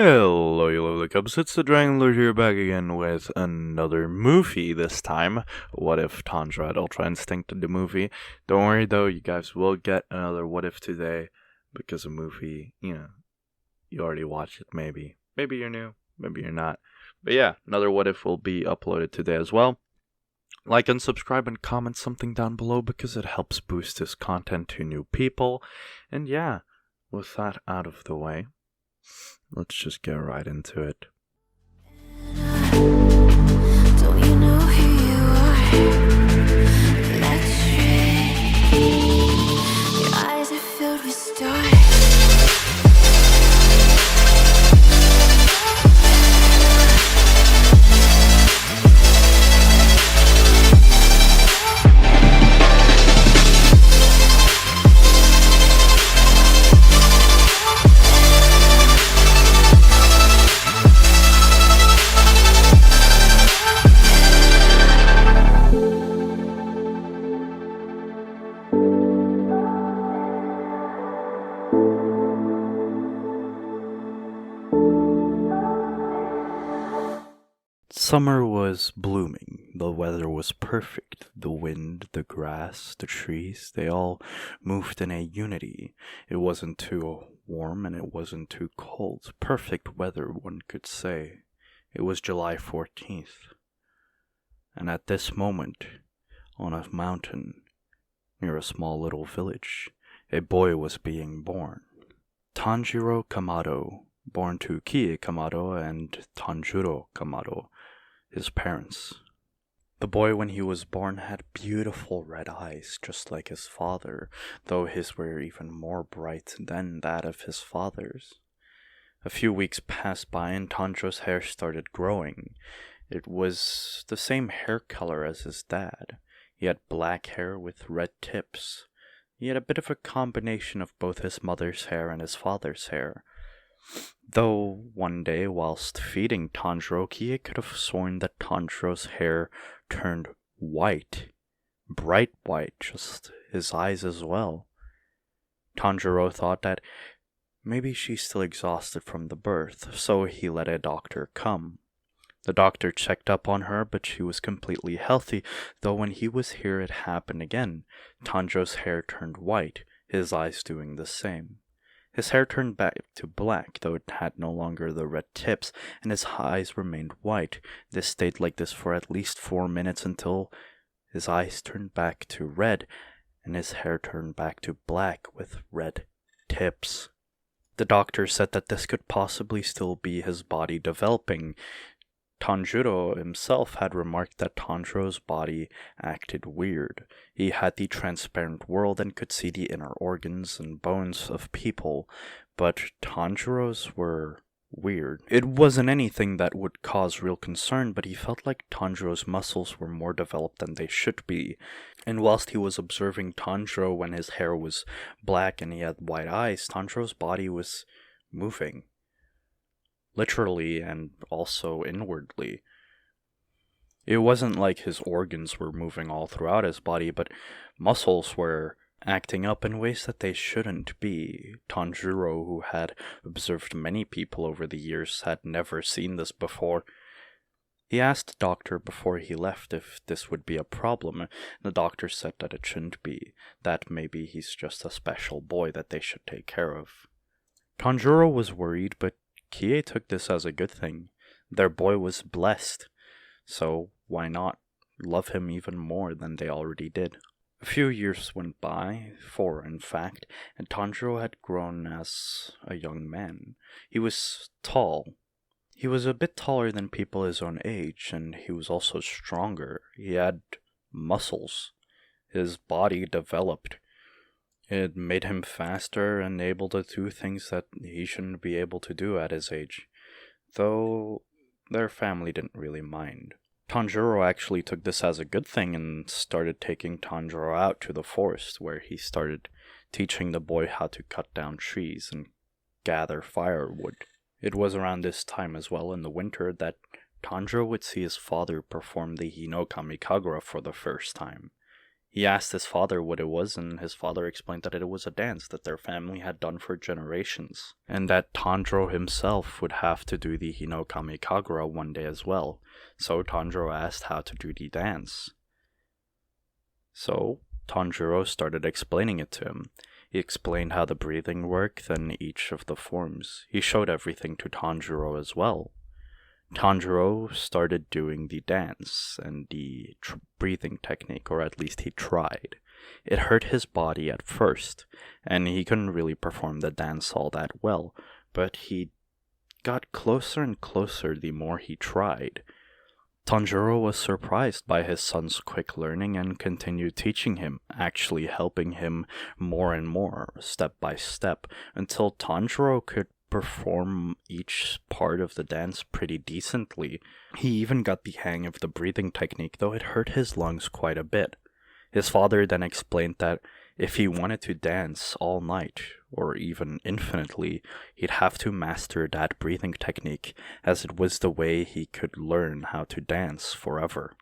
Hello, you lovely cubs. It's the Dragon Lord here back again with another movie this time. What if Tanjiro had Ultra Instinct the movie? Don't worry though, you guys will get another What If today because a movie, you already watched it maybe. Maybe you're new, maybe you're not. But yeah, another What If will be uploaded today as well. Like and subscribe and comment something down below because it helps boost this content to new people. And yeah, with that out of the way, let's just get right into it. Don't you know who you are? Electric. Your eyes are filled with stars. Summer was blooming, the weather was perfect, the wind, the grass, the trees, they all moved in a unity. It wasn't too warm and it wasn't too cold. Perfect weather, one could say. It was July 14th. And at this moment, on a mountain, near a small little village, a boy was being born. Tanjiro Kamado, born to Kie Kamado and Tanjiro Kamado, his parents. The boy, when he was born, had beautiful red eyes, just like his father, though his were even more bright than that of his father's. A few weeks passed by and Tanjiro's hair started growing. It was the same hair color as his dad. He had black hair with red tips. He had a bit of a combination of both his mother's hair and his father's hair. Though one day, whilst feeding Tanjiro, Kie could have sworn that Tanjiro's hair turned white. Bright white, just his eyes as well. Tanjiro thought that maybe she's still exhausted from the birth, so he let a doctor come. The doctor checked up on her, but she was completely healthy, though when he was here it happened again. Tanjiro's hair turned white, his eyes doing the same. His hair turned back to black, though it had no longer the red tips, and his eyes remained white. This stayed like this for at least 4 minutes until his eyes turned back to red, and his hair turned back to black with red tips. The doctor said that this could possibly still be his body developing. Tanjiro himself had remarked that Tanjiro's body acted weird. He had the transparent world and could see the inner organs and bones of people, but Tanjiro's were weird. It wasn't anything that would cause real concern, but he felt like Tanjiro's muscles were more developed than they should be. And whilst he was observing Tanjiro when his hair was black and he had white eyes, Tanjiro's body was moving. Literally and also inwardly. It wasn't like his organs were moving all throughout his body, but muscles were acting up in ways that they shouldn't be. Tanjiro, who had observed many people over the years, had never seen this before. He asked the doctor before he left if this would be a problem, and the doctor said that it shouldn't be, that maybe he's just a special boy that they should take care of. Tanjiro was worried, but Kie took this as a good thing. Their boy was blessed, so why not love him even more than they already did? A few years went by, 4 in fact, and Tanjiro had grown as a young man. He was tall. He was a bit taller than people his own age, and he was also stronger. He had muscles. His body developed. It made him faster and able to do things that he shouldn't be able to do at his age, though their family didn't really mind. Tanjiro actually took this as a good thing and started taking Tanjiro out to the forest, where he started teaching the boy how to cut down trees and gather firewood. It was around this time as well, in the winter, that Tanjiro would see his father perform the Hino Kamikagura for the first time. He asked his father what it was, and his father explained that it was a dance that their family had done for generations, and that Tanjiro himself would have to do the Hinokami Kagura one day as well. So Tanjiro asked how to do the dance. So Tanjiro started explaining it to him. He explained how the breathing worked and each of the forms. He showed everything to Tanjiro as well. Tanjiro started doing the dance and the breathing technique, or at least he tried. It hurt his body at first, and he couldn't really perform the dance all that well, but he got closer and closer the more he tried. Tanjiro was surprised by his son's quick learning and continued teaching him, actually helping him more and more, step by step, until Tanjiro could perform each part of the dance pretty decently. He even got the hang of the breathing technique, though it hurt his lungs quite a bit. His father then explained that if he wanted to dance all night, or even infinitely, he'd have to master that breathing technique, as it was the way he could learn how to dance forever.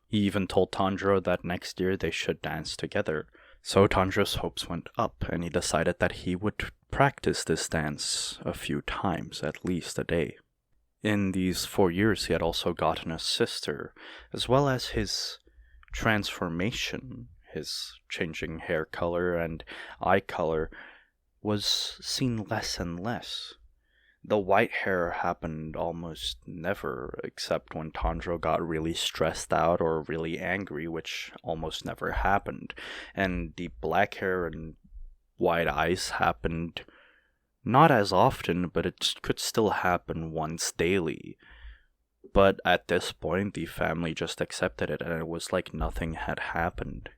He even told Tanjiro that next year they should dance together. So Tanjiro's hopes went up, and he decided that he would practice this dance a few times, at least a day. In these 4 years, he had also gotten a sister, as well as his transformation, his changing hair color and eye color, was seen less and less. The white hair happened almost never, except when Tanjiro got really stressed out or really angry, which almost never happened. And the black hair and white eyes happened not as often, but it could still happen once daily. But at this point, the family just accepted it, and it was like nothing had happened.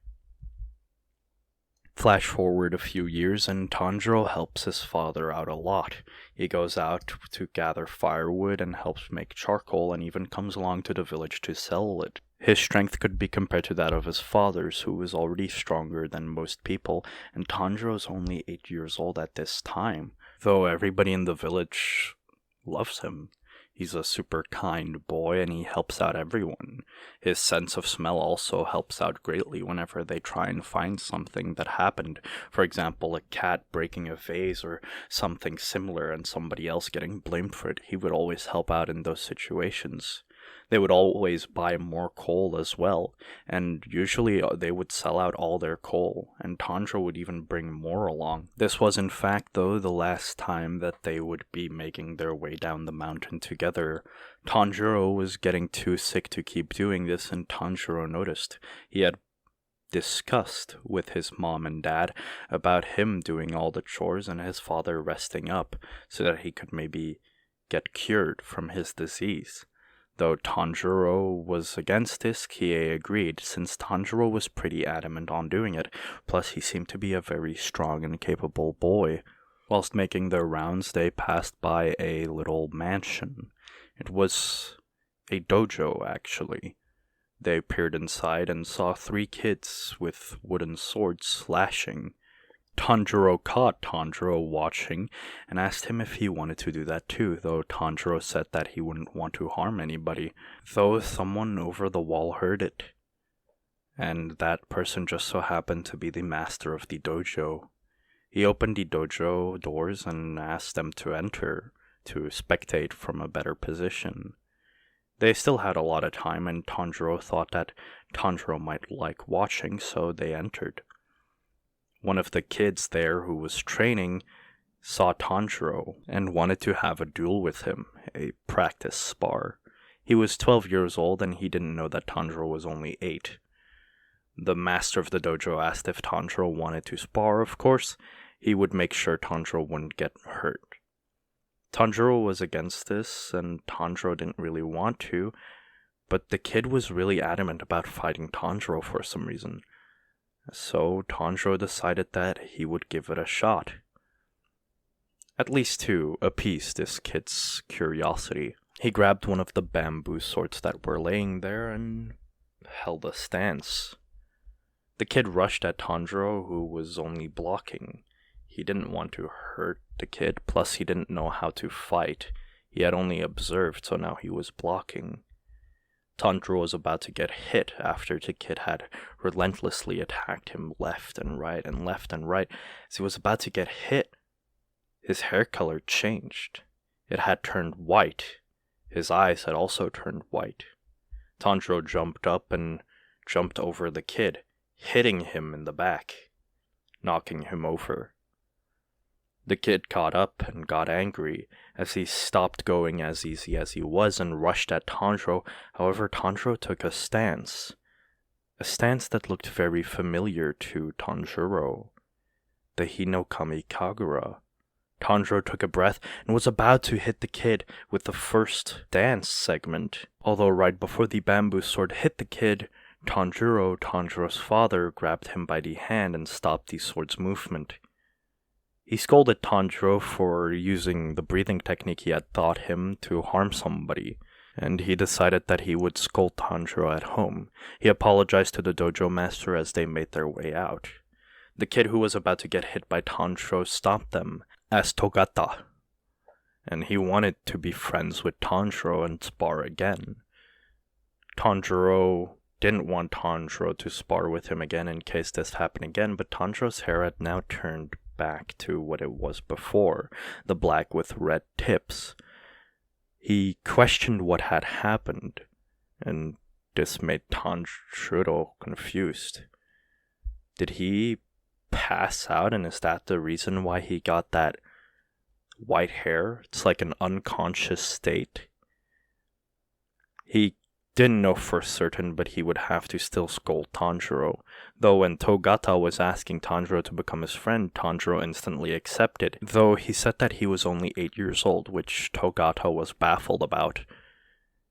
Flash forward a few years, and Tanjiro helps his father out a lot. He goes out to gather firewood and helps make charcoal, and even comes along to the village to sell it. His strength could be compared to that of his father's, who was already stronger than most people, and Tanjiro's only 8 years old at this time, though everybody in the village loves him. He's a super kind boy, and he helps out everyone. His sense of smell also helps out greatly whenever they try and find something that happened. For example, a cat breaking a vase or something similar and somebody else getting blamed for it. He would always help out in those situations. They would always buy more coal as well, and usually they would sell out all their coal, and Tanjiro would even bring more along. This was in fact, though, the last time that they would be making their way down the mountain together. Tanjiro was getting too sick to keep doing this, and Tanjiro noticed. He had discussed with his mom and dad about him doing all the chores and his father resting up so that he could maybe get cured from his disease. Though Tanjiro was against this, Kie agreed, since Tanjiro was pretty adamant on doing it, plus he seemed to be a very strong and capable boy. Whilst making their rounds, they passed by a little mansion. It was a dojo, actually. They peered inside and saw 3 kids with wooden swords slashing. Tanjiro caught Tanjiro watching and asked him if he wanted to do that too, though Tanjiro said that he wouldn't want to harm anybody, though someone over the wall heard it. And that person just so happened to be the master of the dojo. He opened the dojo doors and asked them to enter, to spectate from a better position. They still had a lot of time, and Tanjiro thought that Tanjiro might like watching, so they entered. One of the kids there who was training saw Tanjiro and wanted to have a duel with him, a practice spar. He was 12 years old and he didn't know that Tanjiro was only 8. The master of the dojo asked if Tanjiro wanted to spar. Of course, he would make sure Tanjiro wouldn't get hurt. Tanjiro was against this, and Tanjiro didn't really want to, but the kid was really adamant about fighting Tanjiro for some reason. So Tanjiro decided that he would give it a shot. At least to appease this kid's curiosity. He grabbed one of the bamboo swords that were laying there and held a stance. The kid rushed at Tanjiro, who was only blocking. He didn't want to hurt the kid, plus he didn't know how to fight. He had only observed, so now he was blocking. Tanjiro was about to get hit after the kid had relentlessly attacked him left and right and left and right. As he was about to get hit, his hair color changed. It had turned white. His eyes had also turned white. Tanjiro jumped up and jumped over the kid, hitting him in the back, knocking him over. The kid caught up and got angry as he stopped going as easy as he was and rushed at Tanjiro. However, Tanjiro took a stance that looked very familiar to Tanjiro, the Hinokami Kagura. Tanjiro took a breath and was about to hit the kid with the first dance segment. Although right before the bamboo sword hit the kid, Tanjiro's father, grabbed him by the hand and stopped the sword's movement. He scolded Tanjiro for using the breathing technique he had taught him to harm somebody, and he decided that he would scold Tanjiro at home. He apologized to the dojo master as they made their way out. The kid who was about to get hit by Tanjiro stopped them as Togata, and he wanted to be friends with Tanjiro and spar again. Tanjiro didn't want Tanjiro to spar with him again in case this happened again, but Tanjiro's hair had now turned back to what it was before, the black with red tips. He questioned what had happened, and this made Tanjiro confused. Did he pass out, and is that the reason why he got that white hair? It's like an unconscious state. He didn't know for certain, but he would have to still scold Tanjiro. Though when Togata was asking Tanjiro to become his friend, Tanjiro instantly accepted, though he said that he was only 8 years old, which Togata was baffled about.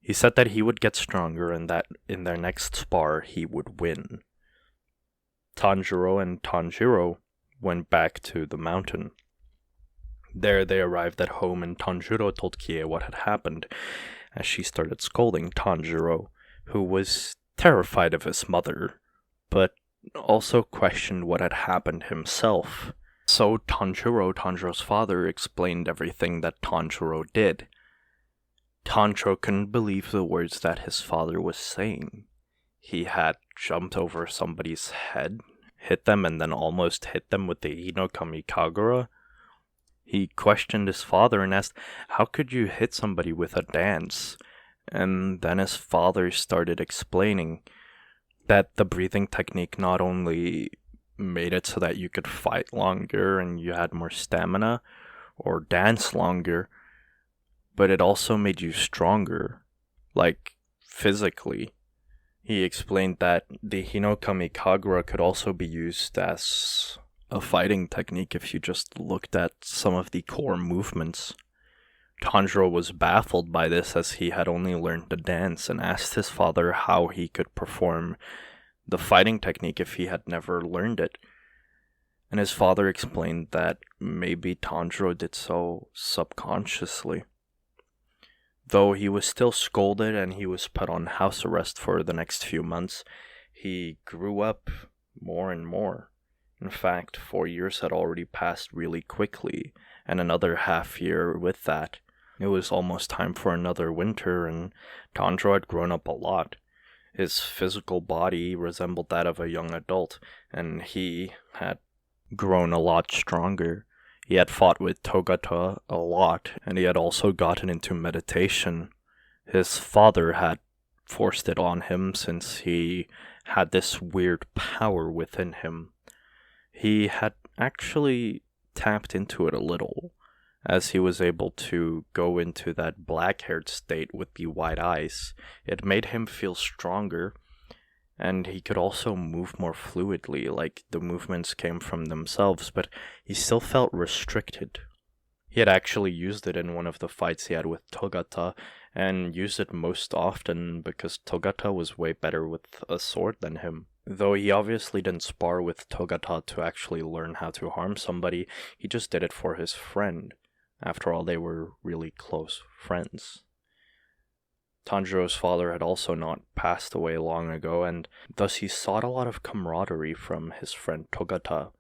He said that he would get stronger and that in their next spar he would win. Tanjiro and Tanjiro went back to the mountain. There they arrived at home and Tanjiro told Kie what had happened, as she started scolding Tanjiro, who was terrified of his mother, but also questioned what had happened himself. So Tanjiro's father, explained everything that Tanjiro did. Tanjiro couldn't believe the words that his father was saying. He had jumped over somebody's head, hit them, and then almost hit them with the Hinokami Kagura. He questioned his father and asked, "How could you hit somebody with a dance?" And then his father started explaining that the breathing technique not only made it so that you could fight longer and you had more stamina or dance longer, but it also made you stronger, like physically. He explained that the Hinokami Kagura could also be used as a fighting technique if you just looked at some of the core movements. Tanjiro was baffled by this as he had only learned the dance and asked his father how he could perform the fighting technique if he had never learned it. And his father explained that maybe Tanjiro did so subconsciously. Though he was still scolded and he was put on house arrest for the next few months, he grew up more and more. In fact, 4 years had already passed really quickly, and another half year with that. It was almost time for another winter, and Tanjiro had grown up a lot. His physical body resembled that of a young adult, and he had grown a lot stronger. He had fought with Togata a lot, and he had also gotten into meditation. His father had forced it on him since he had this weird power within him. He had actually tapped into it a little, as he was able to go into that black-haired state with the white eyes. It made him feel stronger, and he could also move more fluidly, like the movements came from themselves, but he still felt restricted. He had actually used it in one of the fights he had with Togata, and used it most often because Togata was way better with a sword than him. Though he obviously didn't spar with Togata to actually learn how to harm somebody, he just did it for his friend. After all, they were really close friends. Tanjiro's father had also not passed away long ago, and thus he sought a lot of camaraderie from his friend Togata.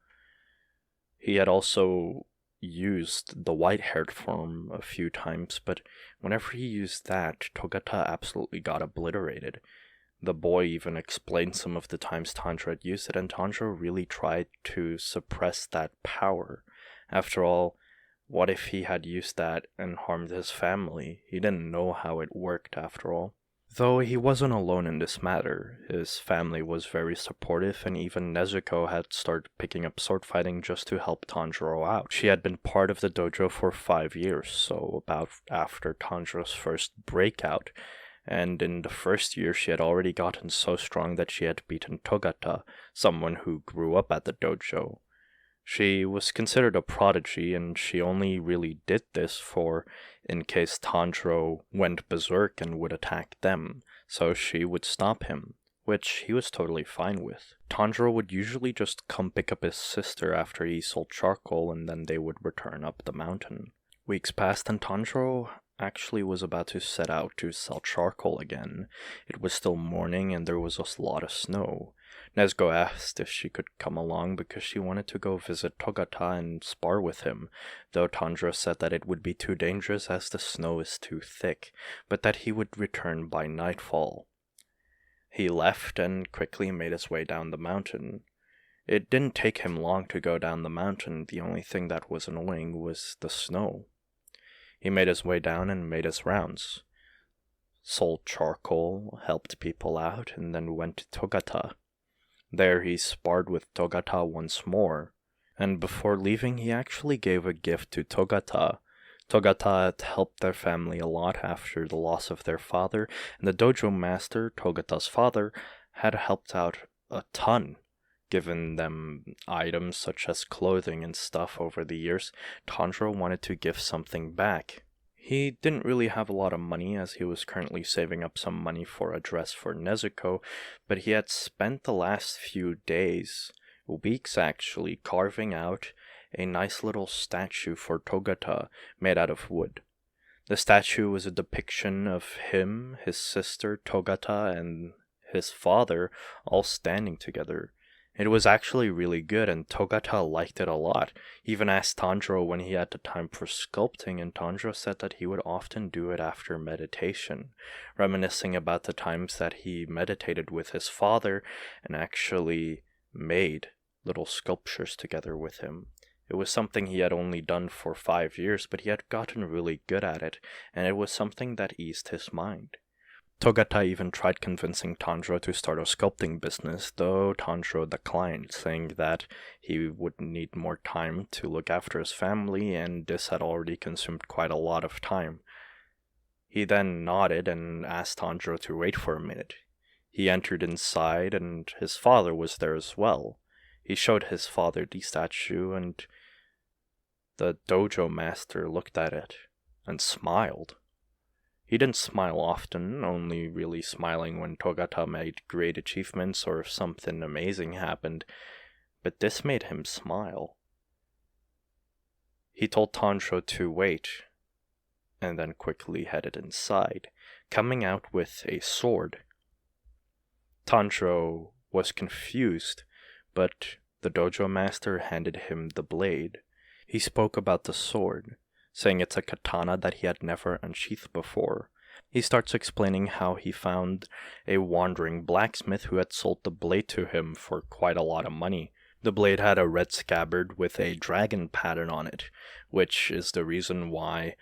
He had also used the white-haired form a few times, but whenever he used that, Togata absolutely got obliterated. The boy even explained some of the times Tanjiro had used it, and Tanjiro really tried to suppress that power. After all, what if he had used that and harmed his family? He didn't know how it worked after all. Though he wasn't alone in this matter, his family was very supportive, and even Nezuko had started picking up sword fighting just to help Tanjiro out. She had been part of the dojo for 5 years, so about after Tanjiro's first breakout, and in the first year she had already gotten so strong that she had beaten Togata, someone who grew up at the dojo. She was considered a prodigy, and she only really did this for in case Tanjiro went berserk and would attack them, so she would stop him, which he was totally fine with. Tanjiro would usually just come pick up his sister after he sold charcoal, and then they would return up the mountain. Weeks passed, and Tanjiro actually was about to set out to sell charcoal again. It was still morning, and there was a lot of snow. Nezuko asked if she could come along because she wanted to go visit Togata and spar with him, though Tanjiro said that it would be too dangerous as the snow is too thick, but that he would return by nightfall. He left and quickly made his way down the mountain. It didn't take him long to go down the mountain. The only thing that was annoying was the snow. He made his way down and made his rounds, sold charcoal, helped people out, and then went to Togata. There he sparred with Togata once more, and before leaving he actually gave a gift to Togata. Togata had helped their family a lot after the loss of their father, and the dojo master, Togata's father, had helped out a ton, given them items such as clothing and stuff over the years. Tanjiro wanted to give something back. He didn't really have a lot of money as he was currently saving up some money for a dress for Nezuko, but he had spent the last few days, weeks actually, carving out a nice little statue for Togata made out of wood. The statue was a depiction of him, his sister Togata, and his father all standing together. It was actually really good, and Togata liked it a lot. He even asked Tanjiro when he had the time for sculpting, and Tanjiro said that he would often do it after meditation, reminiscing about the times that he meditated with his father and actually made little sculptures together with him. It was something he had only done for 5 years, but he had gotten really good at it, and it was something that eased his mind. Togata even tried convincing Tanjiro to start a sculpting business, though Tanjiro declined, saying that he would need more time to look after his family, and this had already consumed quite a lot of time. He then nodded and asked Tanjiro to wait for a minute. He entered inside, and his father was there as well. He showed his father the statue, and the dojo master looked at it and smiled. He didn't smile often, only really smiling when Togata made great achievements or if something amazing happened, but this made him smile. He told Tanjiro to wait, and then quickly headed inside, coming out with a sword. Tanjiro was confused, but the dojo master handed him the blade. He spoke about the sword, saying it's a katana that he had never unsheathed before. He starts explaining how he found a wandering blacksmith who had sold the blade to him for quite a lot of money. The blade had a red scabbard with a dragon pattern on it, which is the reason why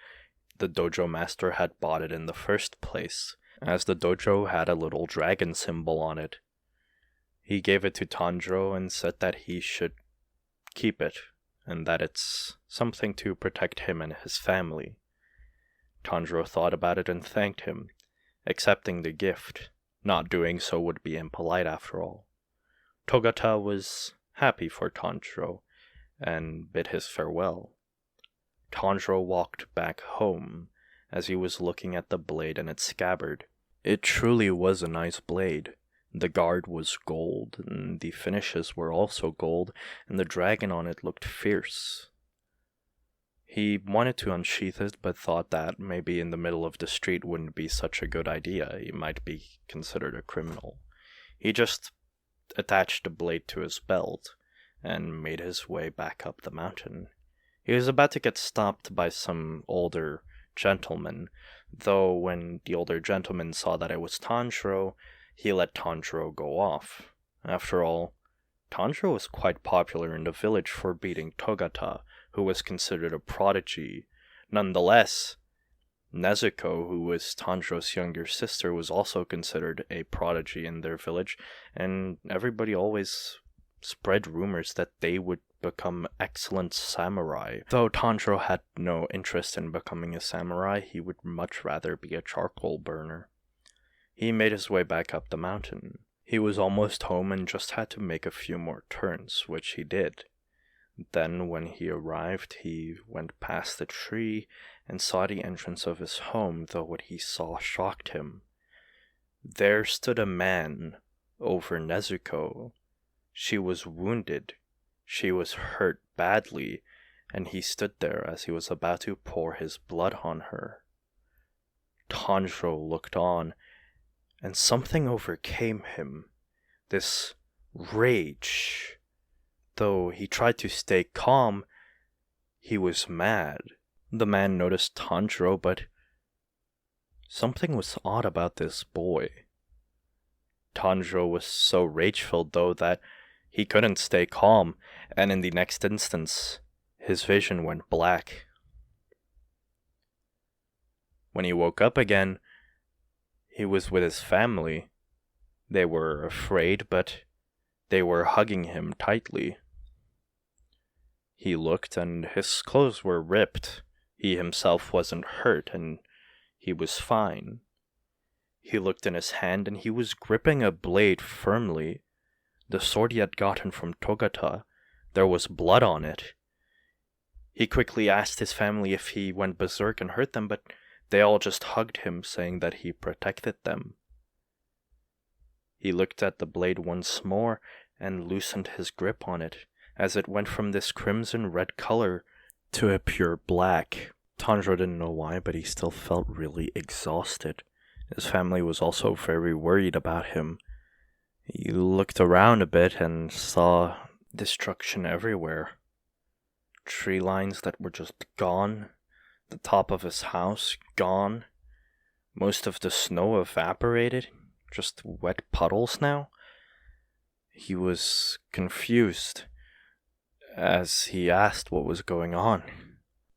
the dojo master had bought it in the first place, as the dojo had a little dragon symbol on it. He gave it to Tanjiro and said that he should keep it, and that it's something to protect him and his family. Tanjiro thought about it and thanked him, accepting the gift. Not doing so would be impolite after all. Togata was happy for Tanjiro and bid his farewell. Tanjiro walked back home as he was looking at the blade and its scabbard. It truly was a nice blade. The guard was gold, and the finishes were also gold, and the dragon on it looked fierce. He wanted to unsheath it, but thought that maybe in the middle of the street wouldn't be such a good idea. He might be considered a criminal. He just attached the blade to his belt and made his way back up the mountain. He was about to get stopped by some older gentleman, though when the older gentleman saw that it was Tanjiro, he let Tanjiro go off. After all, Tanjiro was quite popular in the village for beating Togata, who was considered a prodigy. Nonetheless, Nezuko, who was Tanjiro's younger sister, was also considered a prodigy in their village, and everybody always spread rumors that they would become excellent samurai. Though Tanjiro had no interest in becoming a samurai, he would much rather be a charcoal burner. He made his way back up the mountain. He was almost home and just had to make a few more turns, which he did. Then, when he arrived, he went past the tree and saw the entrance of his home, though what he saw shocked him. There stood a man over Nezuko. She was wounded. She was hurt badly, and he stood there as he was about to pour his blood on her. Tanjiro looked on, and something overcame him. This rage. Though he tried to stay calm, he was mad. The man noticed Tanjiro, but something was odd about this boy. Tanjiro was so rage-filled, though, that he couldn't stay calm, and in the next instance, his vision went black. When he woke up again, he was with his family. They were afraid, but they were hugging him tightly. He looked, and his clothes were ripped. He himself wasn't hurt, and he was fine. He looked in his hand, and he was gripping a blade firmly. The sword he had gotten from Togata, there was blood on it. He quickly asked his family if he went berserk and hurt them, but they all just hugged him, saying that he protected them. He looked at the blade once more and loosened his grip on it, as it went from this crimson-red color to a pure black. Tanjiro didn't know why, but he still felt really exhausted. His family was also very worried about him. He looked around a bit and saw destruction everywhere. Tree lines that were just gone. The top of his house gone. Most of the snow evaporated. Just wet puddles now. He was confused as he asked what was going on.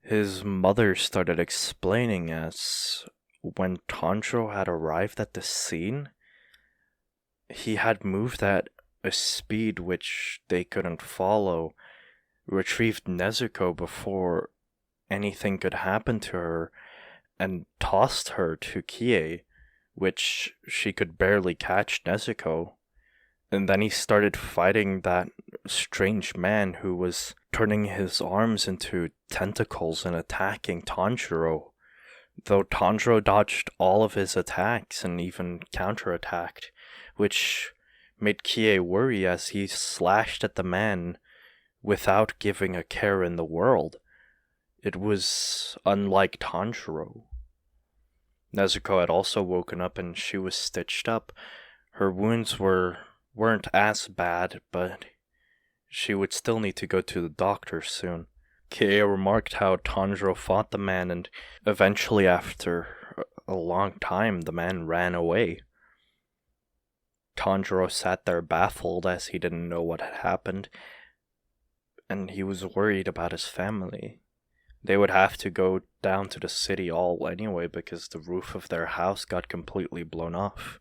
His mother started explaining as when Tanjiro had arrived at the scene, he had moved at a speed which they couldn't follow, retrieved Nezuko before anything could happen to her, and tossed her to Kie, which she could barely catch Nezuko. And then he started fighting that strange man who was turning his arms into tentacles and attacking Tanjiro. Though Tanjiro dodged all of his attacks and even counterattacked, which made Kie worry as he slashed at the man without giving a care in the world. It was unlike Tanjiro. Nezuko had also woken up and she was stitched up. Her wounds weren't as bad, but she would still need to go to the doctor soon. Kie remarked how Tanjiro fought the man, and eventually, after a long time, the man ran away. Tanjiro sat there baffled as he didn't know what had happened, and he was worried about his family. They would have to go down to the city all anyway because the roof of their house got completely blown off.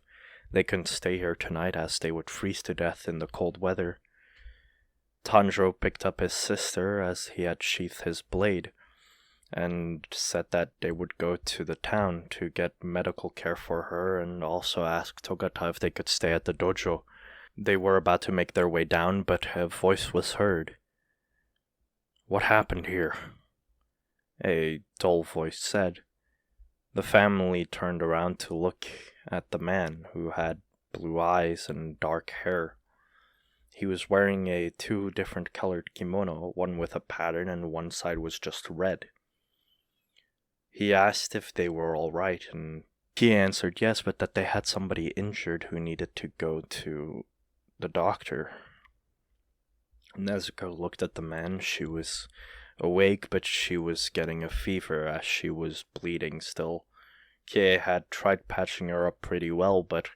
They couldn't stay here tonight as they would freeze to death in the cold weather. Tanjiro picked up his sister as he had sheathed his blade, and said that they would go to the town to get medical care for her and also ask Togata if they could stay at the dojo. They were about to make their way down, but a voice was heard. "What happened here?" a dull voice said. The family turned around to look at the man, who had blue eyes and dark hair. He was wearing a 2 different colored kimono, one with a pattern and one side was just red. He asked if they were all right, and he answered yes, but that they had somebody injured who needed to go to the doctor. Nezuko looked at the man. She was awake, but she was getting a fever as she was bleeding still. Kie had tried patching her up pretty well, but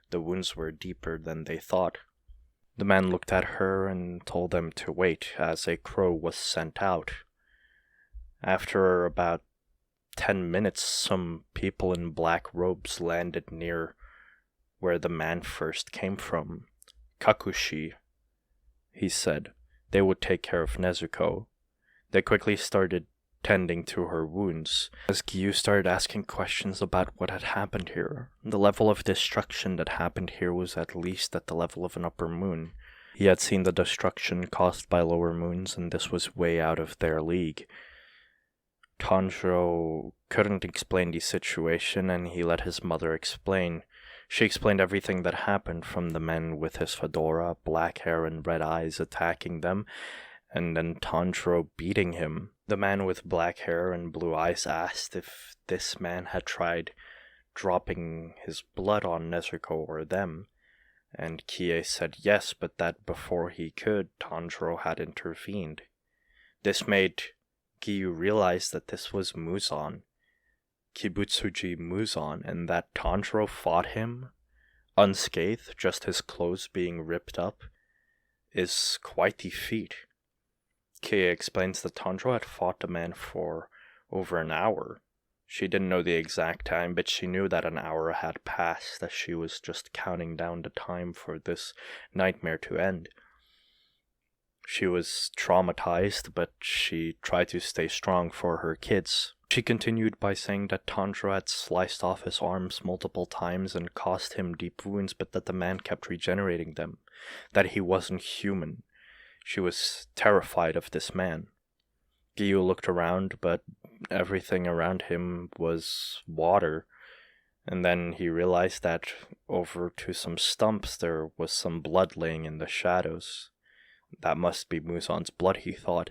the wounds were deeper than they thought. The man looked at her and told them to wait as a crow was sent out. After about 10 minutes, some people in black robes landed near where the man first came from. Kakushi, he said. They would take care of Nezuko. They quickly started tending to her wounds, as Gyu started asking questions about what had happened here. The level of destruction that happened here was at least at the level of an upper moon. He had seen the destruction caused by lower moons, and this was way out of their league. Tanjiro couldn't explain the situation, and he let his mother explain. She explained everything that happened, from the man with his fedora, black hair and red eyes attacking them, and then Tanjiro beating him. The man with black hair and blue eyes asked if this man had tried dropping his blood on Nezuko or them, and Kie said yes, but that before he could, Tanjiro had intervened. This made Gyu realize that this was Muzan, Kibutsuji Muzan, and that Tanjiro fought him unscathed, just his clothes being ripped up, is quite the feat. Kie explains that Tanjiro had fought the man for over an hour. She didn't know the exact time, but she knew that an hour had passed, as she was just counting down the time for this nightmare to end. She was traumatized, but she tried to stay strong for her kids. She continued by saying that Tanjiro had sliced off his arms multiple times and caused him deep wounds, but that the man kept regenerating them, that he wasn't human. She was terrified of this man. Gyu looked around, but everything around him was water, and then he realized that over to some stumps there was some blood laying in the shadows. That must be Muzan's blood, he thought.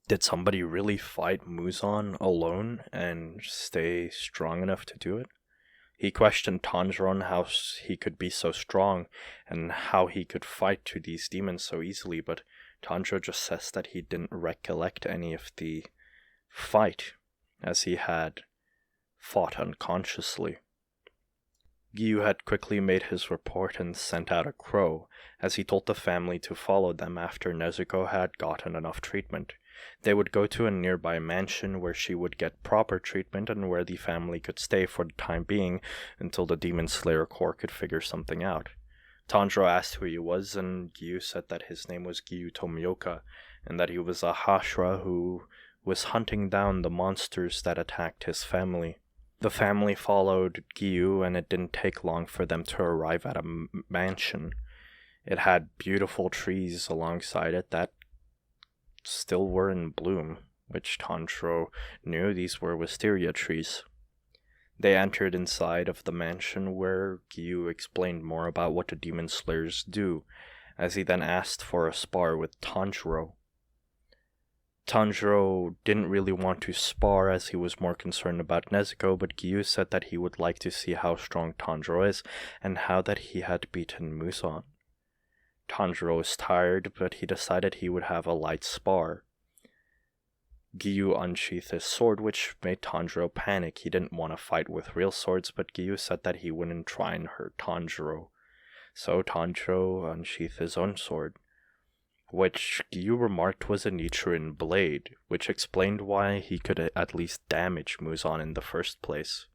Did somebody really fight Muzan alone and stay strong enough to do it? He questioned Tanjiro on how he could be so strong and how he could fight to these demons so easily, but Tanjiro just says that he didn't recollect any of the fight, as he had fought unconsciously. Gyu had quickly made his report and sent out a crow, as he told the family to follow them after Nezuko had gotten enough treatment. They would go to a nearby mansion where she would get proper treatment and where the family could stay for the time being until the Demon Slayer Corps could figure something out. Tanjiro asked who he was, and Gyu said that his name was Gyu Tomioka, and that he was a Hashira who was hunting down the monsters that attacked his family. The family followed Gyu, and it didn't take long for them to arrive at a mansion. It had beautiful trees alongside it that still were in bloom, which Tanjiro knew these were wisteria trees. They entered inside of the mansion, where Gyu explained more about what the Demon Slayers do, as he then asked for a spar with Tanjiro. Tanjiro didn't really want to spar, as he was more concerned about Nezuko, but Gyu said that he would like to see how strong Tanjiro is, and how that he had beaten Muzan. Tanjiro was tired, but he decided he would have a light spar. Gyu unsheathed his sword, which made Tanjiro panic. He didn't want to fight with real swords, but Gyu said that he wouldn't try and hurt Tanjiro. So Tanjiro unsheathed his own sword, which Gyu remarked was a Nichiren blade, which explained why he could at least damage Muzan in the first place.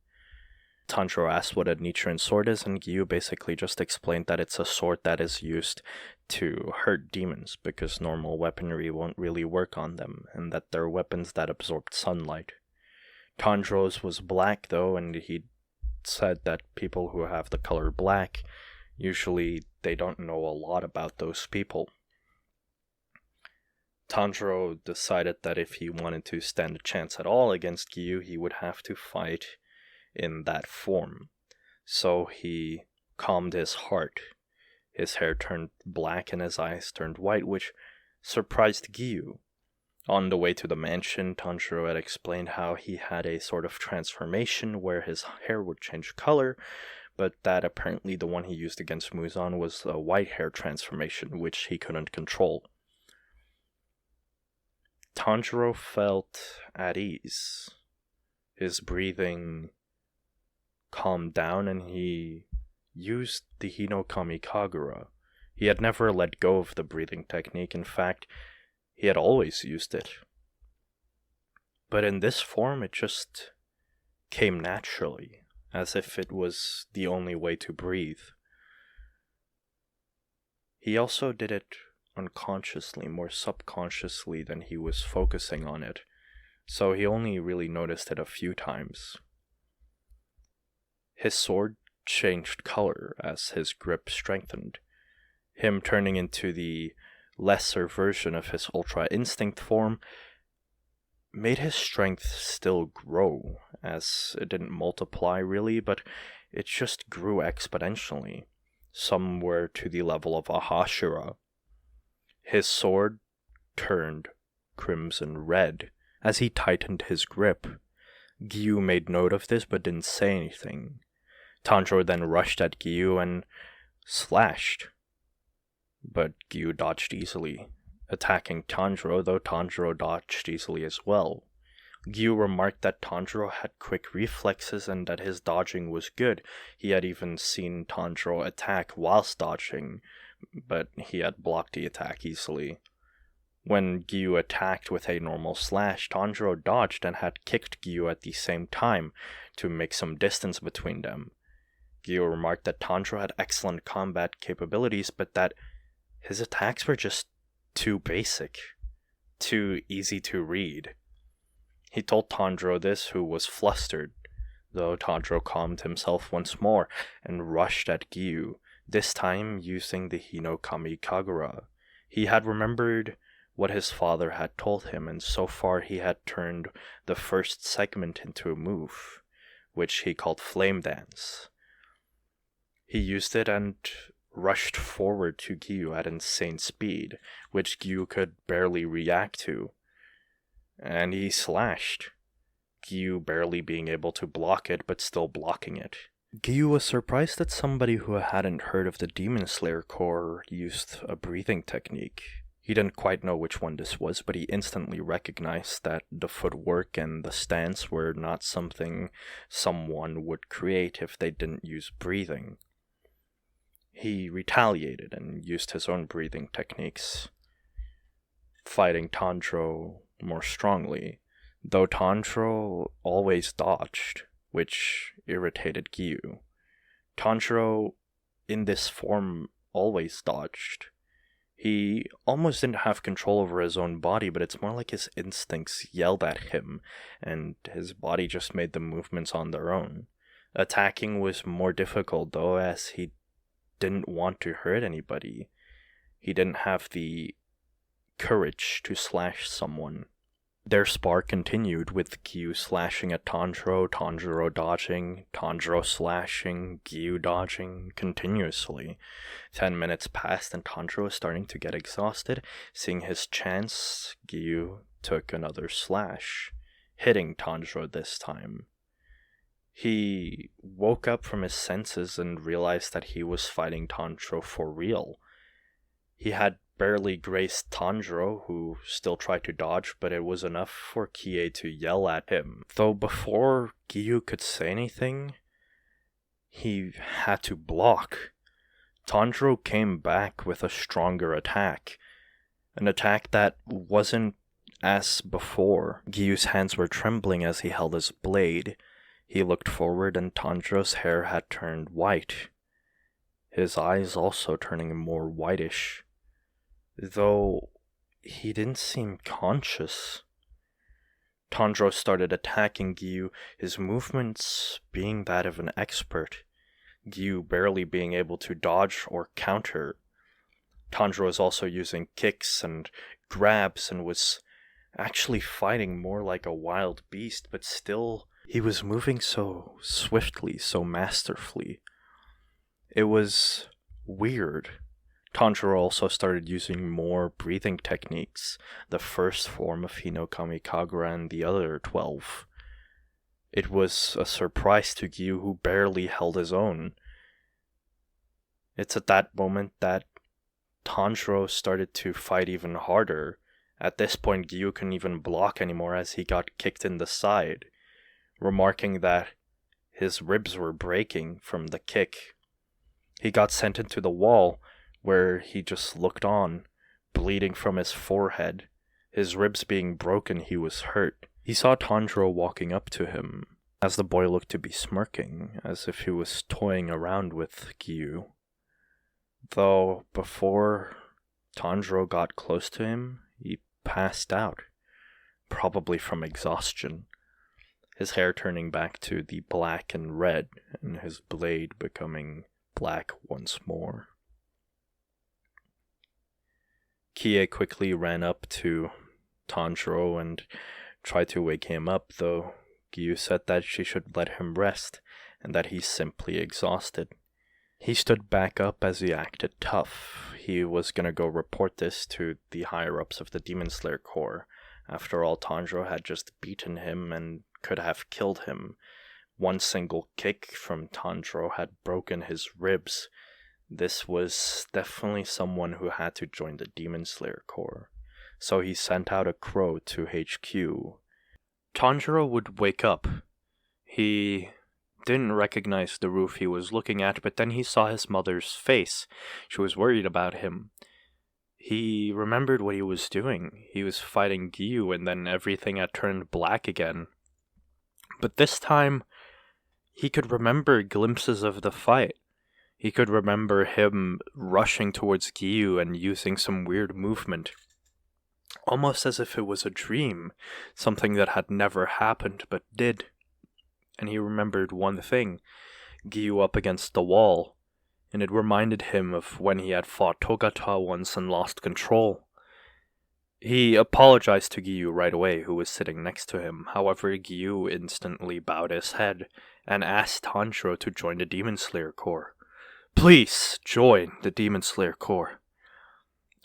Tanjiro asked what a Nichiren sword is, and Gyu basically just explained that it's a sword that is used to hurt demons, because normal weaponry won't really work on them, and that they're weapons that absorb sunlight. Tanjiro's was black, though, and he said that people who have the color black, usually they don't know a lot about those people. Tanjiro decided that if he wanted to stand a chance at all against Gyu, he would have to fight in that form. So he calmed his heart. His hair turned black and his eyes turned white, which surprised Gyu. On the way to the mansion, Tanjiro had explained how he had a sort of transformation where his hair would change color, but that apparently the one he used against Muzan was a white hair transformation, which he couldn't control. Tanjiro felt at ease. His breathing calmed down and he used the Hinokami Kagura. He had never let go of the breathing technique. In fact, he had always used it. But in this form, it just came naturally, as if it was the only way to breathe. He also did it unconsciously, more subconsciously than he was focusing on it, so he only really noticed it a few times. His sword changed color as his grip strengthened, him turning into the lesser version of his Ultra Instinct form made his strength still grow, as it didn't multiply really, but it just grew exponentially, somewhere to the level of a Hashira. His sword turned crimson red as he tightened his grip. Gyu made note of this but didn't say anything. Tanjiro then rushed at Gyu and slashed, but Gyu dodged easily, attacking Tanjiro, though Tanjiro dodged easily as well. Gyu remarked that Tanjiro had quick reflexes and that his dodging was good. He had even seen Tanjiro attack whilst dodging, but he had blocked the attack easily. When Gyu attacked with a normal slash, Tanjiro dodged and had kicked Gyu at the same time to make some distance between them. Gyu remarked that Tanjiro had excellent combat capabilities, but that his attacks were just too basic, too easy to read. He told Tanjiro this, who was flustered, though Tanjiro calmed himself once more and rushed at Gyu, this time using the Hinokami Kagura. He had remembered what his father had told him, and so far he had turned the first segment into a move, which he called Flame Dance. He used it and rushed forward to Gyu at insane speed, which Gyu could barely react to. And he slashed, Gyu barely being able to block it, but still blocking it. Gyu was surprised that somebody who hadn't heard of the Demon Slayer Corps used a breathing technique. He didn't quite know which one this was, but he instantly recognized that the footwork and the stance were not something someone would create if they didn't use breathing. He retaliated and used his own breathing techniques, fighting Tanjiro more strongly, though Tanjiro always dodged, which irritated Gyu. Tanjiro, in this form, always dodged. He almost didn't have control over his own body, but it's more like his instincts yelled at him, and his body just made the movements on their own. Attacking was more difficult, though, as he didn't want to hurt anybody. He didn't have the courage to slash someone. Their spar continued, with Gyu slashing at Tanjiro, Tanjiro dodging, Tanjiro slashing, Gyu dodging continuously. 10 minutes passed and Tanjiro was starting to get exhausted. Seeing his chance, Gyu took another slash, hitting Tanjiro this time. He woke up from his senses and realized that he was fighting Tanjiro for real. He had barely grazed Tanjiro, who still tried to dodge, but it was enough for Kie to yell at him. Though before Gyu could say anything, he had to block. Tanjiro came back with a stronger attack. An attack that wasn't as before. Gyu's hands were trembling as he held his blade. He looked forward and Tanjiro's hair had turned white, his eyes also turning more whitish, though he didn't seem conscious. Tanjiro started attacking Gyu, his movements being that of an expert, Gyu barely being able to dodge or counter. Tanjiro was also using kicks and grabs and was actually fighting more like a wild beast, but still he was moving so swiftly, so masterfully. It was weird. Tanjiro also started using more breathing techniques, the first form of Hinokami Kagura and the other 12. It was a surprise to Gyu, who barely held his own. It's at that moment that Tanjiro started to fight even harder, At this point, Gyu couldn't even block anymore as he got kicked in the side, remarking that his ribs were breaking from the kick. He got sent into the wall, where he just looked on, bleeding from his forehead. His ribs being broken, he was hurt. He saw Tanjiro walking up to him, as the boy looked to be smirking, as if he was toying around with Gyu. Though, before Tanjiro got close to him, he passed out, probably from exhaustion, his hair turning back to the black and red, and his blade becoming black once more. Kie quickly ran up to Tanjiro and tried to wake him up, though Gyu said that she should let him rest, and that he's simply exhausted. He stood back up as he acted tough. He was gonna go report this to the higher-ups of the Demon Slayer Corps. After all, Tanjiro had just beaten him and could have killed him. One single kick from Tanjiro had broken his ribs. This was definitely someone who had to join the Demon Slayer Corps. So he sent out a crow to HQ. Tanjiro would wake up. He didn't recognize the roof he was looking at, but then he saw his mother's face. She was worried about him. He remembered what he was doing. He was fighting Gyu, and then everything had turned black again. But this time, he could remember glimpses of the fight. He could remember him rushing towards Gyu and using some weird movement. Almost as if it was a dream, something that had never happened but did. And he remembered one thing, Gyu up against the wall, and it reminded him of when he had fought Togata once and lost control. He apologized to Gyu right away, who was sitting next to him. However, Gyu instantly bowed his head and asked Tanjiro to join the Demon Slayer Corps. Please join the Demon Slayer Corps.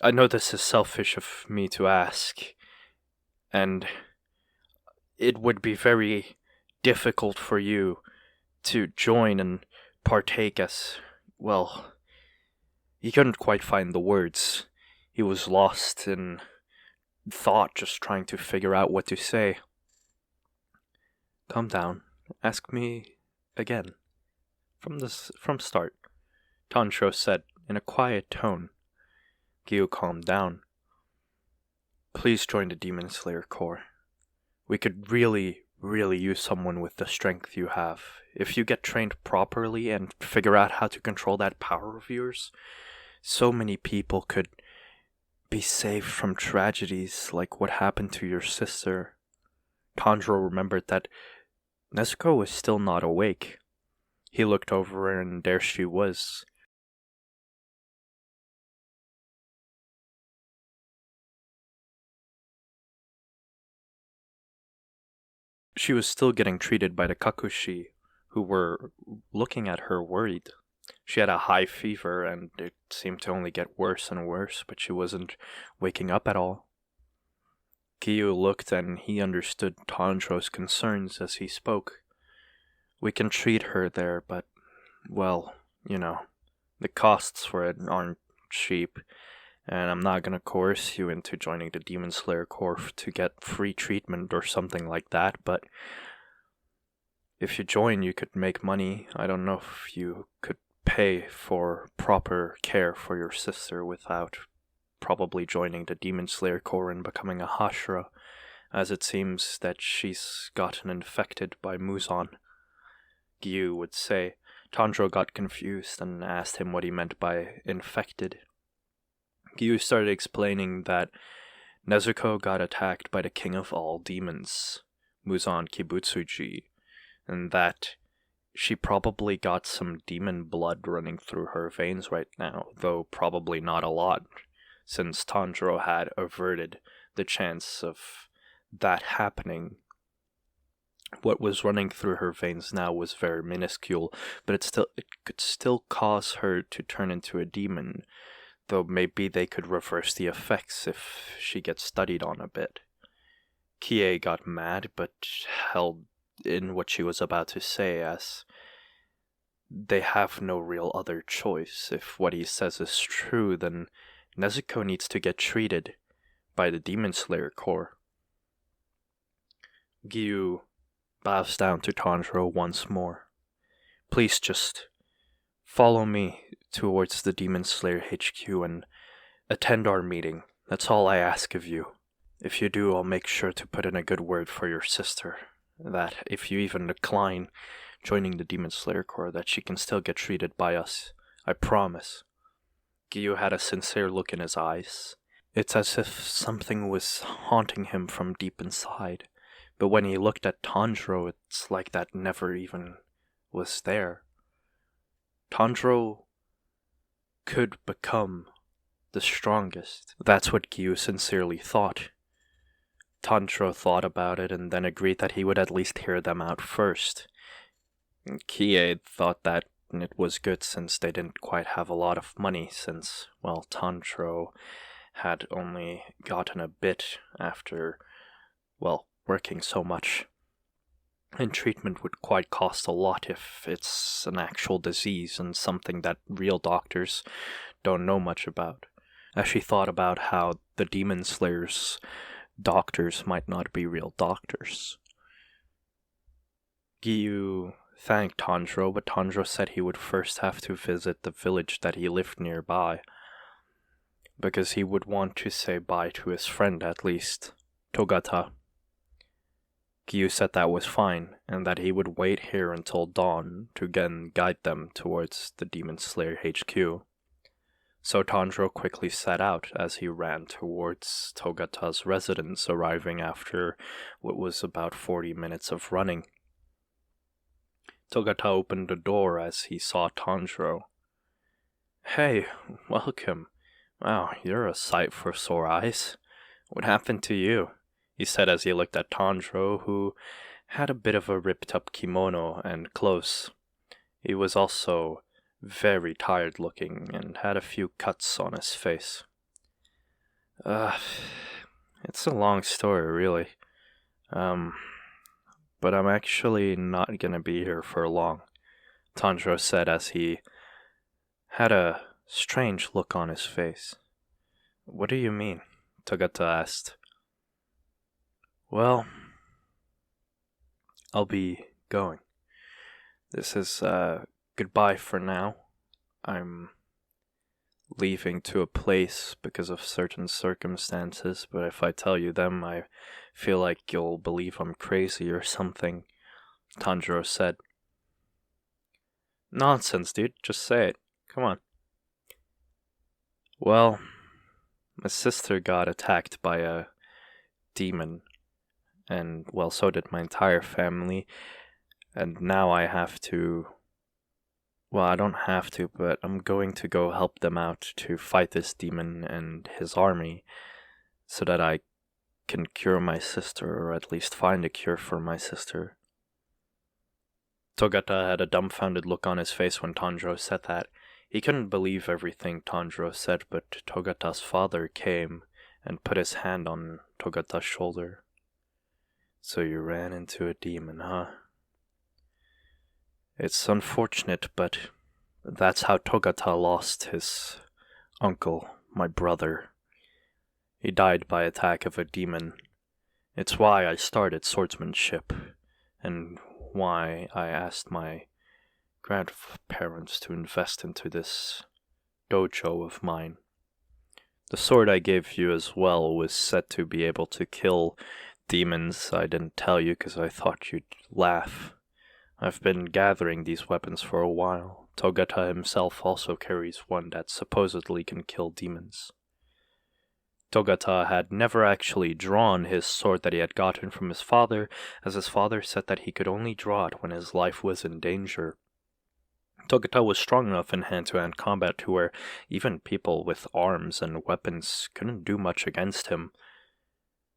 I know this is selfish of me to ask, and it would be very difficult for you to join and partake as, well, he couldn't quite find the words. He was lost in thought, just trying to figure out what to say. Calm down. Ask me again. From start, Tanjiro said in a quiet tone. Gyu calmed down. Please join the Demon Slayer Corps. We could really use someone with the strength you have. If you get trained properly and figure out how to control that power of yours, so many people could be saved from tragedies like what happened to your sister. Tanjiro remembered that Nezuko was still not awake. He looked over and there she was. She was still getting treated by the Kakushi, who were looking at her worried. She had a high fever, and it seemed to only get worse and worse, but she wasn't waking up at all. Gyu looked, and he understood Tanjiro's concerns as he spoke. We can treat her there, but, well, the costs for it aren't cheap, and I'm not gonna coerce you into joining the Demon Slayer Corps to get free treatment or something like that, but if you join, you could make money. I don't know if you could pay for proper care for your sister without probably joining the Demon Slayer Corps and becoming a Hashira, as it seems that she's gotten infected by Muzan, Gyu would say. Tanjiro got confused and asked him what he meant by infected. Gyu started explaining that Nezuko got attacked by the king of all demons, Muzan Kibutsuji, and that she probably got some demon blood running through her veins right now, though probably not a lot, since Tanjiro had averted the chance of that happening. What was running through her veins now was very minuscule, but it could still cause her to turn into a demon, though maybe they could reverse the effects if she gets studied on a bit. Kie got mad, but held in what she was about to say, as they have no real other choice. If what he says is true, then Nezuko needs to get treated by the Demon Slayer Corps. Gyu bows down to Tanjiro once more. Please just follow me towards the Demon Slayer HQ and attend our meeting. That's all I ask of you. If you do, I'll make sure to put in a good word for your sister. That if you even decline joining the Demon Slayer Corps, that she can still get treated by us. I promise. Gyu had a sincere look in his eyes. It's as if something was haunting him from deep inside. But when he looked at Tanjiro, it's like that never even was there. Tanjiro could become the strongest. That's what Gyu sincerely thought. Tanjiro thought about it and then agreed that he would at least hear them out first. Kie thought that it was good since they didn't quite have a lot of money, since, well, Tanjiro had only gotten a bit after, well, working so much. And treatment would quite cost a lot if it's an actual disease and something that real doctors don't know much about. As she thought about how the Demon Slayer's doctors might not be real doctors. Gyu thanked Tanjiro, but Tanjiro said he would first have to visit the village that he lived nearby, because he would want to say bye to his friend at least, Togata. Gyu said that was fine, and that he would wait here until dawn to again guide them towards the Demon Slayer HQ. So Tanjiro quickly set out as he ran towards Togata's residence, arriving after what was about 40 minutes of running. Togata opened the door as he saw Tanjiro. Hey, welcome. Wow, you're a sight for sore eyes. What happened to you? He said as he looked at Tanjiro, who had a bit of a ripped-up kimono and clothes. He was also very tired-looking and had a few cuts on his face. It's a long story, really. But I'm actually not gonna be here for long, Tanjiro said as he had a strange look on his face. What do you mean? Togata asked. Well, I'll be going. This is goodbye for now. I'm leaving to a place because of certain circumstances, but if I tell you them, I feel like you'll believe I'm crazy or something, Tanjiro said. Nonsense, dude. Just say it. Come on. Well, my sister got attacked by a demon, and, well, so did my entire family, and now I have to... Well, I don't have to, but I'm going to go help them out to fight this demon and his army, so that I can cure my sister, or at least find a cure for my sister. Togata had a dumbfounded look on his face when Tanjiro said that. He couldn't believe everything Tanjiro said, but Togata's father came and put his hand on Togata's shoulder. So you ran into a demon, huh? It's unfortunate, but that's how Togata lost his uncle, my brother. He died by attack of a demon. It's why I started swordsmanship, and why I asked my grandparents to invest into this dojo of mine. The sword I gave you as well was said to be able to kill demons. I didn't tell you because I thought you'd laugh. I've been gathering these weapons for a while. Togata himself also carries one that supposedly can kill demons. Togata had never actually drawn his sword that he had gotten from his father, as his father said that he could only draw it when his life was in danger. Togata was strong enough in hand-to-hand combat to where even people with arms and weapons couldn't do much against him.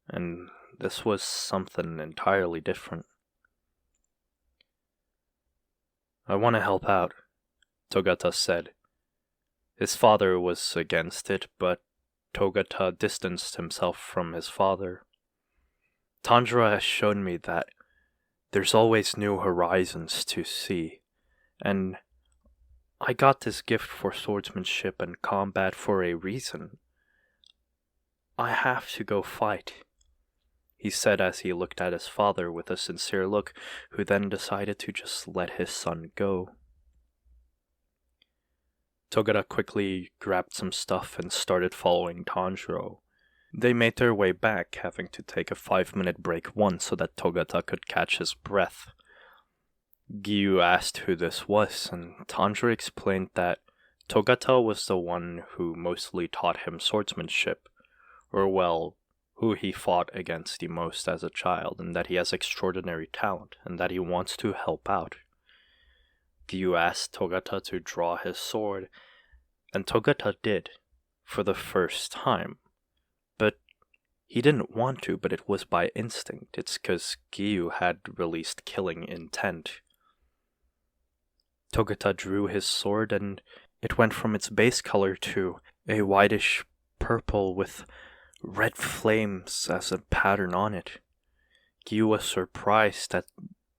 And this was something entirely different. I want to help out, Togata said. His father was against it, but Togata distanced himself from his father. Tanjiro has shown me that there's always new horizons to see, and I got this gift for swordsmanship and combat for a reason. I have to go fight, he said as he looked at his father with a sincere look, who then decided to just let his son go. Togata quickly grabbed some stuff and started following Tanjiro. They made their way back, having to take a 5-minute break once so that Togata could catch his breath. Giyu asked who this was, and Tanjiro explained that Togata was the one who mostly taught him swordsmanship, or well, who he fought against the most as a child, and that he has extraordinary talent, and that he wants to help out. Giyu asked Togata to draw his sword, and Togata did, for the first time. But he didn't want to, but it was by instinct. It's because Giyu had released killing intent. Togata drew his sword, and it went from its base color to a whitish purple with red flames as a pattern on it. Giyu was surprised that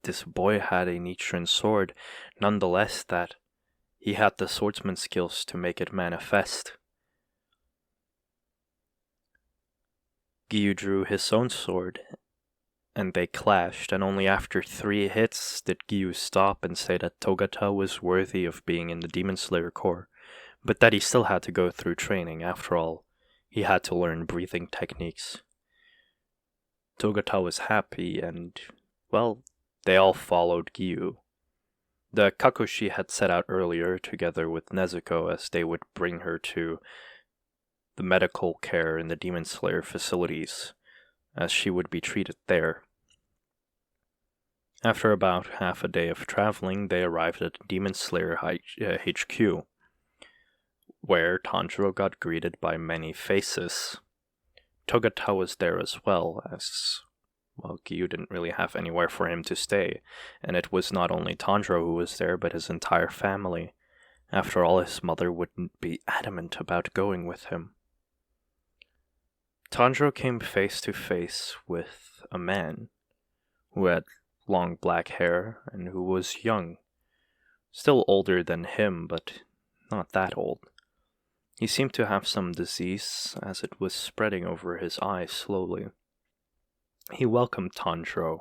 this boy had a Nichiren sword, nonetheless that he had the swordsman skills to make it manifest. Giyu drew his own sword, and they clashed, and only after 3 hits did Giyu stop and say that Togata was worthy of being in the Demon Slayer Corps, but that he still had to go through training. After all, he had to learn breathing techniques. Togata was happy, and, well, they all followed Giyu. The Kakushi had set out earlier together with Nezuko as they would bring her to the medical care in the Demon Slayer facilities, as she would be treated there. After about half a day of traveling, they arrived at Demon Slayer HQ, where Tanjiro got greeted by many faces. Togata was there as well, as, well, Giyu didn't really have anywhere for him to stay, and it was not only Tanjiro who was there, but his entire family. After all, his mother wouldn't be adamant about going with him. Tanjiro came face to face with a man who had long black hair and who was young. Still older than him, but not that old. He seemed to have some disease, as it was spreading over his eyes slowly. He welcomed Tanjiro,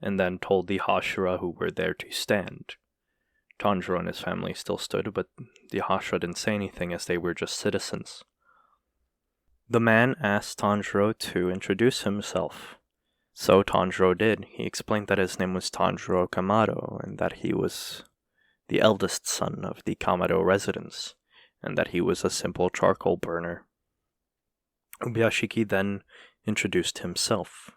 and then told the Hashira who were there to stand. Tanjiro and his family still stood, but the Hashira didn't say anything as they were just citizens. The man asked Tanjiro to introduce himself. So Tanjiro did. He explained that his name was Tanjiro Kamado, and that he was the eldest son of the Kamado residents, and that he was a simple charcoal burner. Ubuyashiki then introduced himself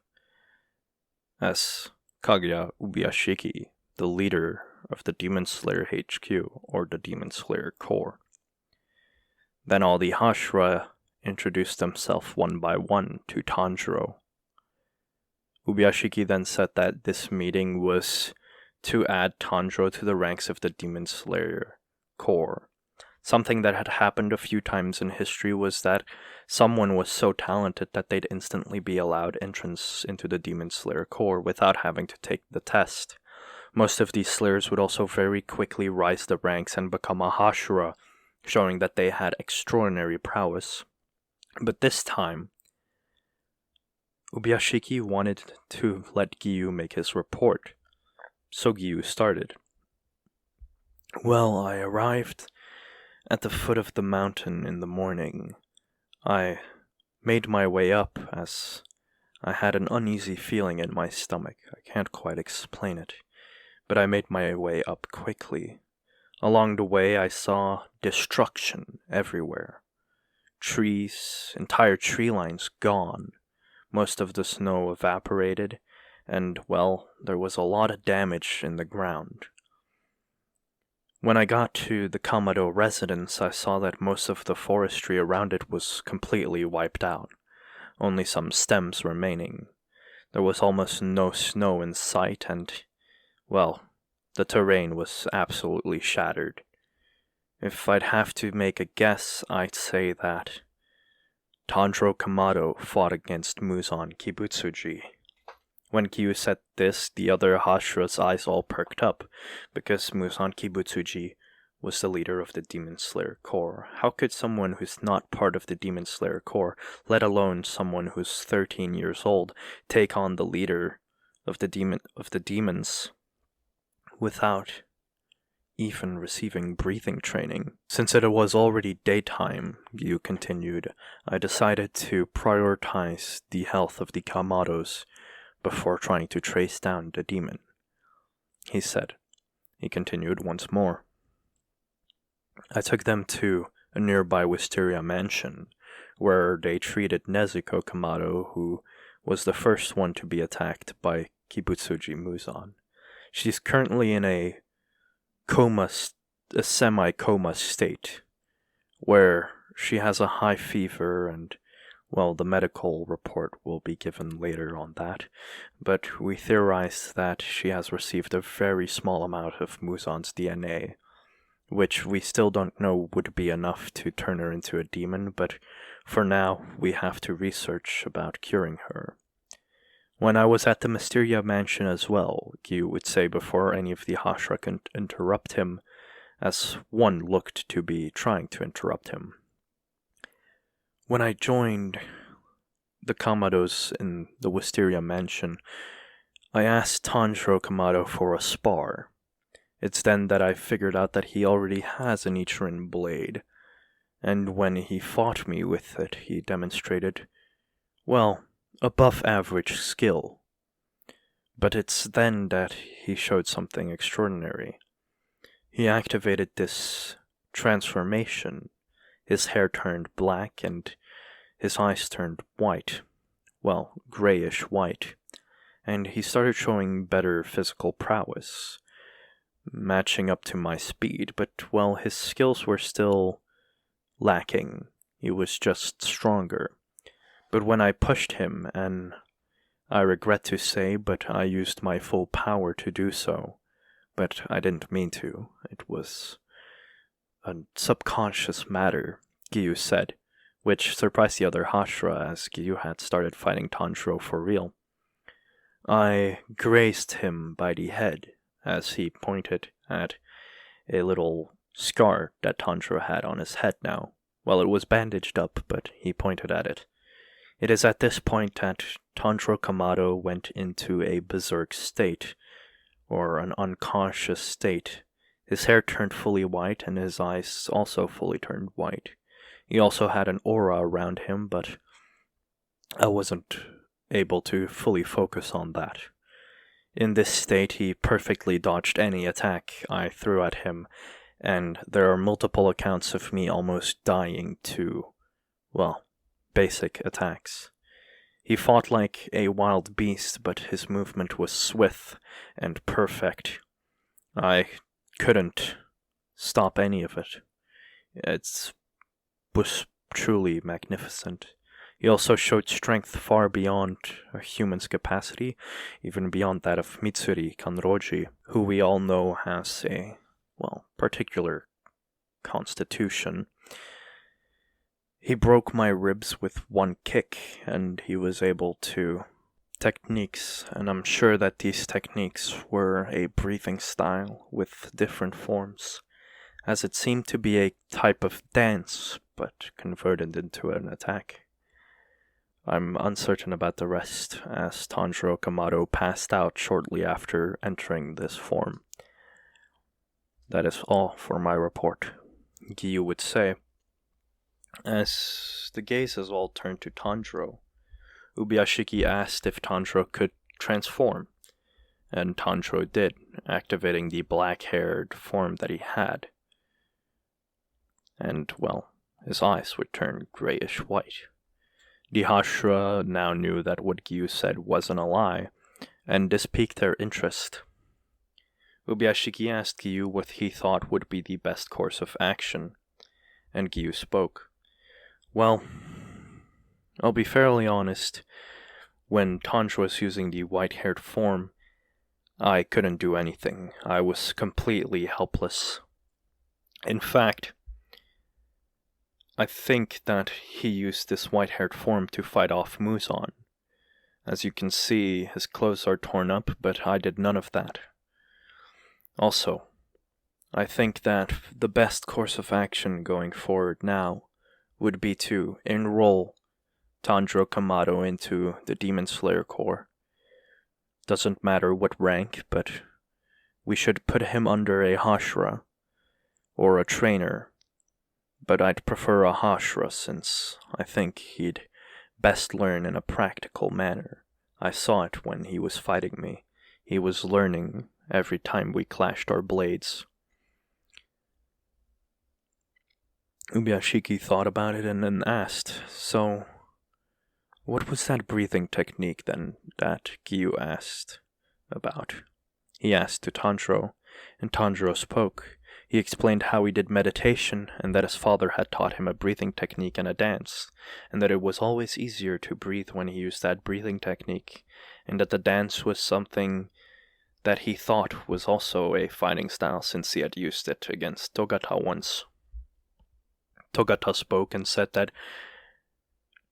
as Kaguya Ubuyashiki, the leader of the Demon Slayer HQ, or the Demon Slayer Corps. Then all the Hashira introduced themselves one by one to Tanjiro. Ubuyashiki then said that this meeting was to add Tanjiro to the ranks of the Demon Slayer Corps. Something that had happened a few times in history was that someone was so talented that they'd instantly be allowed entrance into the Demon Slayer Corps without having to take the test. Most of these Slayers would also very quickly rise the ranks and become a Hashira, showing that they had extraordinary prowess. But this time, Ubuyashiki wanted to let Giyu make his report, so Giyu started. Well, I arrived at the foot of the mountain in the morning. I made my way up as I had an uneasy feeling in my stomach. I can't quite explain it, but I made my way up quickly. Along the way, I saw destruction everywhere. Trees, entire tree lines gone. Most of the snow evaporated, and, well, there was a lot of damage in the ground. When I got to the Kamado residence, I saw that most of the forestry around it was completely wiped out, only some stems remaining. There was almost no snow in sight, and, well, the terrain was absolutely shattered. If I'd have to make a guess, I'd say that Tanjiro Kamado fought against Muzan Kibutsuji. When Giyu said this, the other Hashira's eyes all perked up, because Muzan Kibutsuji was the leader of the Demon Slayer Corps. How could someone who's not part of the Demon Slayer Corps, let alone someone who's 13 years old, take on the leader of the demons without even receiving breathing training? Since it was already daytime, Gyu continued, I decided to prioritize the health of the Kamados before trying to trace down the demon. He said. He continued once more. I took them to a nearby wisteria mansion, where they treated Nezuko Kamado, who was the first one to be attacked by Kibutsuji Muzan. She's currently in a semi-coma state, where she has a high fever and, well, the medical report will be given later on that, but we theorize that she has received a very small amount of Muzan's DNA, which we still don't know would be enough to turn her into a demon, but for now we have to research about curing her. When I was at the Mysteria Mansion as well, Gyu would say before any of the Hashira can interrupt him, as one looked to be trying to interrupt him. When I joined the Kamados in the Wisteria Mansion, I asked Tanjiro Kamado for a spar. It's then that I figured out that he already has an Ichirin blade, and when he fought me with it, he demonstrated, well, above average skill. But it's then that he showed something extraordinary. He activated this transformation. His hair turned black and his eyes turned white. Well, grayish white. And he started showing better physical prowess, matching up to my speed, but, well, his skills were still lacking. He was just stronger. But when I pushed him, and I regret to say, but I used my full power to do so, but I didn't mean to. It was a subconscious matter, Gyu said, which surprised the other Hashira as Gyu had started fighting Tanjiro for real. I grazed him by the head, as he pointed at a little scar that Tanjiro had on his head now. Well, it was bandaged up, but he pointed at it. It is at this point that Tanjiro Kamado went into a berserk state, or an unconscious state. His hair turned fully white, and his eyes also fully turned white. He also had an aura around him, but I wasn't able to fully focus on that. In this state, he perfectly dodged any attack I threw at him, and there are multiple accounts of me almost dying to, well, basic attacks. He fought like a wild beast, but his movement was swift and perfect. I couldn't stop any of it. It was truly magnificent. He also showed strength far beyond a human's capacity, even beyond that of Mitsuri Kanroji, who we all know has a, well, particular constitution. He broke my ribs with one kick, and he was able to techniques, and I'm sure that these techniques were a breathing style with different forms, as it seemed to be a type of dance, but converted into an attack. I'm uncertain about the rest, as Tanjiro Kamado passed out shortly after entering this form. That is all for my report, Gyu would say. As the gazes all turned to Tanjiro, Ubiyashiki asked if Tanjiro could transform, and Tanjiro did, activating the black-haired form that he had. And, well, his eyes would turn grayish white. The Hashira now knew that what Gyu said wasn't a lie, and this piqued their interest. Ubiyashiki asked Gyu what he thought would be the best course of action, and Gyu spoke. Well, I'll be fairly honest. When Tanjiro was using the white-haired form, I couldn't do anything. I was completely helpless. In fact, I think that he used this white-haired form to fight off Muzan. As you can see, his clothes are torn up, but I did none of that. Also, I think that the best course of action going forward now would be to enroll Tanjiro Kamado into the Demon Slayer Corps. Doesn't matter what rank, but we should put him under a Hashira or a trainer. But I'd prefer a Hashira since I think he'd best learn in a practical manner. I saw it when he was fighting me. He was learning every time we clashed our blades. Ubiyashiki thought about it and then asked, "So, what was that breathing technique then that Giyu asked about?" He asked to Tanjiro, and Tanjiro spoke. He explained how he did meditation and that his father had taught him a breathing technique and a dance, and that it was always easier to breathe when he used that breathing technique, and that the dance was something that he thought was also a fighting style since he had used it against Togata once. Togata spoke and said that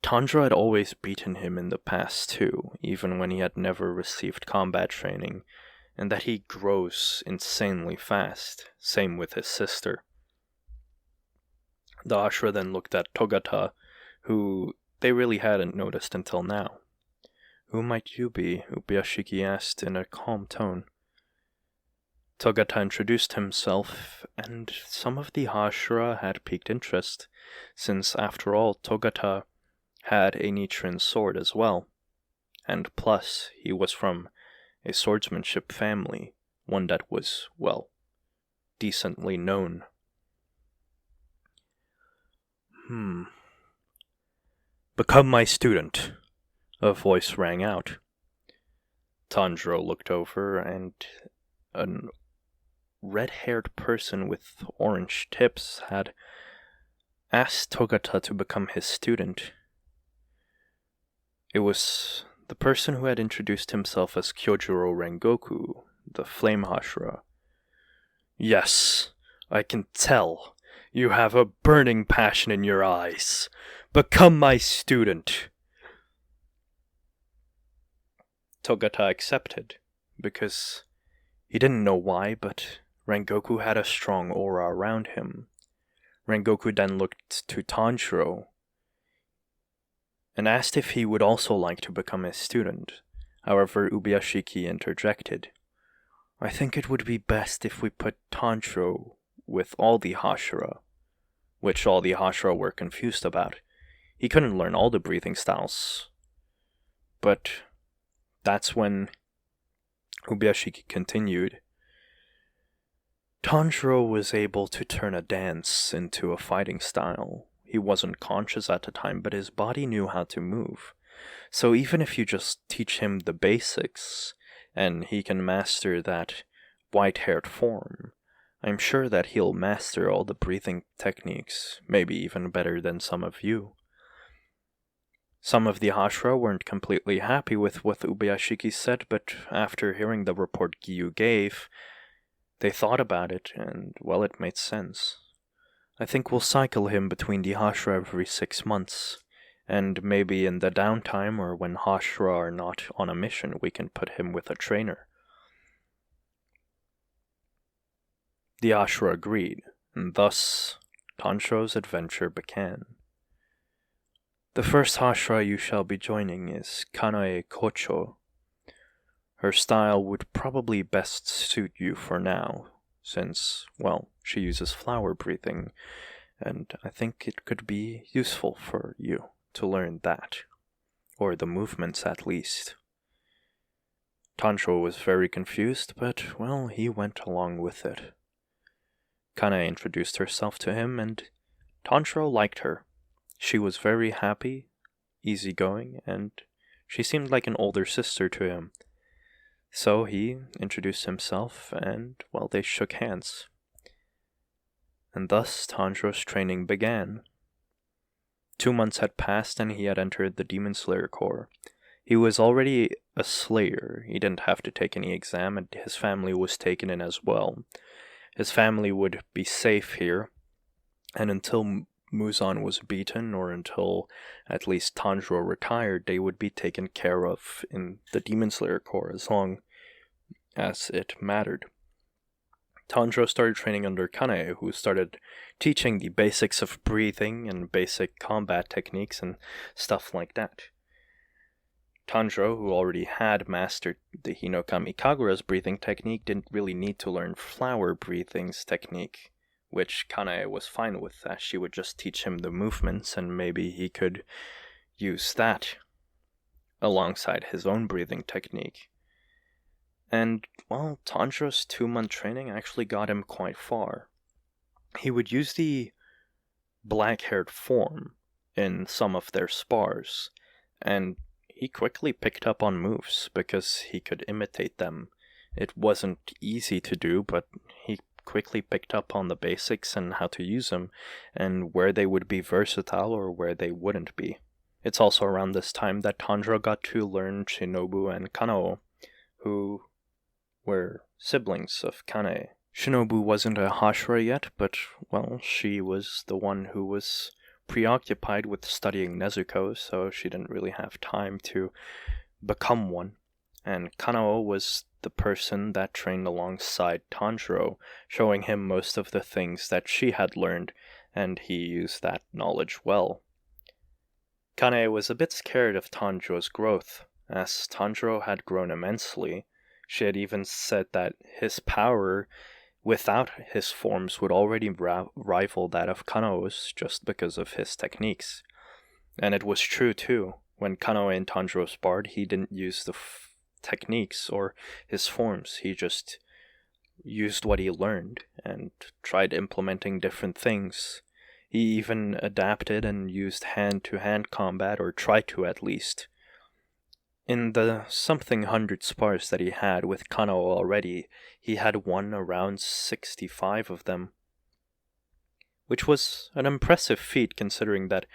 Tanjiro had always beaten him in the past too, even when he had never received combat training, and that he grows insanely fast, same with his sister. The Hashira then looked at Togata, who they really hadn't noticed until now. "Who might you be?" Ubiyashiki asked in a calm tone. Togata introduced himself, and some of the Hashira had piqued interest, since after all Togata had a Nichiren sword as well, and plus he was from a swordsmanship family, one that was, well, decently known. "Become my student," a voice rang out. Tanjiro looked over, and an red-haired person with orange tips had asked Togata to become his student. It was the person who had introduced himself as Kyojuro Rengoku, the Flame Hashira. "Yes, I can tell. You have a burning passion in your eyes. Become my student." Togata accepted, because he didn't know why, but Rengoku had a strong aura around him. Rengoku then looked to Tanjiro and asked if he would also like to become his student. However, Ubiyashiki interjected. "I think it would be best if we put Tanjiro with all the Hashira," which all the Hashira were confused about. He couldn't learn all the breathing styles. But that's when Ubiyashiki continued. Tanjiro was able to turn a dance into a fighting style. He wasn't conscious at the time, but his body knew how to move. So even if you just teach him the basics, and he can master that white-haired form, I'm sure that he'll master all the breathing techniques, maybe even better than some of you. Some of the Hashira weren't completely happy with what Ubiyashiki said, but after hearing the report Giyu gave, they thought about it, and, well, it made sense. I think we'll cycle him between the Hashira every 6 months, and maybe in the downtime or when Hashira are not on a mission, we can put him with a trainer. The Hashira agreed, and thus Tanjiro's adventure began. The first Hashira you shall be joining is Kanae Kocho. Her style would probably best suit you for now, since, well, she uses flower breathing, and I think it could be useful for you to learn that, or the movements at least. Tanjiro was very confused, but, well, he went along with it. Kanae introduced herself to him, and Tanjiro liked her. She was very happy, easygoing, and she seemed like an older sister to him. So he introduced himself, and, well, they shook hands. And thus Tanjiro's training began. 2 months had passed, and he had entered the Demon Slayer Corps. He was already a slayer. He didn't have to take any exam, and his family was taken in as well. His family would be safe here, and until Muzan was beaten, or until at least Tanjiro retired, they would be taken care of in the Demon Slayer Corps as long as it mattered. Tanjiro started training under Kanae, who started teaching the basics of breathing and basic combat techniques and stuff like that. Tanjiro, who already had mastered the Hinokami Kagura's breathing technique, didn't really need to learn flower breathing's technique, which Kanae was fine with, as she would just teach him the movements and maybe he could use that alongside his own breathing technique. And, well, Tanjiro's 2-month training actually got him quite far. He would use the black-haired form in some of their spars, and he quickly picked up on moves because he could imitate them. It wasn't easy to do, but he quickly picked up on the basics and how to use them, and where they would be versatile or where they wouldn't be. It's also around this time that Tanjiro got to learn Shinobu and Kanao, who were siblings of Kanae. Shinobu wasn't a Hashira yet, but, well, she was the one who was preoccupied with studying Nezuko, so she didn't really have time to become one. And Kanao was the person that trained alongside Tanjiro, showing him most of the things that she had learned, and he used that knowledge well. Kanae was a bit scared of Tanjiro's growth, as Tanjiro had grown immensely. She had even said that his power without his forms would already rival that of Kanao's just because of his techniques. And it was true too. When Kanao and Tanjiro sparred, he didn't use the techniques or his forms. He just used what he learned and tried implementing different things. He even adapted and used hand-to-hand combat, or tried to at least. In the something 100 spars that he had with Kanao already, he had won around 65 of them, which was an impressive feat considering that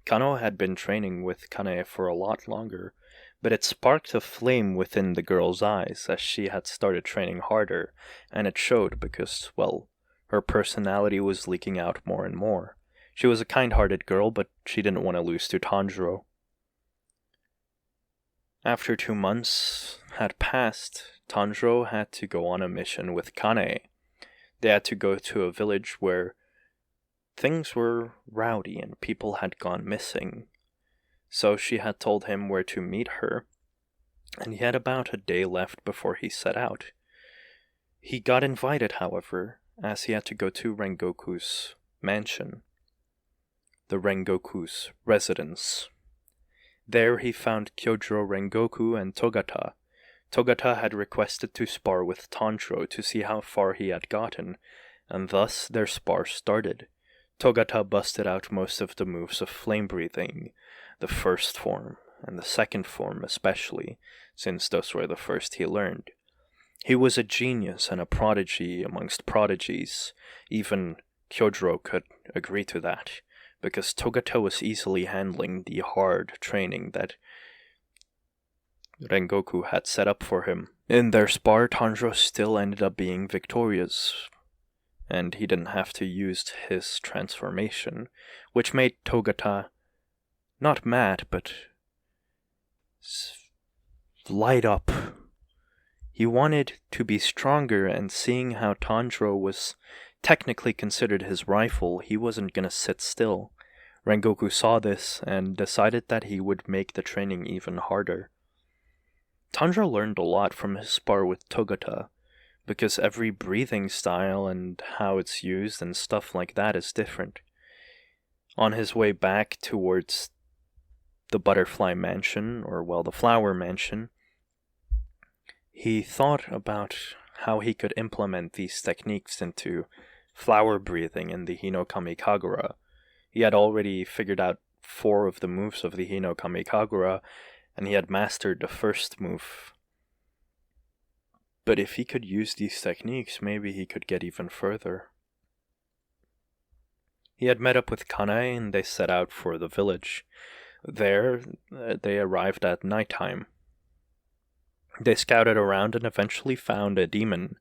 Kanao had been training with Kanae for a lot longer, but it sparked a flame within the girl's eyes as she had started training harder, and it showed because, well, her personality was leaking out more and more. She was a kind-hearted girl, but she didn't want to lose to Tanjiro. After 2 months had passed, Tanjiro had to go on a mission with Kanae. They had to go to a village where things were rowdy and people had gone missing. So she had told him where to meet her, and he had about a day left before he set out. He got invited, however, as he had to go to Rengoku's mansion, the Rengoku's residence. There he found Kyojuro Rengoku and Togata. Togata had requested to spar with Tanjiro to see how far he had gotten, and thus their spar started. Togata busted out most of the moves of flame breathing, the first form, and the second form especially, since those were the first he learned. He was a genius and a prodigy amongst prodigies. Even Kyojuro could agree to that, because Togata was easily handling the hard training that Rengoku had set up for him. In their spar, Tanjiro still ended up being victorious, and he didn't have to use his transformation, which made Togata not mad, but light up. He wanted to be stronger, and seeing how Tanjiro was technically considered his rival, he wasn't gonna sit still. Rengoku saw this and decided that he would make the training even harder. Tanjiro learned a lot from his spar with Togata, because every breathing style and how it's used and stuff like that is different. On his way back towards the butterfly mansion, or well, the flower mansion, he thought about how he could implement these techniques into flower breathing in the Hinokami Kagura. He had already figured out 4 of the moves of the Hinokami Kagura, and he had mastered the first move. But if he could use these techniques, maybe he could get even further. He had met up with Kanae and they set out for the village. There, they arrived at nighttime. They scouted around and eventually found a demon.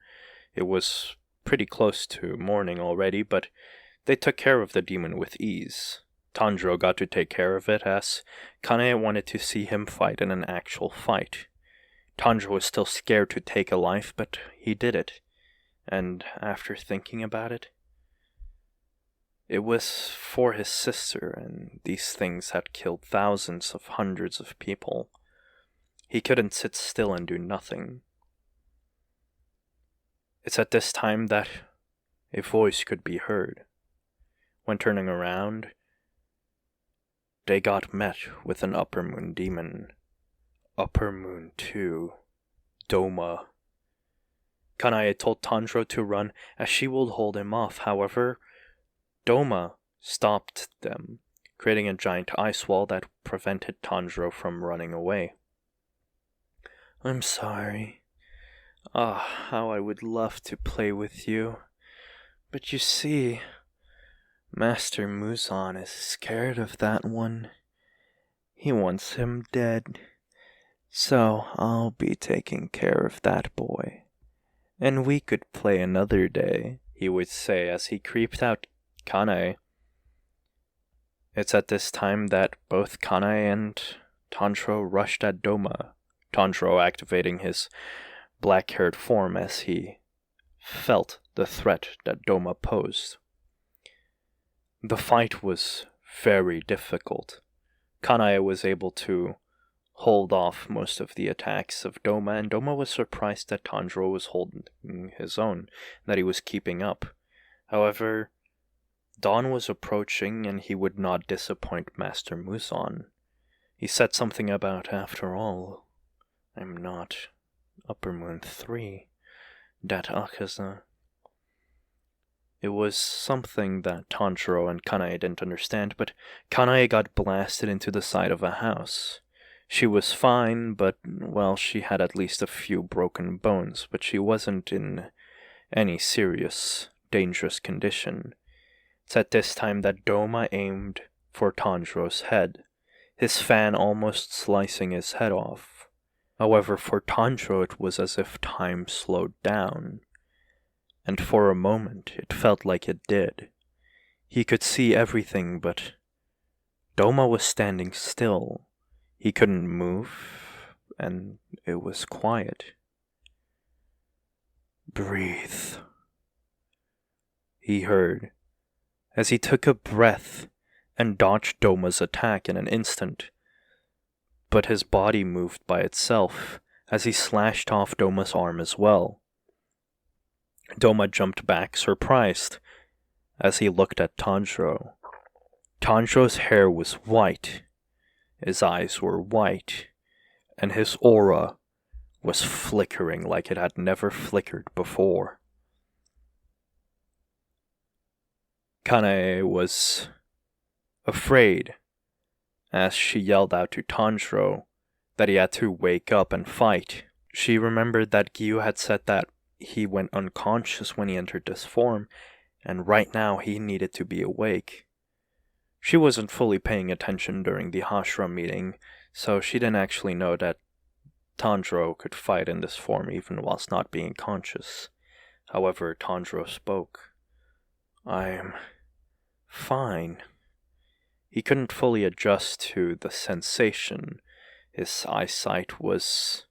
It was pretty close to morning already, but they took care of the demon with ease. Tanjiro got to take care of it as Kanae wanted to see him fight in an actual fight. Tanjiro was still scared to take a life, but he did it. and after thinking about it, it was for his sister, and these things had killed thousands of hundreds of people. He couldn't sit still and do nothing. It's at this time that a voice could be heard. When turning around, they got met with an Upper Moon demon. Upper Moon 2. Doma. Kanae told Tanjiro to run as she would hold him off. However, Doma stopped them, creating a giant ice wall that prevented Tanjiro from running away. I'm sorry. How I would love to play with you. But you see, Master Muzan is scared of that one. He wants him dead. So I'll be taking care of that boy. And we could play another day, he would say as he creeped out Kanae. It's at this time that both Kanae and Tanjiro rushed at Doma, Tanjiro activating his black-haired form as he felt the threat that Doma posed. The fight was very difficult. Kanae was able to hold off most of the attacks of Doma, and Doma was surprised that Tanjiro was holding his own, that he was keeping up. However, dawn was approaching, and he would not disappoint Master Muzan. He said something about, after all, I'm not Upper Moon 3, that Akaza. It was something that Tanjiro and Kanae didn't understand, but Kanae got blasted into the side of a house. She was fine, but, well, she had at least a few broken bones, but she wasn't in any serious, dangerous condition. It's at this time that Doma aimed for Tanjiro's head, his fan almost slicing his head off. However, for Tanjiro it was as if time slowed down, and for a moment it felt like it did. He could see everything, but Doma was standing still. He couldn't move, and it was quiet. Breathe, he heard, as he took a breath and dodged Doma's attack in an instant. But his body moved by itself as he slashed off Doma's arm as well. Doma jumped back, surprised, as he looked at Tanjiro. Tanjiro's hair was white, his eyes were white, and his aura was flickering like it had never flickered before. Kanae was afraid as she yelled out to Tanjiro that he had to wake up and fight. She remembered that Gyu had said that he went unconscious when he entered this form, and right now he needed to be awake. She wasn't fully paying attention during the Hashira meeting, so she didn't actually know that Tanjiro could fight in this form even whilst not being conscious. However, Tanjiro spoke. I'm fine. He couldn't fully adjust to the sensation. His eyesight was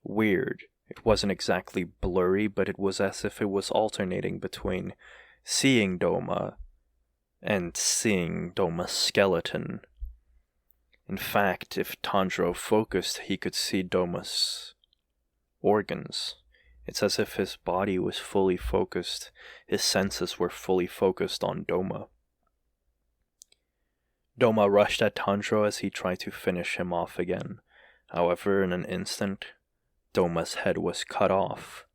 weird. It wasn't exactly blurry, but it was as if it was alternating between seeing Doma and seeing Doma's skeleton. In fact, if Tanjiro focused, he could see Doma's organs. It's as if his body was fully focused, his senses were fully focused on Doma. Doma rushed at Tanjiro as he tried to finish him off again. However, in an instant, Doma's head was cut off.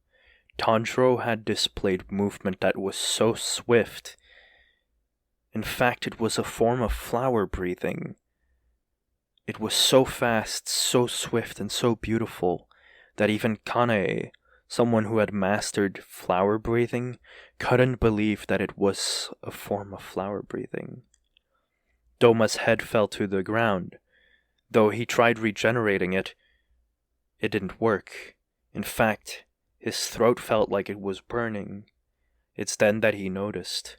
Tanjiro had displayed movement that was so swift. In fact, it was a form of flower breathing. It was so fast, so swift, and so beautiful that even Kanae, someone who had mastered flower breathing, couldn't believe that it was a form of flower breathing. Doma's head fell to the ground. Though he tried regenerating it, it didn't work. In fact, his throat felt like it was burning. It's then that he noticed.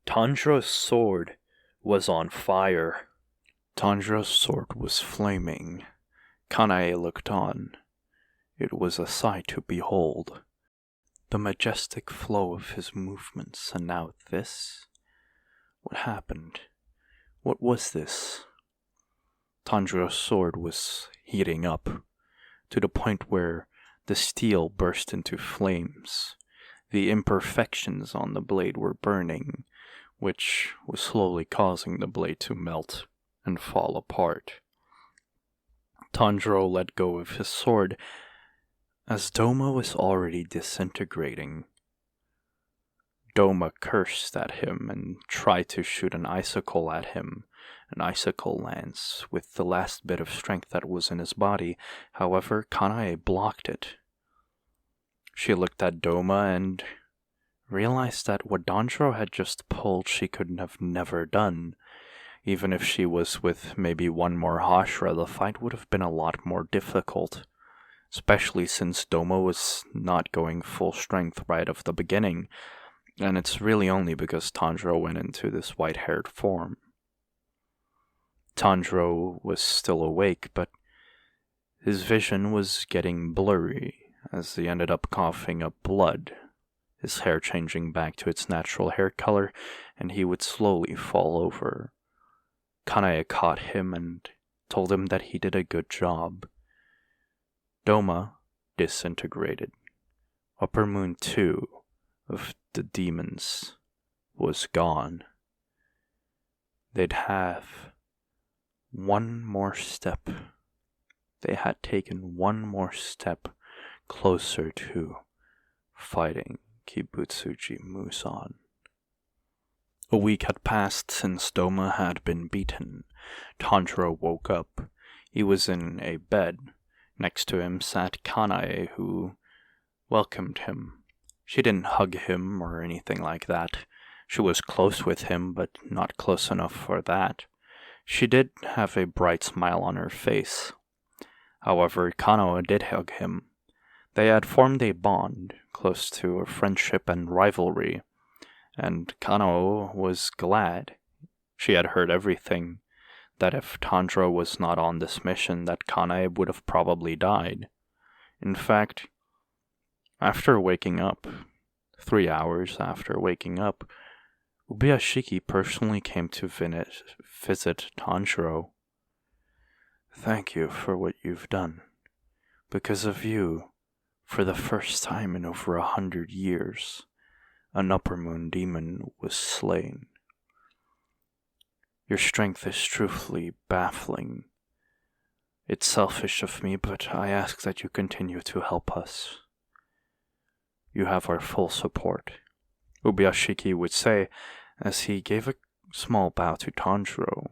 Tanjiro's sword was on fire. Tanjiro's sword was flaming. Kanae looked on. It was a sight to behold. The majestic flow of his movements, and now this? What happened? What was this? Tanjiro's sword was heating up, to the point where the steel burst into flames. The imperfections on the blade were burning, which was slowly causing the blade to melt and fall apart. Tanjiro let go of his sword as Doma was already disintegrating. Doma cursed at him and tried to shoot an icicle at him. An icicle lance with the last bit of strength that was in his body. However, Kanae blocked it. She looked at Doma and realized that what Tanjiro had just pulled she could have never done. Even if she was with maybe one more Hashira, the fight would have been a lot more difficult. Especially since Doma was not going full strength right off the beginning. And it's really only because Tanjiro went into this white-haired form. Tanjiro was still awake, but his vision was getting blurry as he ended up coughing up blood, his hair changing back to its natural hair color, and he would slowly fall over. Kanae caught him and told him that he did a good job. Doma disintegrated. Upper Moon 2 of the demons was gone. They'd have one more step. They had taken one more step closer to fighting Kibutsuji Muzan. A week had passed since Doma had been beaten. Tanjiro woke up. He was in a bed. Next to him sat Kanae, who welcomed him. She didn't hug him or anything like that. She was close with him, but not close enough for that. She did have a bright smile on her face. However, Kanoa did hug him. They had formed a bond, close to a friendship and rivalry, and Kanoa was glad. She had heard everything, that if Tanjiro was not on this mission, that Kanae would have probably died. In fact, after waking up, 3 hours after waking up, Ubuyashiki personally came to visit Tanjiro. Thank you for what you've done. Because of you, for the first time in over 100 years, an Upper Moon demon was slain. Your strength is truthfully baffling. It's selfish of me, but I ask that you continue to help us. You have our full support, Ubuyashiki would say as he gave a small bow to Tanjiro.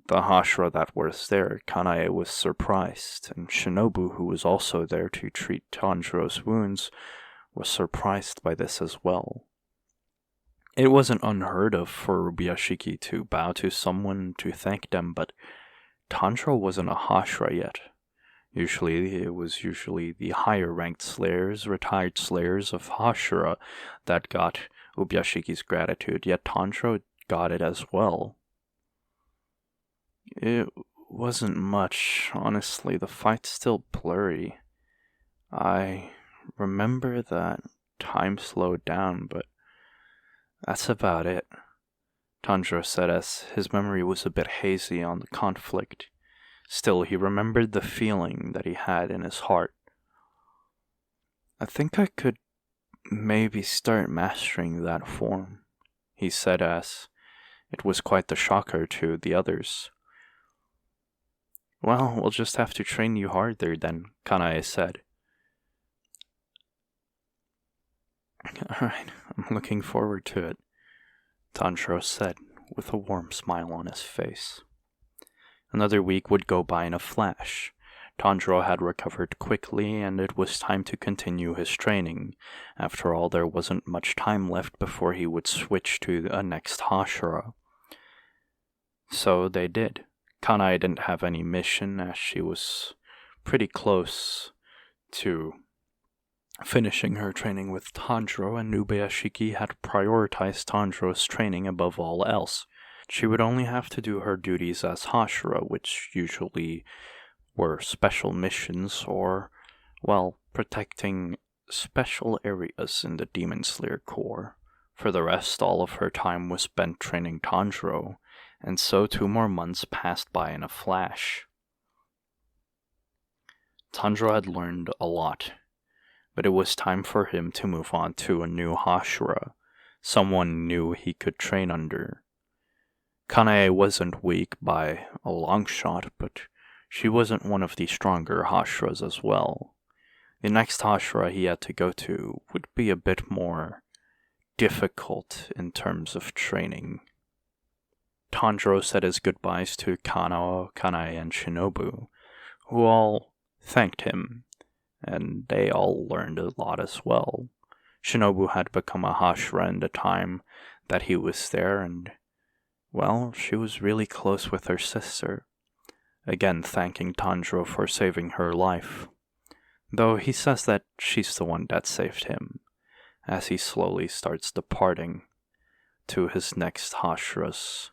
The Hashira that was there, Kanae, was surprised, and Shinobu, who was also there to treat Tanjiro's wounds, was surprised by this as well. It wasn't unheard of for Ubuyashiki to bow to someone to thank them, but Tanjiro wasn't a Hashira yet. It was usually the higher-ranked slayers, retired slayers of Hashira that got Ubuyashiki's gratitude, yet Tanjiro got it as well. It wasn't much, honestly. The fight's still blurry. I remember that time slowed down, but that's about it, Tanjiro said as his memory was a bit hazy on the conflict. Still, he remembered the feeling that he had in his heart. I think I could maybe start mastering that form, he said as it was quite the shocker to the others. Well, we'll just have to train you harder then, Kanae said. Alright, I'm looking forward to it, Tanjiro said with a warm smile on his face. Another week would go by in a flash. Tanjiro had recovered quickly, and it was time to continue his training. After all, there wasn't much time left before he would switch to a next Hashira. So they did. Kanae didn't have any mission, as she was pretty close to finishing her training with Tanjiro, and Ubuyashiki had prioritized Tanjiro's training above all else. She would only have to do her duties as Hashira, which usually were special missions or, well, protecting special areas in the Demon Slayer Corps. For the rest, all of her time was spent training Tanjiro, and so 2 more months passed by in a flash. Tanjiro had learned a lot, but it was time for him to move on to a new Hashira, someone new he could train under. Kanae wasn't weak by a long shot, but she wasn't one of the stronger Hashiras as well. The next Hashira he had to go to would be a bit more difficult in terms of training. Tanjiro said his goodbyes to Kanao, Kanae, and Shinobu, who all thanked him, and they all learned a lot as well. Shinobu had become a Hashira in the time that he was there, and, well, she was really close with her sister, again thanking Tanjiro for saving her life, though he says that she's the one that saved him, as he slowly starts departing to his next Hashira's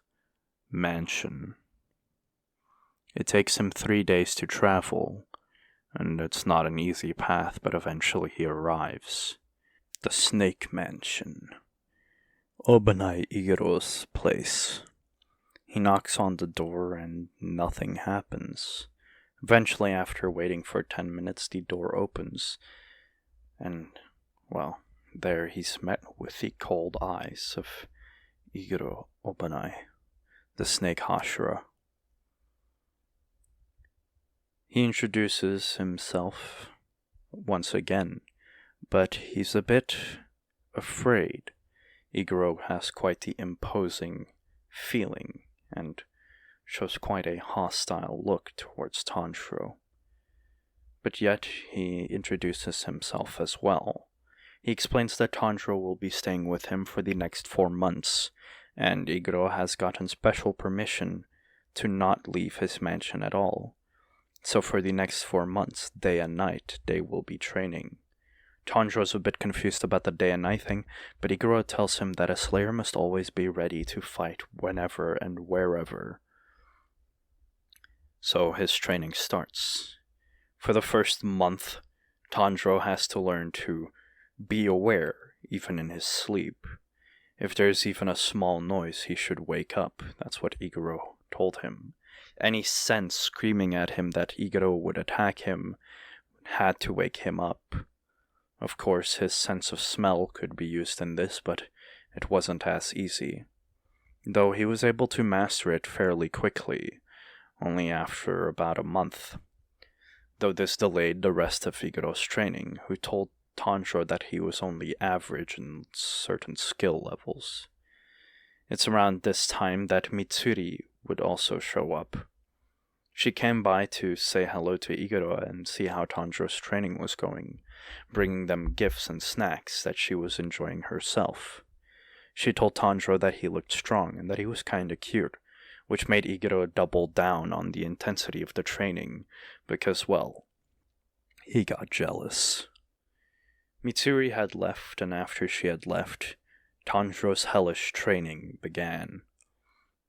mansion. It takes him 3 days to travel, and it's not an easy path, but eventually he arrives. The Snake Mansion. Obanai Igiro's place. He knocks on the door and nothing happens. Eventually, after waiting for 10 minutes, the door opens, and, well, there he's met with the cold eyes of Igiro Obanai, the Snake Hashira. He introduces himself once again, but he's a bit afraid. Igiro has quite the imposing feeling and shows quite a hostile look towards Tanjiro. But yet he introduces himself as well. He explains that Tanjiro will be staying with him for the next 4 months, and Igiro has gotten special permission to not leave his mansion at all. So for the next 4 months, day and night, they will be training. Tanjiro's a bit confused about the day and night thing, but Igiro tells him that a slayer must always be ready to fight whenever and wherever. So his training starts. For the first month, Tanjiro has to learn to be aware, even in his sleep. If there's even a small noise, he should wake up. That's what Igiro told him. Any sense screaming at him that Igiro would attack him had to wake him up. Of course, his sense of smell could be used in this, but it wasn't as easy. Though he was able to master it fairly quickly, only after about a month. Though this delayed the rest of Igiro's training, who told Tanjiro that he was only average in certain skill levels. It's around this time that Mitsuri would also show up. She came by to say hello to Igiro and see how Tanjiro's training was going, bringing them gifts and snacks that she was enjoying herself. She told Tanjiro that he looked strong and that he was kinda cute, which made Igiro double down on the intensity of the training, because, well, he got jealous. Mitsuri had left, and after she had left, Tanjiro's hellish training began.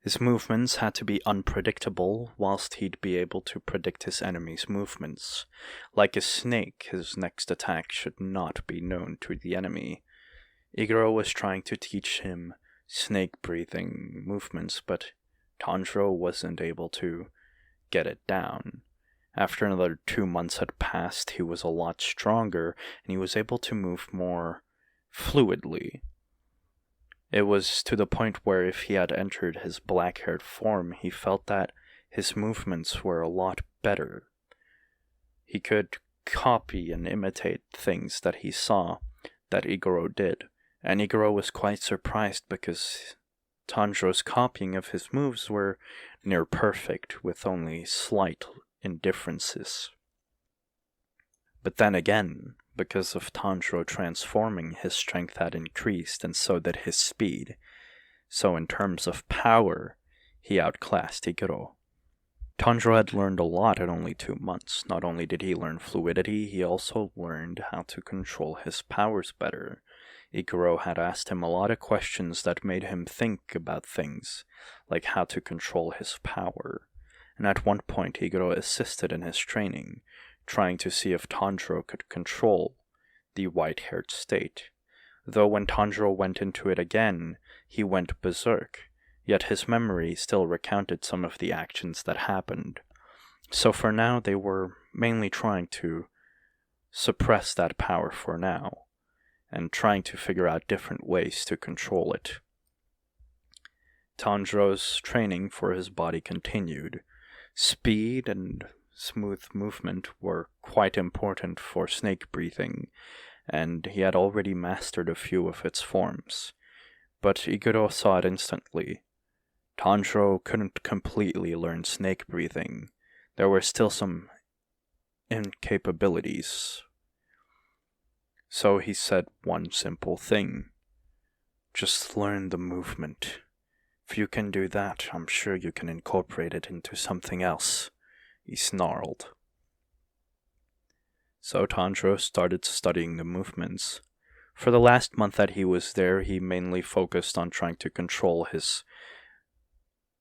His movements had to be unpredictable, whilst he'd be able to predict his enemy's movements. Like a snake, his next attack should not be known to the enemy. Igiro was trying to teach him snake-breathing movements, but Tanjiro wasn't able to get it down. After another 2 months had passed, he was a lot stronger, and he was able to move more fluidly. It was to the point where if he had entered his black-haired form, he felt that his movements were a lot better. He could copy and imitate things that he saw that Igiro did, and Igiro was quite surprised because Tanjiro's copying of his moves were near perfect, with only slight indifferences. But then again, because of Tanjiro transforming, his strength had increased, and so did his speed. So in terms of power, he outclassed Igiro. Tanjiro had learned a lot in only 2 months. Not only did he learn fluidity, he also learned how to control his powers better. Igiro had asked him a lot of questions that made him think about things, like how to control his power. And at one point, Igiro assisted in his training, trying to see if Tanjiro could control the white-haired state. Though when Tanjiro went into it again, he went berserk, yet his memory still recounted some of the actions that happened. So for now, they were mainly trying to suppress that power for now, and trying to figure out different ways to control it. Tanjiro's training for his body continued. Speed and smooth movement were quite important for snake breathing, and he had already mastered a few of its forms. But Iguro saw it instantly. Tanjiro couldn't completely learn snake breathing. There were still some incapabilities. So he said one simple thing. Just learn the movement. If you can do that, I'm sure you can incorporate it into something else, he snarled. So Tanjiro started studying the movements. For the last month that he was there, he mainly focused on trying to control his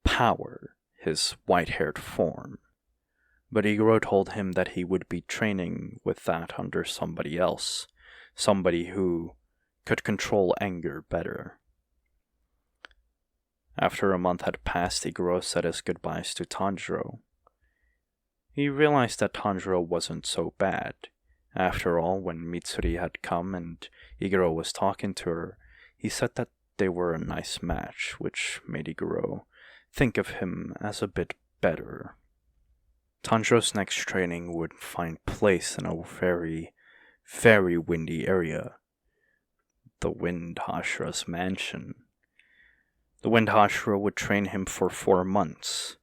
power, his white-haired form. But Iguro told him that he would be training with that under somebody else, somebody who could control anger better. After a month had passed, Iguro said his goodbyes to Tanjiro. He realized that Tanjiro wasn't so bad. After all, when Mitsuri had come and Iguro was talking to her, he said that they were a nice match, which made Iguro think of him as a bit better. Tanjiro's next training would find place in a very, very windy area. The Wind Hashira's mansion. The Wind Hashira would train him for 4 months.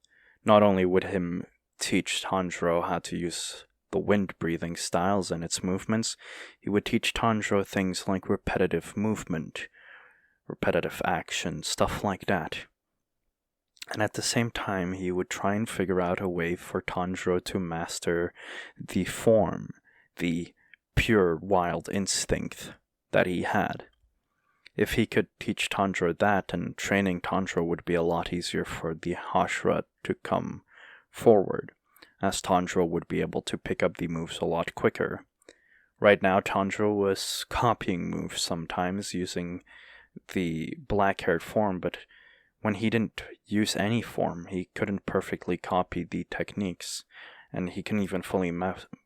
Not only would him teach Tanjiro how to use the wind breathing styles and its movements, he would teach Tanjiro things like repetitive movement, repetitive action, stuff like that. And at the same time, he would try and figure out a way for Tanjiro to master the form, the pure wild instinct that he had. If he could teach Tanjiro that, and training Tanjiro would be a lot easier for the Hashira to come forward, as Tanjiro would be able to pick up the moves a lot quicker. Right now, Tanjiro was copying moves sometimes using the black-haired form, but when he didn't use any form, he couldn't perfectly copy the techniques, and he couldn't even fully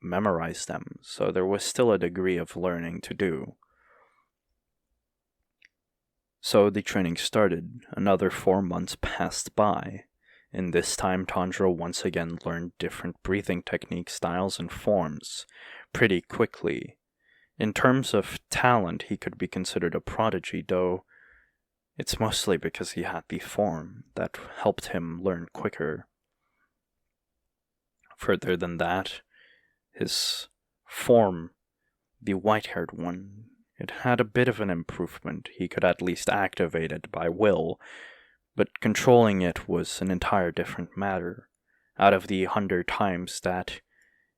memorize them, so there was still a degree of learning to do. So the training started. Another 4 months passed by. In this time, Tanjiro once again learned different breathing technique styles and forms pretty quickly. In terms of talent, he could be considered a prodigy, though it's mostly because he had the form that helped him learn quicker. Further than that, his form, the white-haired one, it had a bit of an improvement. He could at least activate it by will, but controlling it was an entire different matter. Out of the 100 times that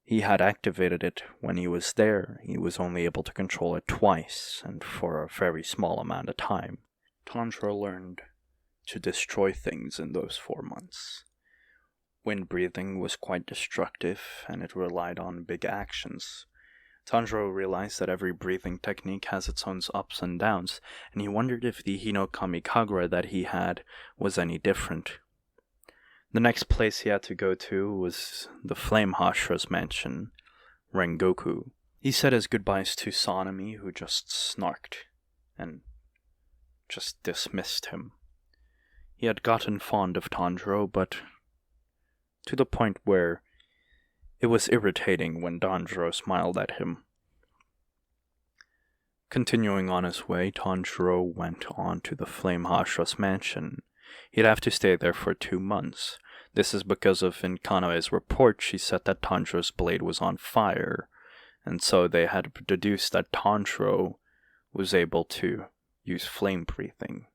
he had activated it when he was there, he was only able to control it twice, and for a very small amount of time. Tanjiro learned to destroy things in those 4 months. Wind breathing was quite destructive, and it relied on big actions. Tanjiro realized that every breathing technique has its own ups and downs, and he wondered if the Hinokami Kagura that he had was any different. The next place he had to go to was the Flame Hashira's mansion, Rengoku. He said his goodbyes to Sanemi, who just snarked and just dismissed him. He had gotten fond of Tanjiro, but to the point where it was irritating when Tanjiro smiled at him. Continuing on his way, Tanjiro went on to the Flame Hashira's mansion. He'd have to stay there for 2 months. This is because of Kanoe's report. She said that Tanjiro's blade was on fire, and so they had deduced that Tanjiro was able to use flame breathing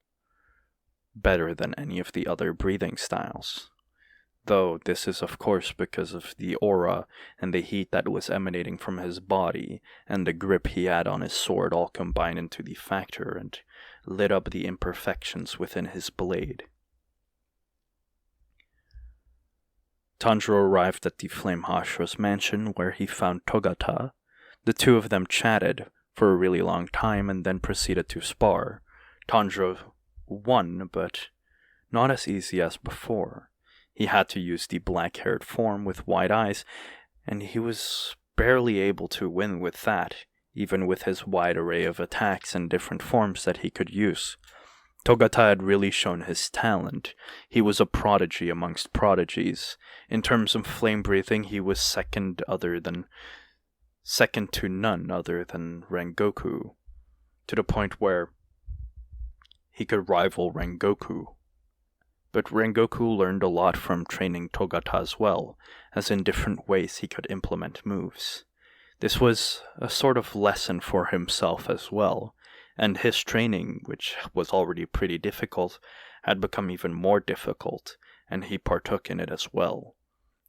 better than any of the other breathing styles. Though this is of course because of the aura and the heat that was emanating from his body, and the grip he had on his sword all combined into the factor and lit up the imperfections within his blade. Tanjiro arrived at the Flame Hashira's mansion, where he found Togata. The two of them chatted, for a really long time and then proceeded to spar. Tanjiro won, but not as easy as before. He had to use the black-haired form with wide eyes, and he was barely able to win with that, even with his wide array of attacks and different forms that he could use. Togata had really shown his talent. He was a prodigy amongst prodigies. In terms of flame breathing, he was second to none other than Rengoku, to the point where he could rival Rengoku. But Rengoku learned a lot from training Togata as well, as in different ways he could implement moves. This was a sort of lesson for himself as well, and his training, which was already pretty difficult, had become even more difficult, and he partook in it as well.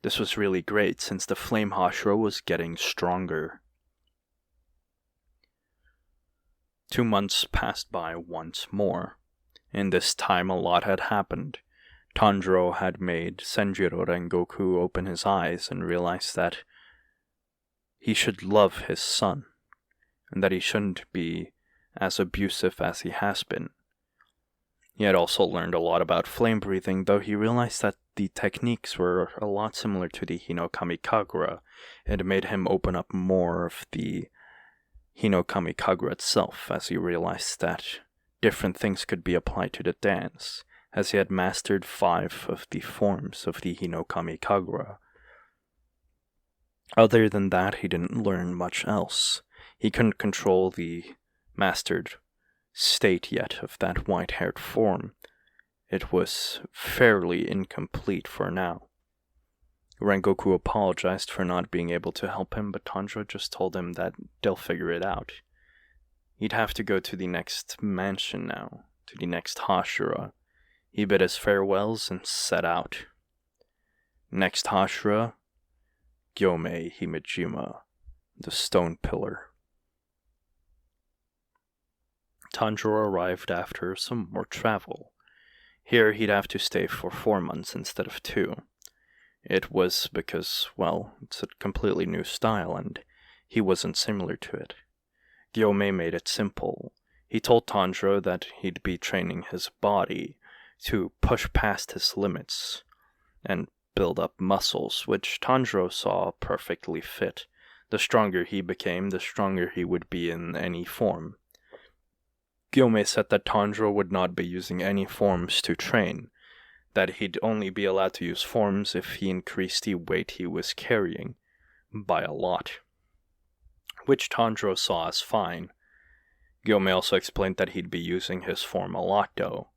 This was really great, since the Flame Hashira was getting stronger. 2 months passed by once more. In this time a lot had happened. Tanjiro had made Senjiro Rengoku open his eyes and realize that he should love his son, and that he shouldn't be as abusive as he has been. He had also learned a lot about flame breathing, though he realized that the techniques were a lot similar to the Hinokami Kagura. It made him open up more of the Hinokami Kagura itself, as he realized that different things could be applied to the dance, as he had mastered 5 of the forms of the Hinokami Kagura. Other than that, he didn't learn much else. He couldn't control the mastered state yet of that white-haired form. It was fairly incomplete for now. Rengoku apologized for not being able to help him, but Tanjiro just told him that they'll figure it out. He'd have to go to the next mansion now, to the next Hashira. He bid his farewells and set out. Next Hashira, Gyomei Himejima, the stone pillar. Tanjiro arrived after some more travel. Here he'd have to stay for 4 months instead of 2. It was because, well, it's a completely new style and he wasn't similar to it. Gyomei made it simple. He told Tanjiro that he'd be training his body to push past his limits and build up muscles, which Tanjiro saw perfectly fit. The stronger he became, the stronger he would be in any form. Gyomei said that Tanjiro would not be using any forms to train, that he'd only be allowed to use forms if he increased the weight he was carrying by a lot, which Tanjiro saw as fine. Gyomei also explained that he'd be using his form a lot though.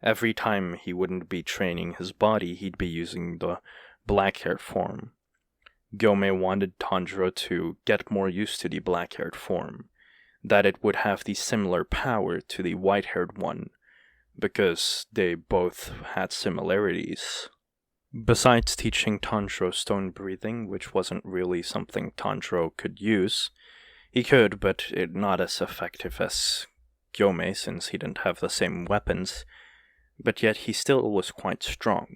Every time he wouldn't be training his body, he'd be using the black-haired form. Gyomei wanted Tanjiro to get more used to the black-haired form, that it would have the similar power to the white-haired one, because they both had similarities. Besides teaching Tanjiro stone breathing, which wasn't really something Tanjiro could use, he could, but not as effective as Gyomei, since he didn't have the same weapons, but yet he still was quite strong,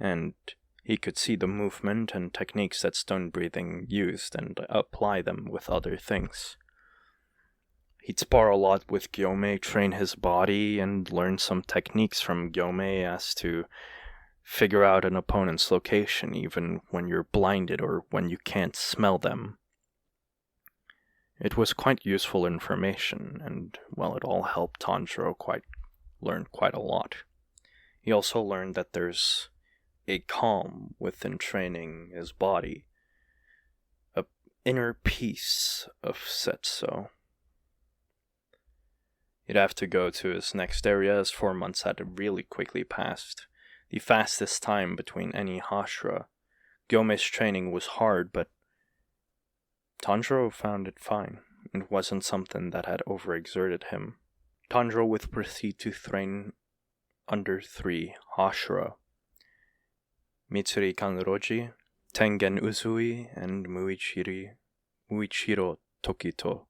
and he could see the movement and techniques that stone breathing used and apply them with other things. He'd spar a lot with Gyomei, train his body, and learn some techniques from Gyomei as to figure out an opponent's location even when you're blinded or when you can't smell them. It was quite useful information, and, well, it all helped Tanjiro learn quite a lot. He also learned that there's a calm within training his body, an inner peace of Setso. He'd have to go to his next area as 4 months had really quickly passed, the fastest time between any Hashira. Gyomei's training was hard, but Tanjiro found it fine. It wasn't something that had overexerted him. Tanjiro would proceed to train under 3 Hashira: Mitsuri Kanroji, Tengen Uzui, and Muichiro Tokito.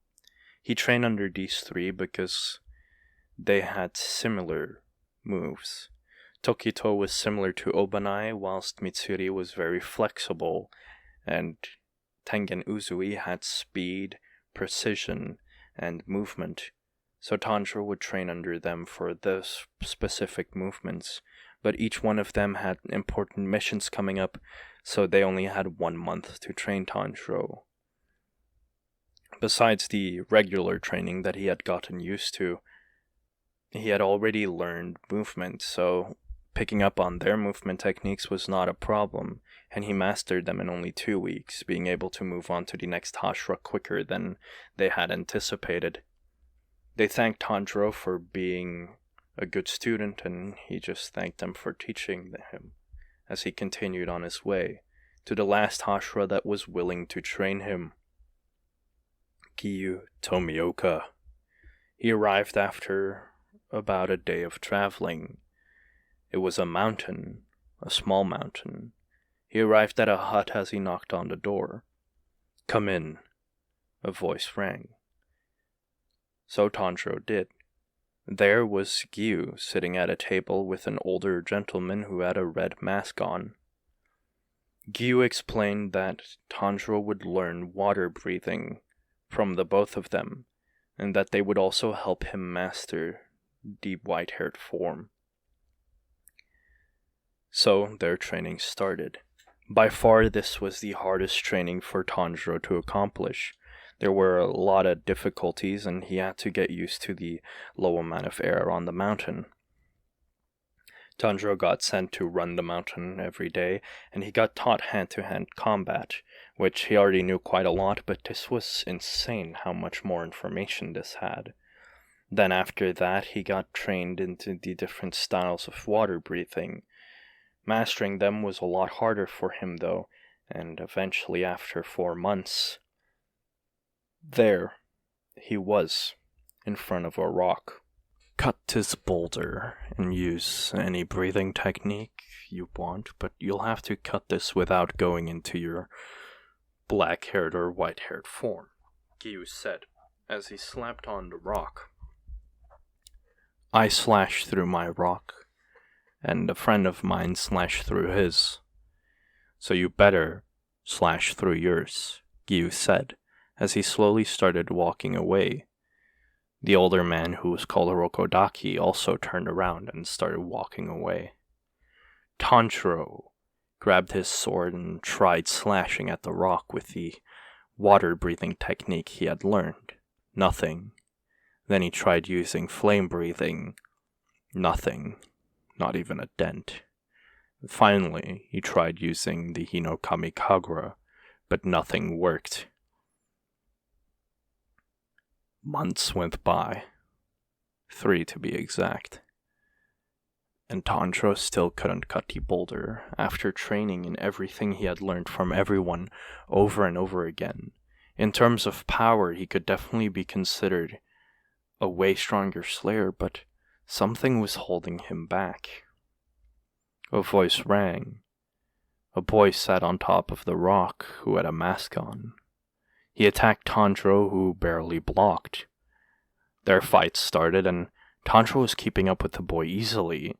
He trained under these 3 because they had similar moves. Tokito was similar to Obanai, whilst Mitsuri was very flexible, and Tengen Uzui had speed, precision, and movement. So Tanjiro would train under them for those specific movements, but each one of them had important missions coming up, so they only had 1 month to train Tanjiro. Besides the regular training that he had gotten used to, he had already learned movement, so picking up on their movement techniques was not a problem, and he mastered them in only 2 weeks, being able to move on to the next Hashira quicker than they had anticipated. They thanked Tanjiro for being a good student, and he just thanked them for teaching him as he continued on his way to the last Hashira that was willing to train him. Giyu Tomioka. He arrived after about a day of traveling. It was a mountain, a small mountain. He arrived at a hut as he knocked on the door. "Come in," a voice rang. So Tanjiro did. There was Giyu sitting at a table with an older gentleman who had a red mask on. Giyu explained that Tanjiro would learn water breathing from the both of them, and that they would also help him master the white-haired form. So their training started. By far this was the hardest training for Tanjiro to accomplish. There were a lot of difficulties, and he had to get used to the low amount of air on the mountain. Tanjiro got sent to run the mountain every day, and he got taught hand-to-hand combat, which he already knew quite a lot, but this was insane how much more information this had. Then after that, he got trained into the different styles of water breathing. Mastering them was a lot harder for him though, and eventually after 4 months, there he was, in front of a rock. Cut this boulder and use any breathing technique you want, but you'll have to cut this without going into your black-haired or white-haired form, Giyu said, as he slapped on the rock. I slashed through my rock, and a friend of mine slashed through his. So you better slash through yours, Giyu said, as he slowly started walking away. The older man, who was called Rokodaki, also turned around and started walking away. Tanjiro grabbed his sword and tried slashing at the rock with the water-breathing technique he had learned. Nothing. Then he tried using flame-breathing. Nothing. Not even a dent. Finally, he tried using the Hinokami Kagura, but nothing worked. Months went by. 3 to be exact. And Tanjiro still couldn't cut the boulder, after training in everything he had learned from everyone over and over again. In terms of power, he could definitely be considered a way stronger slayer, but something was holding him back. A voice rang. A boy sat on top of the rock who had a mask on. He attacked Tanjiro, who barely blocked. Their fight started, and Tanjiro was keeping up with the boy easily.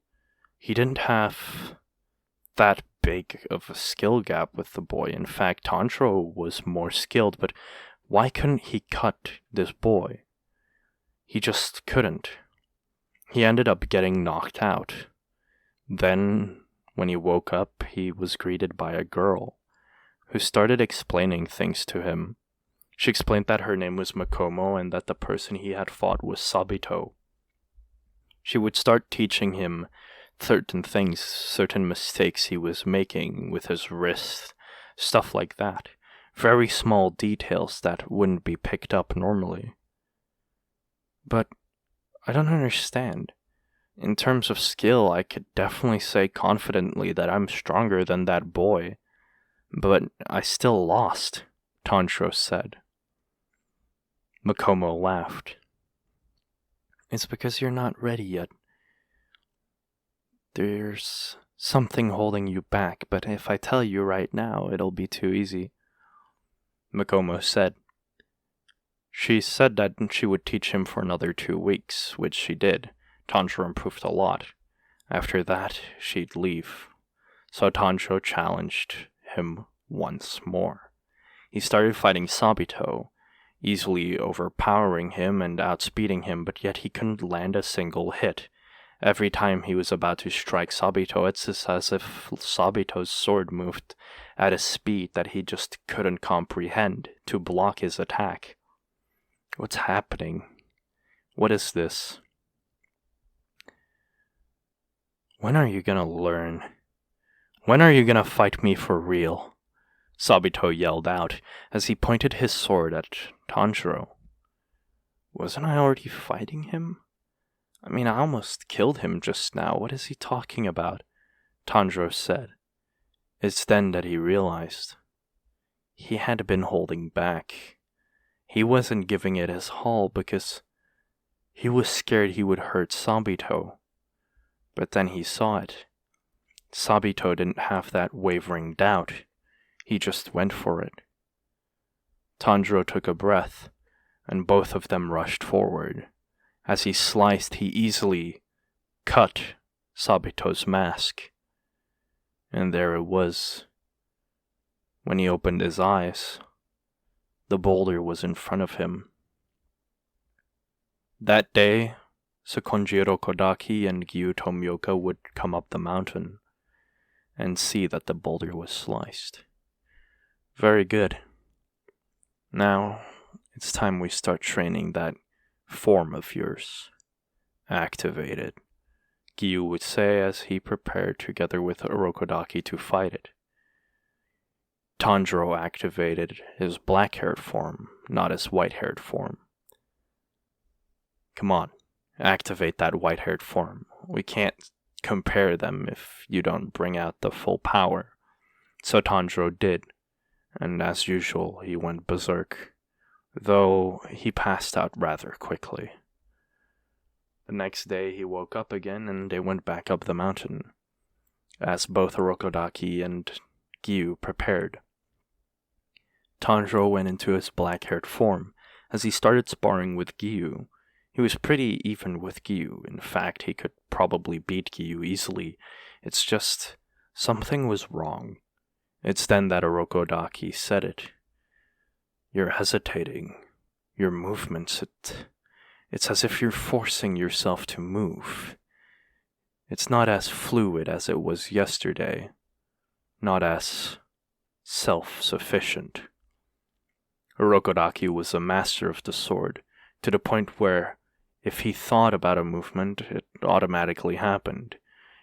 He didn't have that big of a skill gap with the boy. In fact, Tanjiro was more skilled, but why couldn't he cut this boy? He just couldn't. He ended up getting knocked out. Then, when he woke up, he was greeted by a girl who started explaining things to him. She explained that her name was Makomo and that the person he had fought was Sabito. She would start teaching him certain things, certain mistakes he was making with his wrist, stuff like that. Very small details that wouldn't be picked up normally. But I don't understand. In terms of skill, I could definitely say confidently that I'm stronger than that boy. But I still lost, Tanjiro said. Makomo laughed. It's because you're not ready yet. There's something holding you back, but if I tell you right now, it'll be too easy, Makomo said. She said that she would teach him for another 2 weeks, which she did. Tanjiro improved a lot. After that, she'd leave. So Tanjiro challenged him once more. He started fighting Sabito. easily overpowering him and outspeeding him, but yet he couldn't land a single hit. Every time he was about to strike Sabito, it's as if Sabito's sword moved at a speed that he just couldn't comprehend to block his attack. What's happening? What is this? When are you gonna learn? When are you gonna fight me for real? Sabito yelled out as he pointed his sword at Tanjiro. Wasn't I already fighting him? I mean, I almost killed him just now. What is he talking about? Tanjiro said. It's then that he realized. He had been holding back. He wasn't giving it his all because he was scared he would hurt Sabito. But then he saw it. Sabito didn't have that wavering doubt. He just went for it. Tanjiro took a breath, and both of them rushed forward. As he sliced, he easily cut Sabito's mask. And there it was. When he opened his eyes, the boulder was in front of him. That day, Sekonjiro Kodaki and Gyu Tomioka would come up the mountain and see that the boulder was sliced. Very good. Now, it's time we start training that form of yours. Activate it, Gyu would say as he prepared together with Urokodaki to fight it. Tanjiro activated his black-haired form, not his white-haired form. Come on, activate that white-haired form. We can't compare them if you don't bring out the full power. So Tanjiro did, and as usual he went berserk, though he passed out rather quickly. The next day he woke up again and they went back up the mountain, as both Urokodaki and Gyu prepared. Tanjiro went into his black-haired form. As he started sparring with Gyu, he was pretty even with Gyu. In fact, he could probably beat Gyu easily. It's just, something was wrong. It's then that Urokodaki said it. You're hesitating. Your movements, it's as if you're forcing yourself to move. It's not as fluid as it was yesterday. Not as self-sufficient. Urokodaki was a master of the sword, to the point where if he thought about a movement, it automatically happened.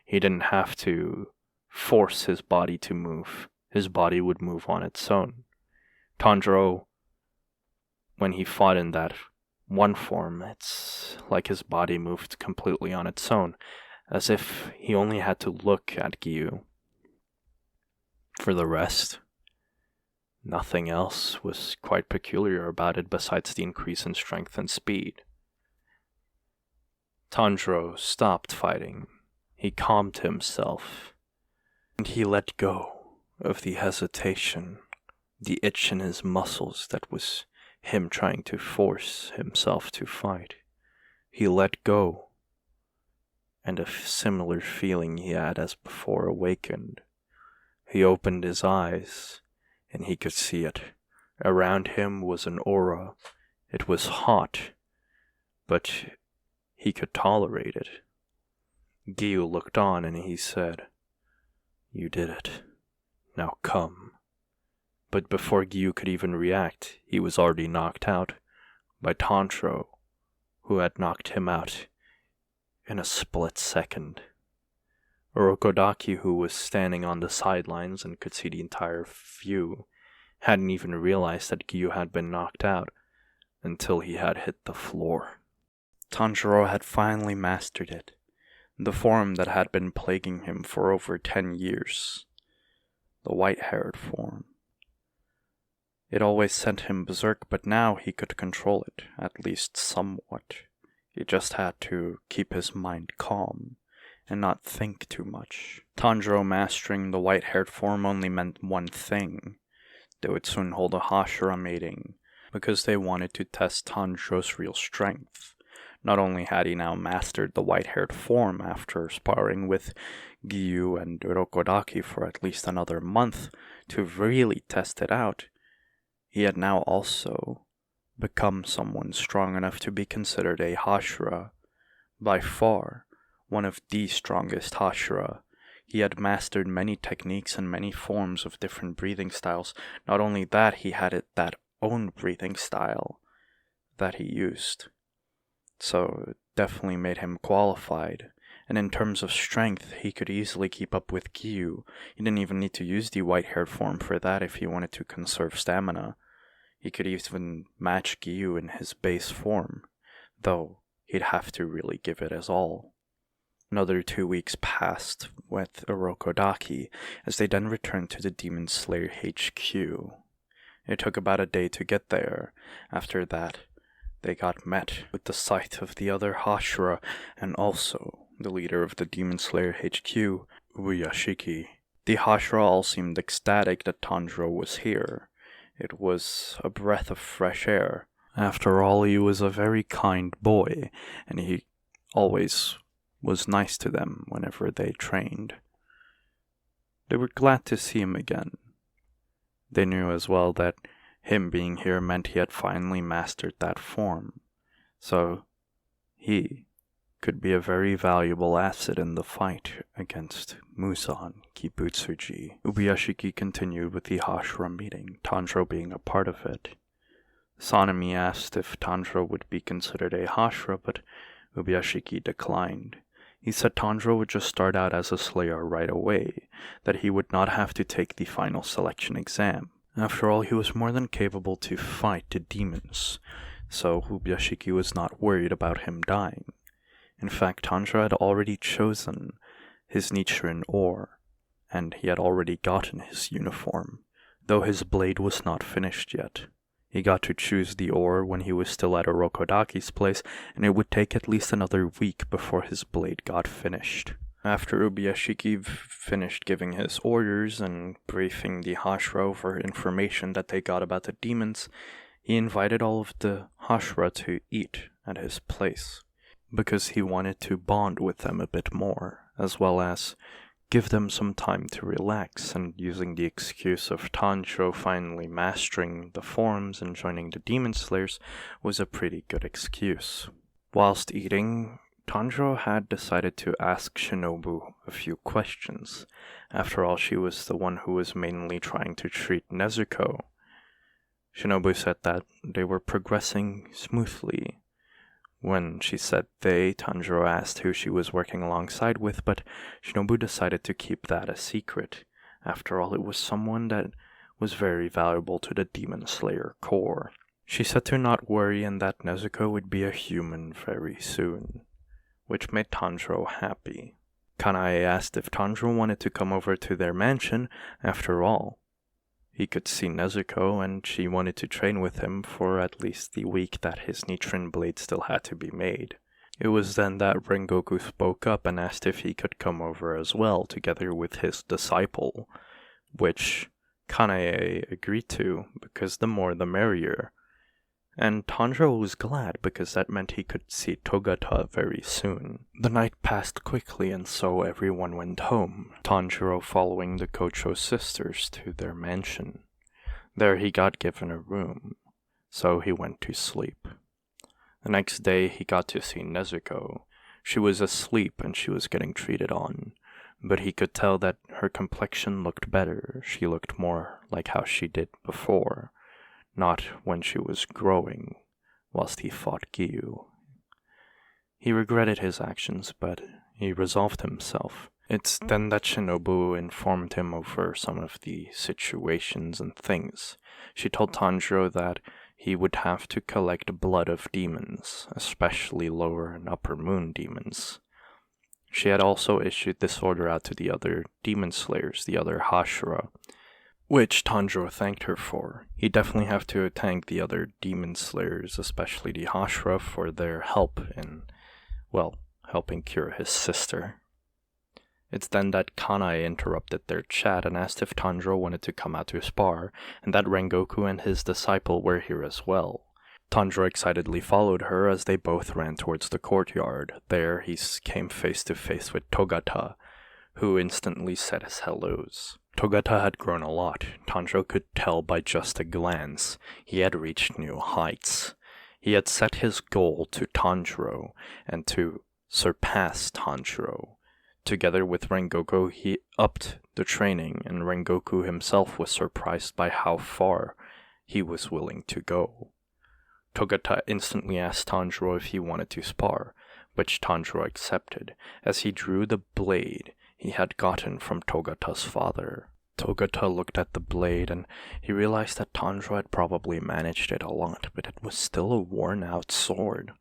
He didn't have to force his body to move. His body would move on its own. Tanjiro, when he fought in that one form, it's like his body moved completely on its own, as if he only had to look at Gyu. For the rest, nothing else was quite peculiar about it besides the increase in strength and speed. Tanjiro stopped fighting. He calmed himself, and he let go of the hesitation, the itch in his muscles that was him trying to force himself to fight. He let go, and a similar feeling he had as before awakened. He opened his eyes, and he could see it. Around him was an aura. It was hot, but he could tolerate it. Gyu looked on and he said, "You did it. Now come." But before Gyu could even react, he was already knocked out by Tanjiro, who had knocked him out in a split second. Urokodaki, who was standing on the sidelines and could see the entire view, hadn't even realized that Gyu had been knocked out until he had hit the floor. Tanjiro had finally mastered it, the form that had been plaguing him for over 10 years, the white-haired form. It always sent him berserk, but now he could control it, at least somewhat. He just had to keep his mind calm and not think too much. Tanjiro mastering the white-haired form only meant one thing. They would soon hold a Hashira mating, because they wanted to test Tanjiro's real strength. Not only had he now mastered the white-haired form after sparring with Gyu and Urokodaki for at least another month to really test it out, he had now also become someone strong enough to be considered a Hashira. By far, one of the strongest Hashira. He had mastered many techniques and many forms of different breathing styles. Not only that, he had that own breathing style that he used. So it definitely made him qualified. And in terms of strength, he could easily keep up with Gyu. He didn't even need to use the white-haired form for that if he wanted to conserve stamina. He could even match Gyu in his base form, though he'd have to really give it his all. Another 2 weeks passed with Urokodaki, as they then returned to the Demon Slayer HQ. It took about a day to get there. After that, they got met with the sight of the other Hashira and also the leader of the Demon Slayer HQ, Ubuyashiki. The Hashira all seemed ecstatic that Tanjiro was here. It was a breath of fresh air. After all, he was a very kind boy, and he always was nice to them whenever they trained. They were glad to see him again. They knew as well that him being here meant he had finally mastered that form, so he could be a very valuable asset in the fight against Muzan Kibutsuji. Ubuyashiki continued with the Hashira meeting, Tanjiro being a part of it. Sanemi asked if Tanjiro would be considered a Hashira, but Ubuyashiki declined. He said Tanjiro would just start out as a Slayer right away, that he would not have to take the final selection exam. After all, he was more than capable to fight the demons, so Ubuyashiki was not worried about him dying. In fact, Tanjiro had already chosen his Nichiren ore, and he had already gotten his uniform, though his blade was not finished yet. He got to choose the ore when he was still at Urokodaki's place, and it would take at least another week before his blade got finished. After Ubuyashiki finished giving his orders and briefing the Hashira for information that they got about the demons, he invited all of the Hashira to eat at his place, because he wanted to bond with them a bit more, as well as give them some time to relax, and using the excuse of Tanjiro finally mastering the forms and joining the Demon Slayers was a pretty good excuse. Whilst eating, Tanjiro had decided to ask Shinobu a few questions. After all, she was the one who was mainly trying to treat Nezuko. Shinobu said that they were progressing smoothly. When she said they, Tanjiro asked who she was working alongside with, but Shinobu decided to keep that a secret. After all, it was someone that was very valuable to the Demon Slayer Corps. She said to not worry and that Nezuko would be a human very soon, which made Tanjiro happy. Kanae asked if Tanjiro wanted to come over to their mansion. After all, he could see Nezuko, and she wanted to train with him for at least the week that his Nichiren blade still had to be made. It was then that Rengoku spoke up and asked if he could come over as well, together with his disciple, which Kanae agreed to, because the more the merrier. And Tanjiro was glad, because that meant he could see Togata very soon. The night passed quickly, and so everyone went home, Tanjiro following the Kocho sisters to their mansion. There he got given a room, so he went to sleep. The next day he got to see Nezuko. She was asleep and she was getting treated on, but he could tell that her complexion looked better. She looked more like how she did before, not when she was growing, whilst he fought Gyu. He regretted his actions, but he resolved himself. It's then that Shinobu informed him over some of the situations and things. She told Tanjiro that he would have to collect blood of demons, especially lower and upper moon demons. She had also issued this order out to the other demon slayers, the other Hashira, which Tanjiro thanked her for. He'd definitely have to thank the other demon slayers, especially the Hashira, for their help in, helping cure his sister. It's then that Kanae interrupted their chat and asked if Tanjiro wanted to come out to spar, and that Rengoku and his disciple were here as well. Tanjiro excitedly followed her as they both ran towards the courtyard. There he came face to face with Togata, who instantly said his hellos. Togata had grown a lot. Tanjiro could tell by just a glance. He had reached new heights. He had set his goal to Tanjiro and to surpass Tanjiro. Together with Rengoku, he upped the training, and Rengoku himself was surprised by how far he was willing to go. Togata instantly asked Tanjiro if he wanted to spar, which Tanjiro accepted, as he drew the blade he had gotten from Togata's father. Togata looked at the blade, and he realized that Tanjiro had probably managed it a lot, but it was still a worn-out sword.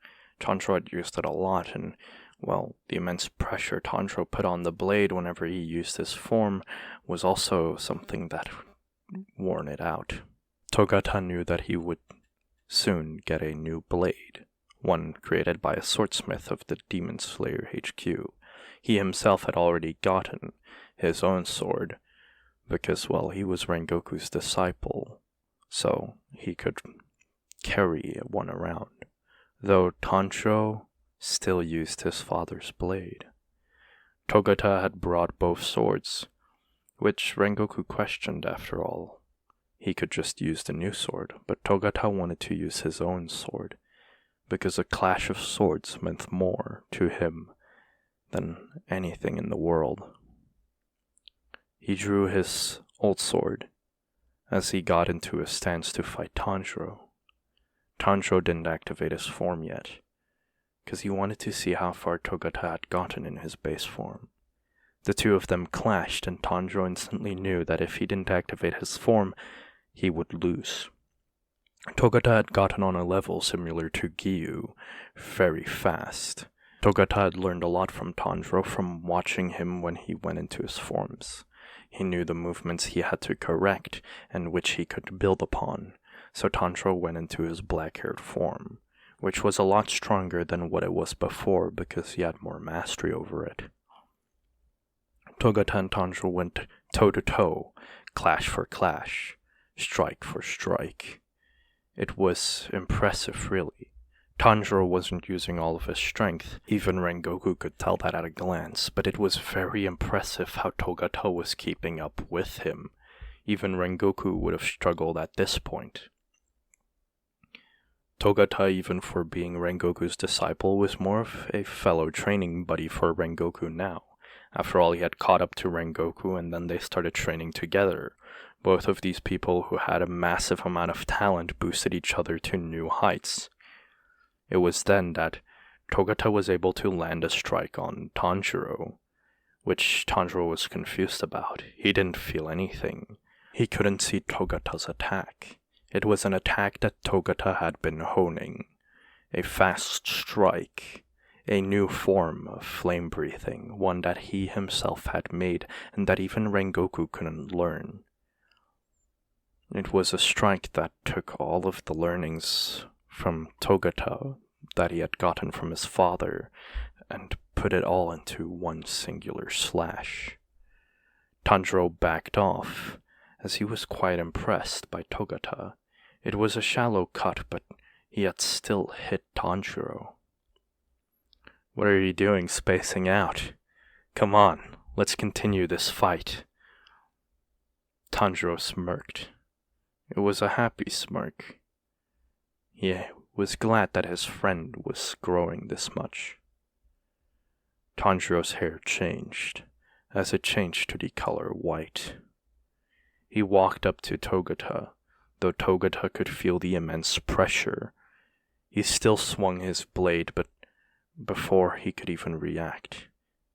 Tanjiro had used it a lot, and, well, the immense pressure Tanjiro put on the blade whenever he used his form was also something that worn it out. Togata knew that he would soon get a new blade, one created by a swordsmith of the Demon Slayer HQ. He himself had already gotten his own sword, because, well, he was Rengoku's disciple, so he could carry one around, though Tanjiro still used his father's blade. Togata had brought both swords, which Rengoku questioned after all. He could just use the new sword, but Togata wanted to use his own sword, because a clash of swords meant more to him than anything in the world. He drew his old sword as he got into a stance to fight Tanjiro. Tanjiro didn't activate his form yet, because he wanted to see how far Togata had gotten in his base form. The two of them clashed, and Tanjiro instantly knew that if he didn't activate his form, he would lose. Togata had gotten on a level similar to Giyu very fast. Togata had learned a lot from Tanjiro from watching him when he went into his forms. He knew the movements he had to correct and which he could build upon, so Tanjiro went into his black-haired form, which was a lot stronger than what it was before because he had more mastery over it. Togata and Tanjiro went toe-to-toe, clash for clash, strike for strike. It was impressive, really. Tanjiro wasn't using all of his strength. Even Rengoku could tell that at a glance, but it was very impressive how Togata was keeping up with him. Even Rengoku would have struggled at this point. Togata, even for being Rengoku's disciple, was more of a fellow training buddy for Rengoku now. After all, he had caught up to Rengoku, and then they started training together. Both of these people who had a massive amount of talent boosted each other to new heights. It was then that Togata was able to land a strike on Tanjiro, which Tanjiro was confused about. He didn't feel anything. He couldn't see Togata's attack. It was an attack that Togata had been honing. A fast strike. A new form of flame breathing, one that he himself had made and that even Rengoku couldn't learn. It was a strike that took all of the learnings from Togata that he had gotten from his father and put it all into one singular slash. Tanjiro backed off, as he was quite impressed by Togata. It was a shallow cut, but he had still hit Tanjiro. "What are you doing, spacing out? Come on, let's continue this fight." Tanjiro smirked. It was a happy smirk. He was glad that his friend was growing this much. Tanjiro's hair changed, as it changed to the color white. He walked up to Togata, though Togata could feel the immense pressure. He still swung his blade, but before he could even react,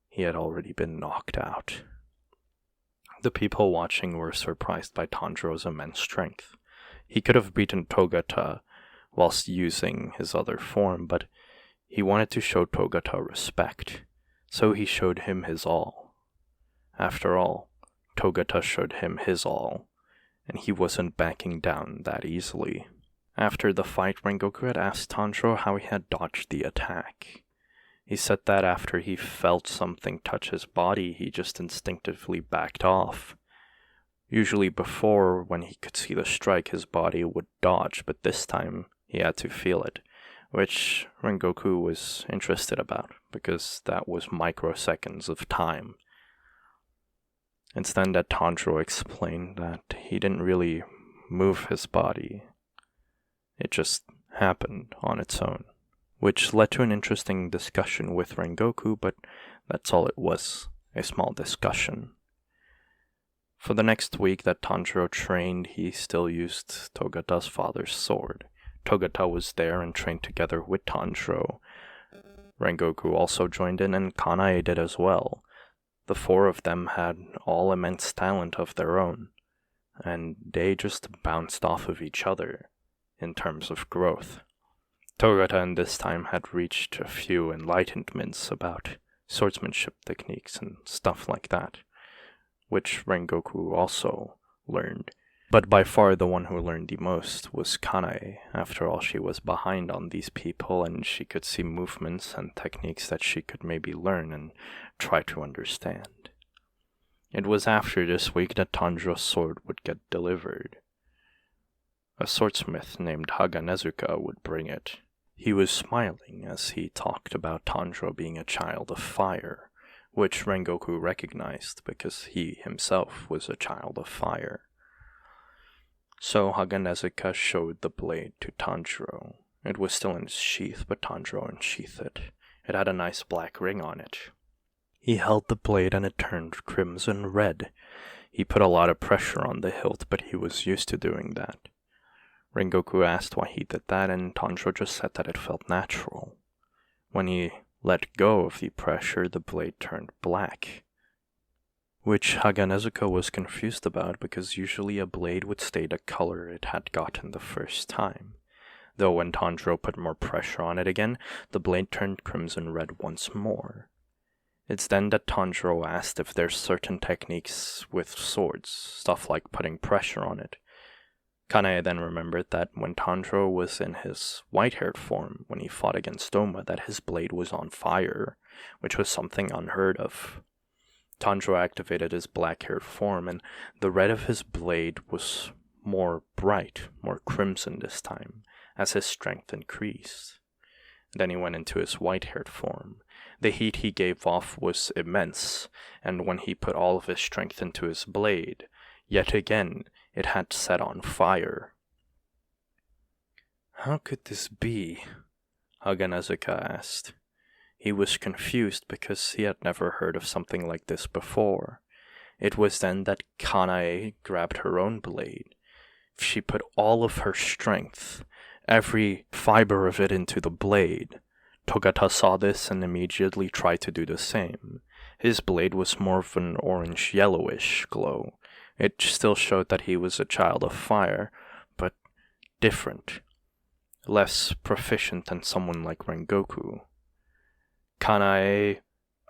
he had already been knocked out. The people watching were surprised by Tanjiro's immense strength. He could have beaten Togata whilst using his other form, but he wanted to show Togata respect, so he showed him his all. After all, Togata showed him his all, and he wasn't backing down that easily. After the fight, Rengoku had asked Tanjiro how he had dodged the attack. He said that after he felt something touch his body, he just instinctively backed off. Usually before, when he could see the strike, his body would dodge, but this time he had to feel it, which Rengoku was interested about, because that was microseconds of time. It's then that Tanjiro explained that he didn't really move his body. It just happened on its own, which led to an interesting discussion with Rengoku, but that's all it was, a small discussion. For the next week that Tanjiro trained, he still used Togata's father's sword. Togata was there and trained together with Tanjiro. Rengoku also joined in, and Kanae did as well. The four of them had all immense talent of their own, and they just bounced off of each other in terms of growth. Togata in this time had reached a few enlightenments about swordsmanship techniques and stuff like that, which Rengoku also learned. But by far the one who learned the most was Kanae. After all, she was behind on these people, and she could see movements and techniques that she could maybe learn and try to understand. It was after this week that Tanjiro's sword would get delivered. A swordsmith named Haganezuka would bring it. He was smiling as he talked about Tanjiro being a child of fire, which Rengoku recognized because he himself was a child of fire. So Haganezuka showed the blade to Tanjiro. It was still in its sheath, but Tanjiro unsheathed it. It had a nice black ring on it. He held the blade and it turned crimson red. He put a lot of pressure on the hilt, but he was used to doing that. Rengoku asked why he did that, and Tanjiro just said that it felt natural. When he let go of the pressure, the blade turned black, which Haganezuka was confused about because usually a blade would stay the color it had gotten the first time. Though when Tanjiro put more pressure on it again, the blade turned crimson red once more. It's then that Tanjiro asked if there's certain techniques with swords, stuff like putting pressure on it. Kanae then remembered that when Tanjiro was in his white-haired form, when he fought against Doma, that his blade was on fire, which was something unheard of. Tanjiro activated his black-haired form, and the red of his blade was more bright, more crimson this time, as his strength increased. Then he went into his white-haired form. The heat he gave off was immense, and when he put all of his strength into his blade, yet again it had set on fire. How could this be? Haganezuka asked. He was confused because he had never heard of something like this before. It was then that Kanae grabbed her own blade. She put all of her strength, every fiber of it, into the blade. Togata saw this and immediately tried to do the same. His blade was more of an orange-yellowish glow. It still showed that he was a child of fire, but different. Less proficient than someone like Rengoku. Kanae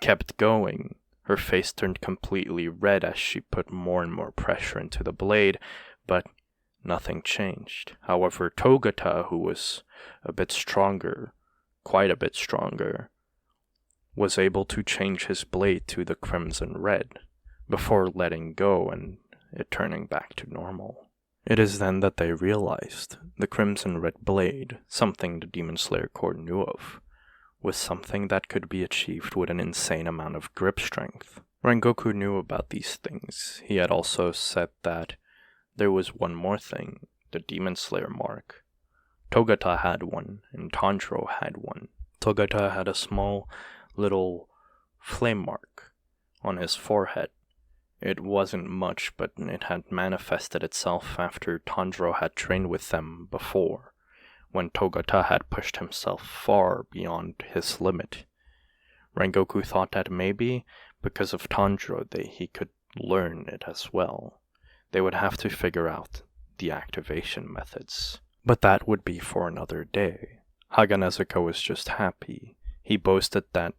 kept going. Her face turned completely red as she put more and more pressure into the blade, but nothing changed. However, Togata, who was a bit stronger, quite a bit stronger, was able to change his blade to the crimson red, before letting go and it turning back to normal. It is then that they realized the crimson red blade, something the Demon Slayer Court knew of, was something that could be achieved with an insane amount of grip strength. Rengoku knew about these things. He had also said that there was one more thing, the Demon Slayer mark. Togata had one, and Tanjiro had one. Togata had a small little flame mark on his forehead. It wasn't much, but it had manifested itself after Tanjiro had trained with them before, when Togata had pushed himself far beyond his limit. Rengoku thought that maybe, because of Tanjiro, he could learn it as well. They would have to figure out the activation methods. But that would be for another day. Haganezuka was just happy. He boasted that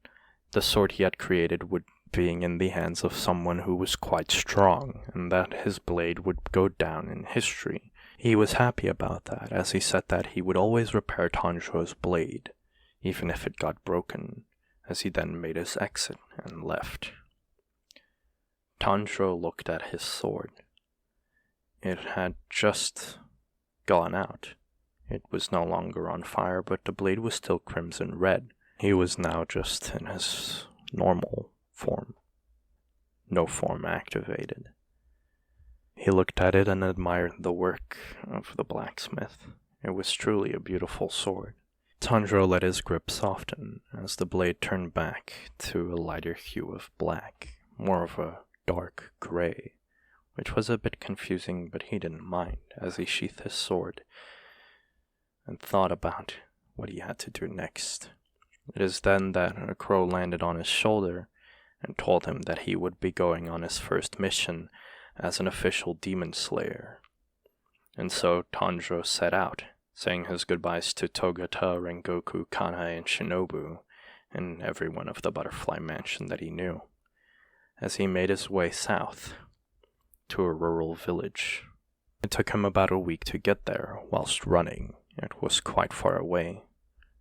the sword he had created would being in the hands of someone who was quite strong, and that his blade would go down in history. He was happy about that, as he said that he would always repair Tanjiro's blade, even if it got broken, as he then made his exit and left. Tanjiro looked at his sword. It had just gone out. It was no longer on fire, but the blade was still crimson red. He was now just in his normal form. no form activated. He looked at it and admired the work of the blacksmith. It was truly a beautiful sword. Tanjiro let his grip soften as the blade turned back to a lighter hue of black, more of a dark gray, which was a bit confusing, but he didn't mind as he sheathed his sword and thought about what he had to do next. It is then that a crow landed on his shoulder and told him that he would be going on his first mission as an official demon slayer. And so Tanjiro set out, saying his goodbyes to Togata, Rengoku, Kanai, and Shinobu, and everyone of the Butterfly Mansion that he knew, as he made his way south to a rural village. It took him about a week to get there whilst running. It was quite far away.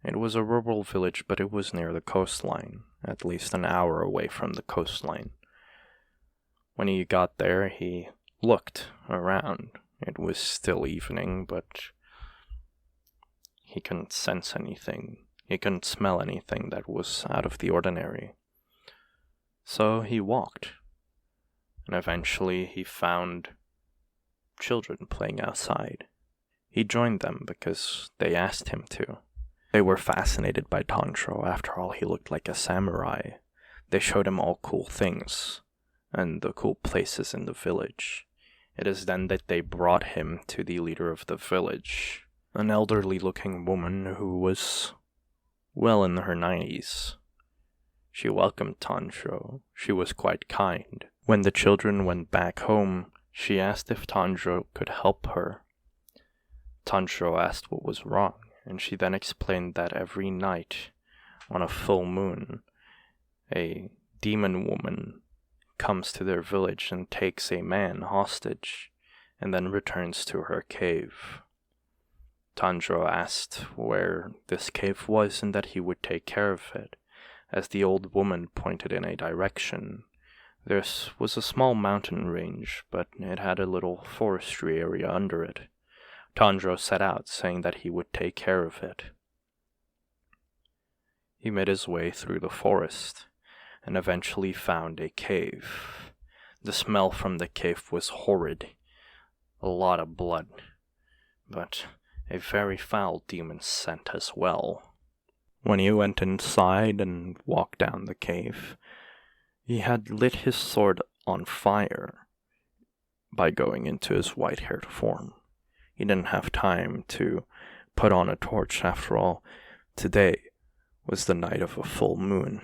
It was a rural village, but it was near the coastline, at least an hour away from the coastline. When he got there, he looked around. It was still evening, but he couldn't sense anything. He couldn't smell anything that was out of the ordinary. So he walked, and eventually he found children playing outside. He joined them because they asked him to. They were fascinated by Tanjiro. After all, he looked like a samurai. They showed him all cool things and the cool places in the village. It is then that they brought him to the leader of the village, an elderly-looking woman who was well in her 90s. She welcomed Tanjiro. She was quite kind. When the children went back home, she asked if Tanjiro could help her. Tanjiro asked what was wrong, and she then explained that every night, on a full moon, a demon woman comes to their village and takes a man hostage, and then returns to her cave. Tanjiro asked where this cave was and that he would take care of it, as the old woman pointed in a direction. This was a small mountain range, but it had a little forestry area under it. Tanjiro set out, saying that he would take care of it. He made his way through the forest, and eventually found a cave. The smell from the cave was horrid. A lot of blood, but a very foul demon scent as well. When he went inside and walked down the cave, he had lit his sword on fire by going into his white-haired form. He didn't have time to put on a torch. After all, today was the night of a full moon.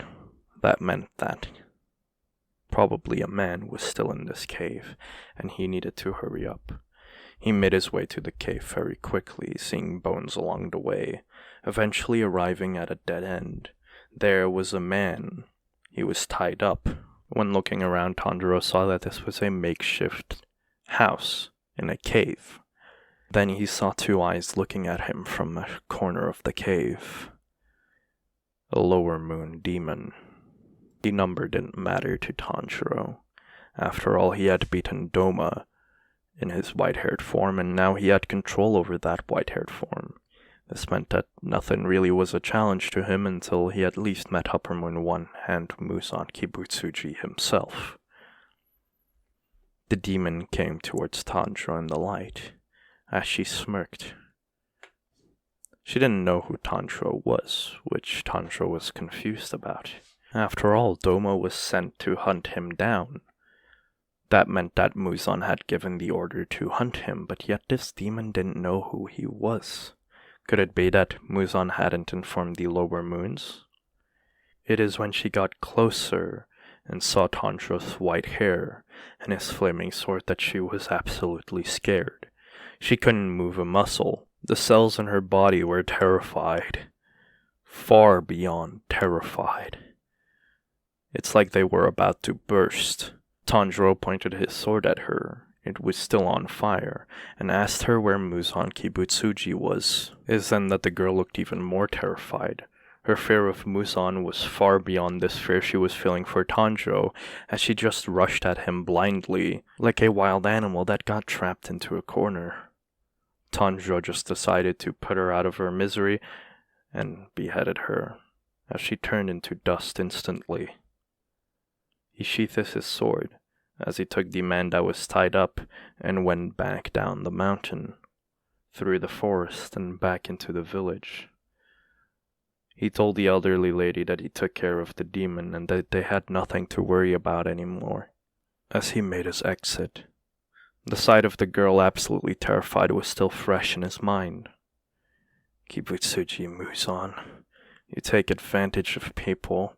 That meant that probably a man was still in this cave, and he needed to hurry up. He made his way to the cave very quickly, seeing bones along the way, eventually arriving at a dead end. There was a man. He was tied up. When looking around, Tanjiro saw that this was a makeshift house in a cave. Then he saw two eyes looking at him from a corner of the cave. A lower moon demon. The number didn't matter to Tanjiro. After all, he had beaten Doma in his white-haired form, and now he had control over that white-haired form. This meant that nothing really was a challenge to him until he at least met Upper Moon 1 and Muzan Kibutsuji himself. The demon came towards Tanjiro in the light, as she smirked. She didn't know who Tanjiro was, which Tanjiro was confused about. After all, Doma was sent to hunt him down. That meant that Muzan had given the order to hunt him, but yet this demon didn't know who he was. Could it be that Muzan hadn't informed the lower moons? It is when she got closer and saw Tanjiro's white hair and his flaming sword that she was absolutely scared. She couldn't move a muscle. The cells in her body were terrified. Far beyond terrified. It's like they were about to burst. Tanjiro pointed his sword at her. It was still on fire, and asked her where Muzan Kibutsuji was. It is then that the girl looked even more terrified. Her fear of Muzan was far beyond this fear she was feeling for Tanjiro, as she just rushed at him blindly, like a wild animal that got trapped into a corner. Tanjiro just decided to put her out of her misery, and beheaded her, as she turned into dust instantly. He sheathed his sword, as he took the man that was tied up and went back down the mountain, through the forest and back into the village. He told the elderly lady that he took care of the demon and that they had nothing to worry about anymore. As he made his exit, the sight of the girl, absolutely terrified, was still fresh in his mind. Kibutsuji Muzan, you take advantage of people,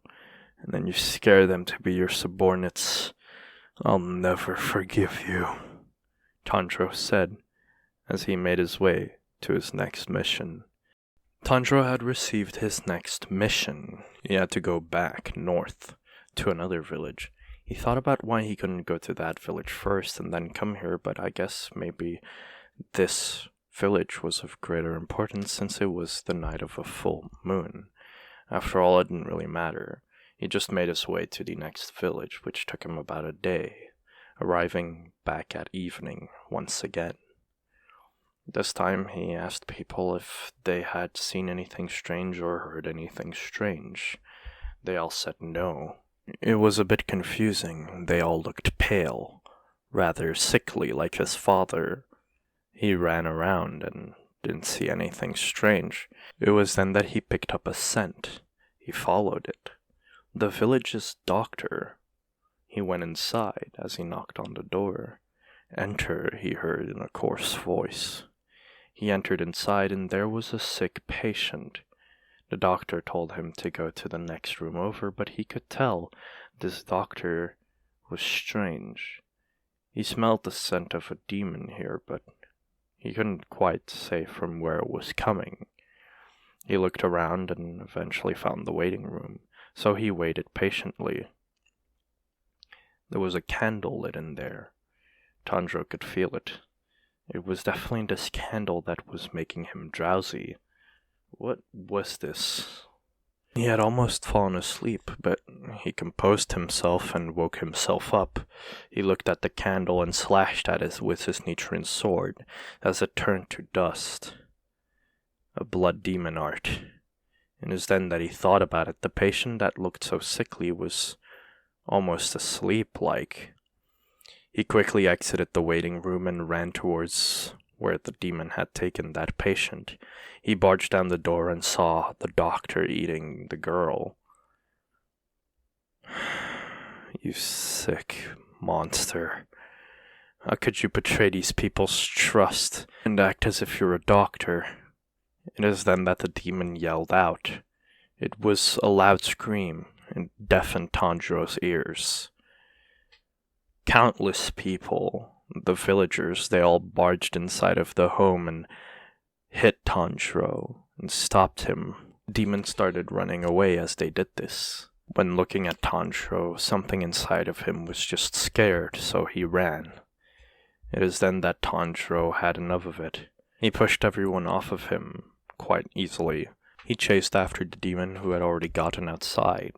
and then you scare them to be your subordinates. I'll never forgive you, Tanjiro said, as he made his way to his next mission. Tanjiro had received his next mission. He had to go back north to another village. He thought about why he couldn't go to that village first and then come here, but I guess maybe this village was of greater importance since it was the night of a full moon. After all, it didn't really matter. He just made his way to the next village, which took him about a day, arriving back at evening once again. This time he asked people if they had seen anything strange or heard anything strange. They all said no. It was a bit confusing. They all looked pale, rather sickly like his father. He ran around and didn't see anything strange. It was then that he picked up a scent. He followed it. The village's doctor. He went inside as he knocked on the door. Enter, he heard in a coarse voice. He entered inside and there was a sick patient. The doctor told him to go to the next room over, but he could tell this doctor was strange. He smelled the scent of a demon here, but he couldn't quite say from where it was coming. He looked around and eventually found the waiting room, so he waited patiently. There was a candle lit in there. Tanjiro could feel it. It was definitely this candle that was making him drowsy. What was this? He had almost fallen asleep, but he composed himself and woke himself up. He looked at the candle and slashed at it with his Nichiren sword, as it turned to dust. A blood demon art. It was then that he thought about it. The patient that looked so sickly was almost asleep-like. He quickly exited the waiting room and ran towards where the demon had taken that patient. He barged down the door and saw the doctor eating the girl. You sick monster. How could you betray these people's trust and act as if you're a doctor? It is then that the demon yelled out. It was a loud scream and deafened Tanjiro's ears. Countless people, the villagers, they all barged inside of the home and hit Tanjiro and stopped him. The demon started running away as they did this. When looking at Tanjiro, something inside of him was just scared, so he ran. It is then that Tanjiro had enough of it. He pushed everyone off of him quite easily. He chased after the demon who had already gotten outside.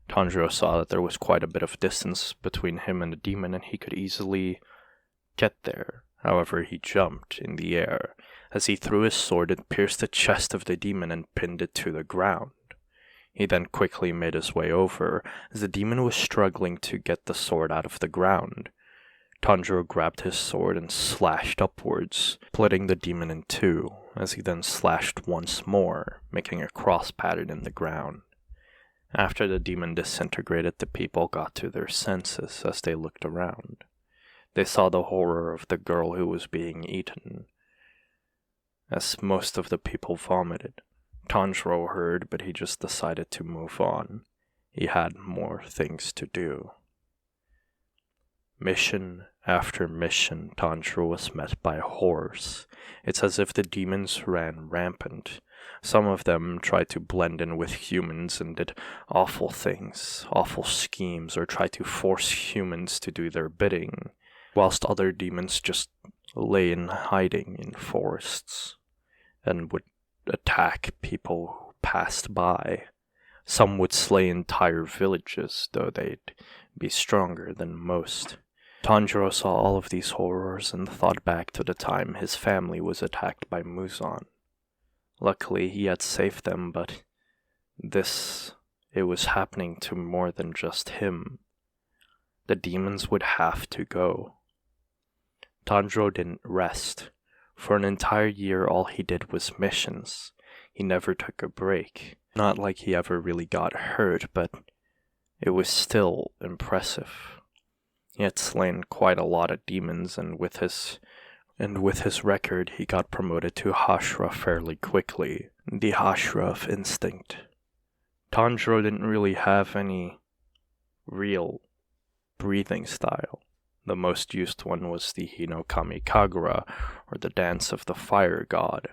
Tanjiro saw that there was quite a bit of distance between him and the demon and he could easily get there. However, he jumped in the air. As he threw his sword, it pierced the chest of the demon and pinned it to the ground. He then quickly made his way over, as the demon was struggling to get the sword out of the ground. Tanjiro grabbed his sword and slashed upwards, splitting the demon in two, as he then slashed once more, making a cross pattern in the ground. After the demon disintegrated, the people got to their senses as they looked around. They saw the horror of the girl who was being eaten, as most of the people vomited. Tanjiro heard, but he just decided to move on. He had more things to do. Mission after mission, Tanjiro was met by horrors. It's as if the demons ran rampant. Some of them tried to blend in with humans and did awful things, awful schemes, or tried to force humans to do their bidding, whilst other demons just lay in hiding in forests and would attack people who passed by. Some would slay entire villages, though they'd be stronger than most. Tanjiro saw all of these horrors and thought back to the time his family was attacked by Muzan. Luckily, he had saved them, but it was happening to more than just him. the demons would have to go. Tanjiro didn't rest. For an entire year, all he did was missions. He never took a break. Not like he ever really got hurt, but it was still impressive. He had slain quite a lot of demons, and with his record, he got promoted to Hashira fairly quickly, the Hashira of instinct. Tanjiro didn't really have any real breathing style. The most used one was the Hinokami Kagura, or the Dance of the Fire God.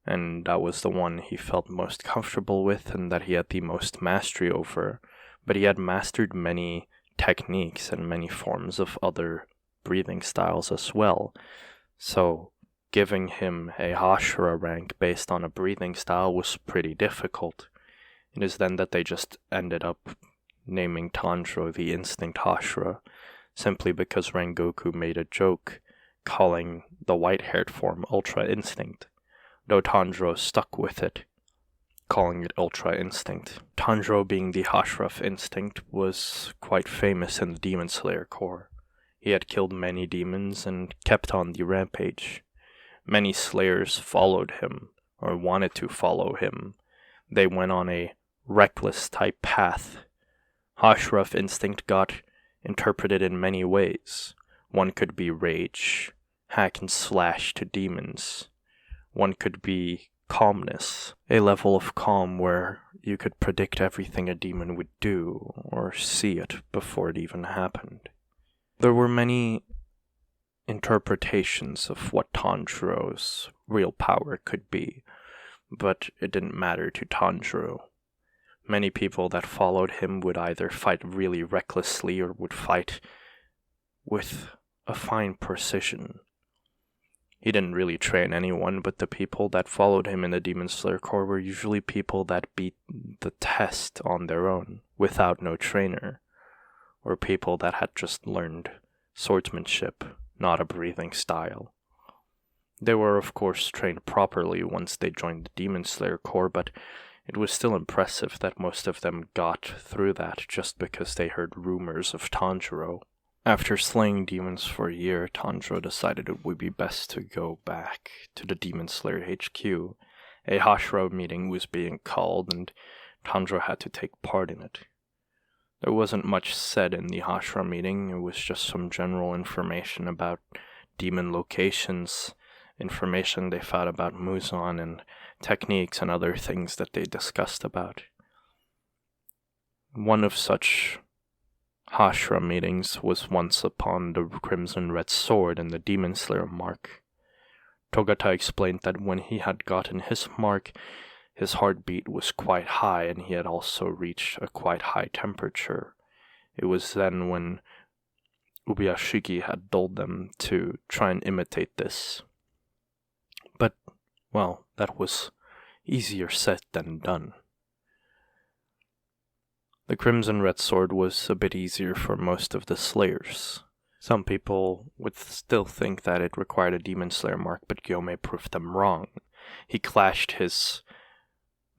And that was the one he felt most comfortable with and that he had the most mastery over. But he had mastered many techniques and many forms of other breathing styles as well. So giving him a Hashira rank based on a breathing style was pretty difficult. It is then that they just ended up naming Tanjiro the Instinct Hashira, simply because Rengoku made a joke calling the white-haired form Ultra Instinct, though Tanjiro stuck with it, calling it Ultra Instinct. Tanjiro, being the Hashira of Instinct, was quite famous in the Demon Slayer Corps. He had killed many demons and kept on the rampage. Many slayers followed him, or wanted to follow him. They went on a reckless type path. Hashira of Instinct got interpreted in many ways. One could be rage, hack and slash to demons. One could be calmness, a level of calm where you could predict everything a demon would do, or see it before it even happened. There were many interpretations of what Tanjiro's real power could be, but it didn't matter to Tanjiro. Many people that followed him would either fight really recklessly or would fight with a fine precision. He didn't really train anyone, but the people that followed him in the Demon Slayer Corps were usually people that beat the test on their own, without no trainer, or people that had just learned swordsmanship, not a breathing style. They were of course trained properly once they joined the Demon Slayer Corps, but it was still impressive that most of them got through that just because they heard rumors of Tanjiro. After slaying demons for a year, Tanjiro decided it would be best to go back to the Demon Slayer HQ. A Hashira meeting was being called, and Tanjiro had to take part in it. There wasn't much said in the Hashira meeting. It was just some general information about demon locations, information they found about Muzan, and techniques and other things that they discussed about. One of such Hashira meetings was once upon the Crimson Red Sword and the Demon Slayer mark. Togata explained that when he had gotten his mark, his heartbeat was quite high and he had also reached a quite high temperature. It was then when Ubuyashiki had told them to try and imitate this. But, well, that was easier said than done. The Crimson Red Sword was a bit easier for most of the Slayers. Some people would still think that it required a Demon Slayer mark, but Gyomei proved them wrong. He clashed his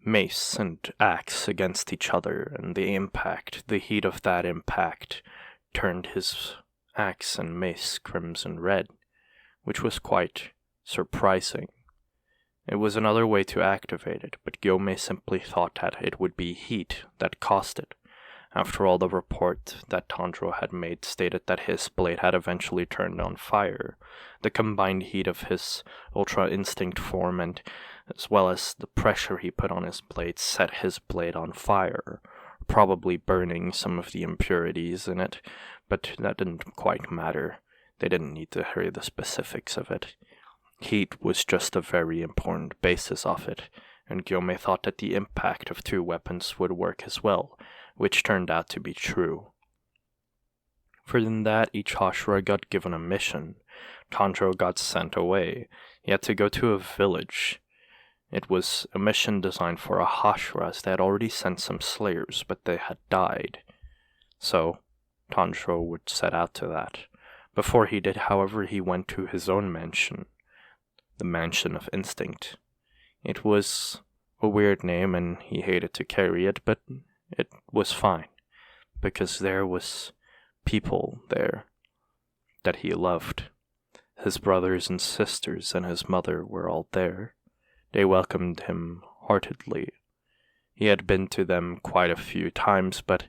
mace and axe against each other, and the heat of that impact, turned his axe and mace crimson red, which was quite surprising. It was another way to activate it, but Gyomei simply thought that it would be heat that caused it. After all, the report that Tanjiro had made stated that his blade had eventually turned on fire. The combined heat of his Ultra Instinct form and as well as the pressure he put on his blade set his blade on fire, probably burning some of the impurities in it, but that didn't quite matter. They didn't need to hear the specifics of it. Heat was just a very important basis of it, and Gyomei thought that the impact of two weapons would work as well, which turned out to be true. Further that, each Hashira got given a mission. Tanjiro got sent away. He had to go to a village. It was a mission designed for a Hashira, as they had already sent some slayers, but they had died. So, Tanjiro would set out to that. Before he did, however, he went to his own mansion, the Mansion of Instinct. It was a weird name, and he hated to carry it, but it was fine, because there was people there that he loved. His brothers and sisters and his mother were all there. They welcomed him heartedly. He had been to them quite a few times, but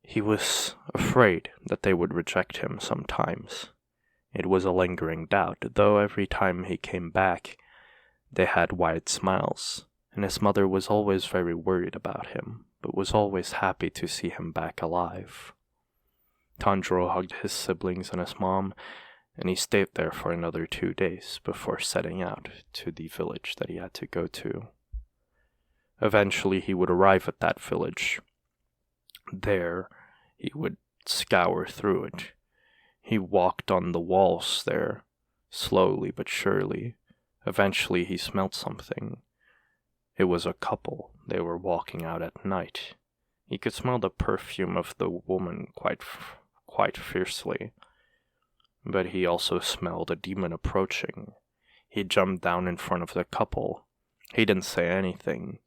he was afraid that they would reject him sometimes. It was a lingering doubt, though every time he came back, they had wide smiles, and his mother was always very worried about him, but was always happy to see him back alive. Tanjiro hugged his siblings and his mom, and he stayed there for another 2 days before setting out to the village that he had to go to. Eventually he would arrive at that village. There, he would scour through it. He walked on the walls there, slowly but surely. Eventually he smelt something. It was a couple. They were walking out at night. He could smell the perfume of the woman quite fiercely. But he also smelled a demon approaching. He jumped down in front of the couple. He didn't say anything,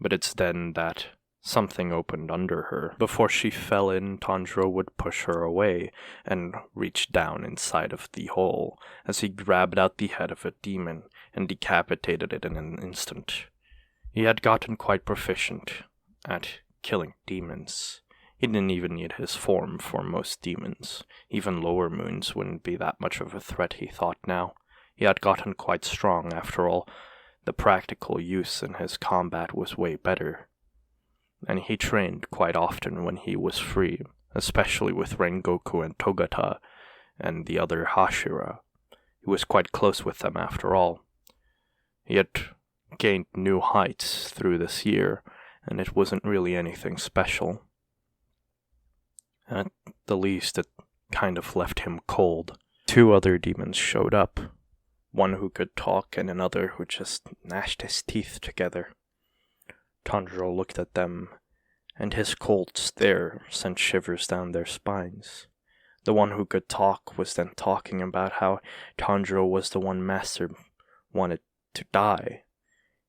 but it's then that something opened under her. Before she fell in, Tanjiro would push her away and reach down inside of the hole as he grabbed out the head of a demon and decapitated it in an instant. He had gotten quite proficient at killing demons. He didn't even need his form for most demons. Even lower moons wouldn't be that much of a threat, he thought now. He had gotten quite strong, after all. The practical use in his combat was way better. And he trained quite often when he was free, especially with Rengoku and Togata and the other Hashira. He was quite close with them after all. He had gained new heights through this year, and it wasn't really anything special. At the least, it kind of left him cold. 2 other demons showed up. One who could talk and another who just gnashed his teeth together. Tanjiro looked at them, and his cold stare sent shivers down their spines. The one who could talk was then talking about how Tanjiro was the one Master wanted to die.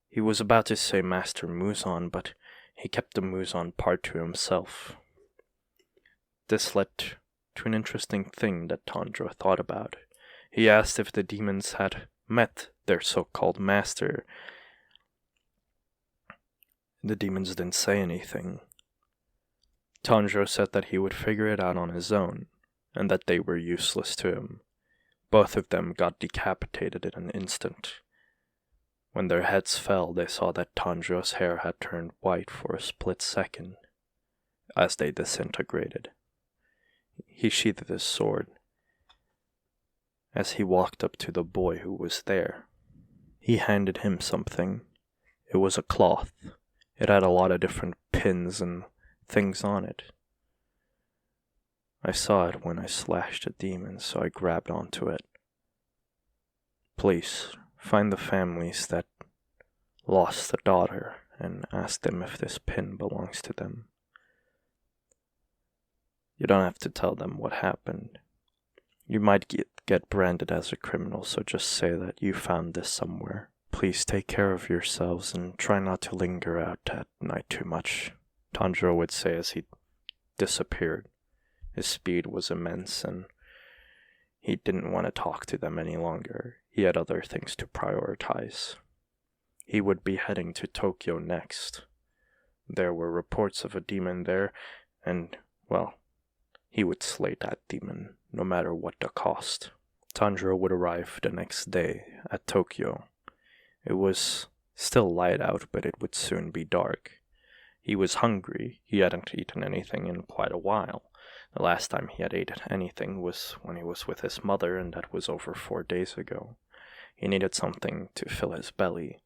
He was about to say Master Muzan, but he kept the Muzan part to himself. This led to an interesting thing that Tanjiro thought about. He asked if the demons had met their so-called master. The demons didn't say anything. Tanjiro said that he would figure it out on his own, and that they were useless to him. Both of them got decapitated in an instant. When their heads fell, they saw that Tanjiro's hair had turned white for a split second, as they disintegrated. He sheathed his sword. As he walked up to the boy who was there, he handed him something. It was a cloth. It had a lot of different pins and things on it. I saw it when I slashed a demon, so I grabbed onto it. Please, find the families that lost a daughter and ask them if this pin belongs to them. You don't have to tell them what happened. You might get branded as a criminal, so just say that you found this somewhere. Please take care of yourselves and try not to linger out at night too much, Tanjiro would say as he disappeared. His speed was immense, and he didn't want to talk to them any longer. He had other things to prioritize. He would be heading to Tokyo next. There were reports of a demon there, and, well, he would slay that demon, no matter what the cost. Tanjiro would arrive the next day at Tokyo. It was still light out, but it would soon be dark. He was hungry. He hadn't eaten anything in quite a while. The last time he had eaten anything was when he was with his mother, and that was over 4 days ago. He needed something to fill his belly.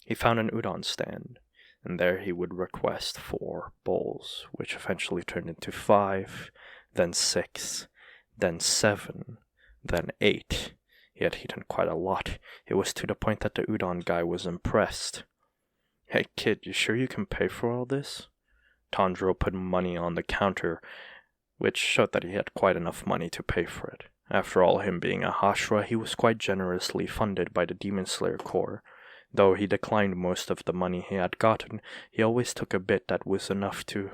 He found an udon stand, and there he would request 4 bowls, which eventually turned into 5, then 6, then 7, then 8. He had eaten quite a lot. It was to the point that the udon guy was impressed. "Hey kid, you sure you can pay for all this?" Tanjiro put money on the counter, which showed that he had quite enough money to pay for it. After all, him being a Hashira, he was quite generously funded by the Demon Slayer Corps. Though he declined most of the money he had gotten, he always took a bit that was enough to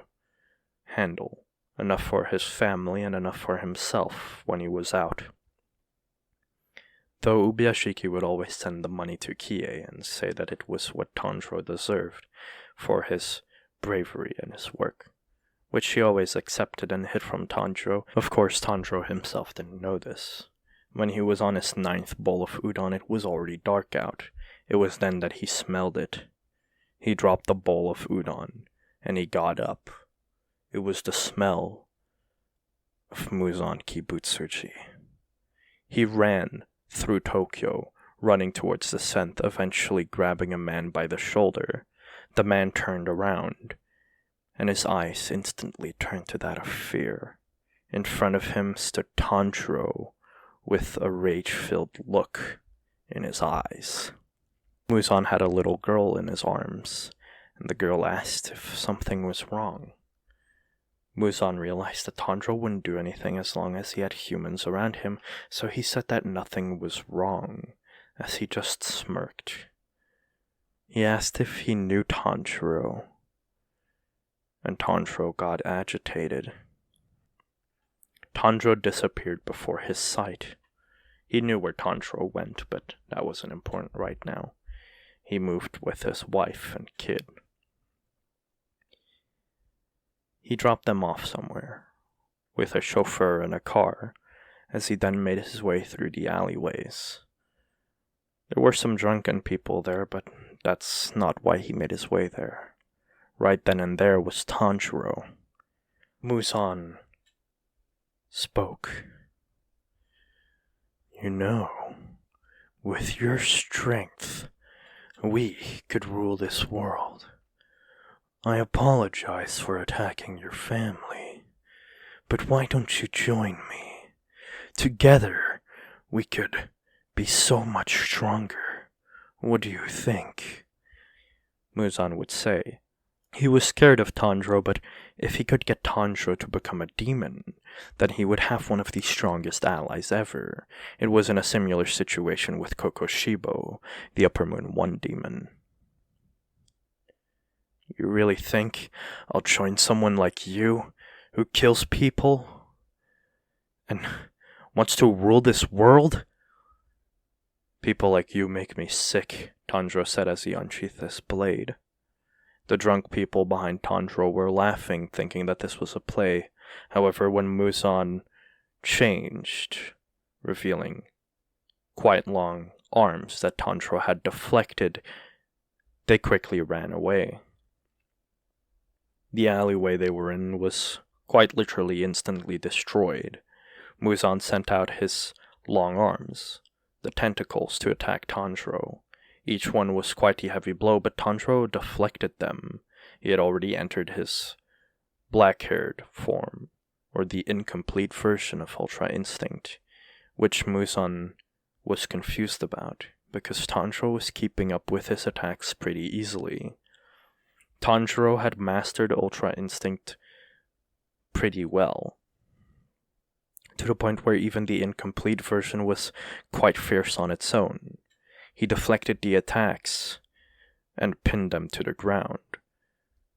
handle. enough for his family and enough for himself when he was out. Though Ubiyashiki would always send the money to Kie and say that it was what Tanjiro deserved for his bravery and his work, which she always accepted and hid from Tanjiro. Of course, Tanjiro himself didn't know this. When he was on his 9th bowl of udon, it was already dark out. It was then that he smelled it. He dropped the bowl of udon, and he got up. It was the smell of Muzan Kibutsuji. He ran through Tokyo, running towards the scent, eventually grabbing a man by the shoulder. The man turned around, and his eyes instantly turned to that of fear. In front of him stood Tanjiro, with a rage-filled look in his eyes. Muzan had a little girl in his arms, and the girl asked if something was wrong. Muzan realized that Tanjiro wouldn't do anything as long as he had humans around him, so he said that nothing was wrong, as he just smirked. He asked if he knew Tanjiro, and Tanjiro got agitated. Tanjiro disappeared before his sight. He knew where Tanjiro went, but that wasn't important right now. He moved with his wife and kid. He dropped them off somewhere, with a chauffeur and a car, as he then made his way through the alleyways. There were some drunken people there, but that's not why he made his way there. Right then and there was Tanjiro. Muzan spoke. You know, with your strength, we could rule this world. I apologize for attacking your family, but why don't you join me? Together, we could be so much stronger. What do you think? Muzan would say. He was scared of Tanjiro, but if he could get Tanjiro to become a demon, then he would have one of the strongest allies ever. It was in a similar situation with Kokoshibo, the Upper Moon 1 demon. You really think I'll join someone like you, who kills people, and wants to rule this world? People like you make me sick, Tanjiro said as he unsheathed his blade. The drunk people behind Tanjiro were laughing, thinking that this was a play. However, when Muzan changed, revealing quite long arms that Tanjiro had deflected, they quickly ran away. The alleyway they were in was quite literally instantly destroyed. Muzan sent out his long arms, the tentacles, to attack Tanjiro. Each one was quite a heavy blow, but Tanjiro deflected them. He had already entered his black-haired form, or the incomplete version of Ultra Instinct, which Muzan was confused about, because Tanjiro was keeping up with his attacks pretty easily. Tanjiro had mastered Ultra Instinct pretty well, to the point where even the incomplete version was quite fierce on its own. He deflected the attacks and pinned them to the ground,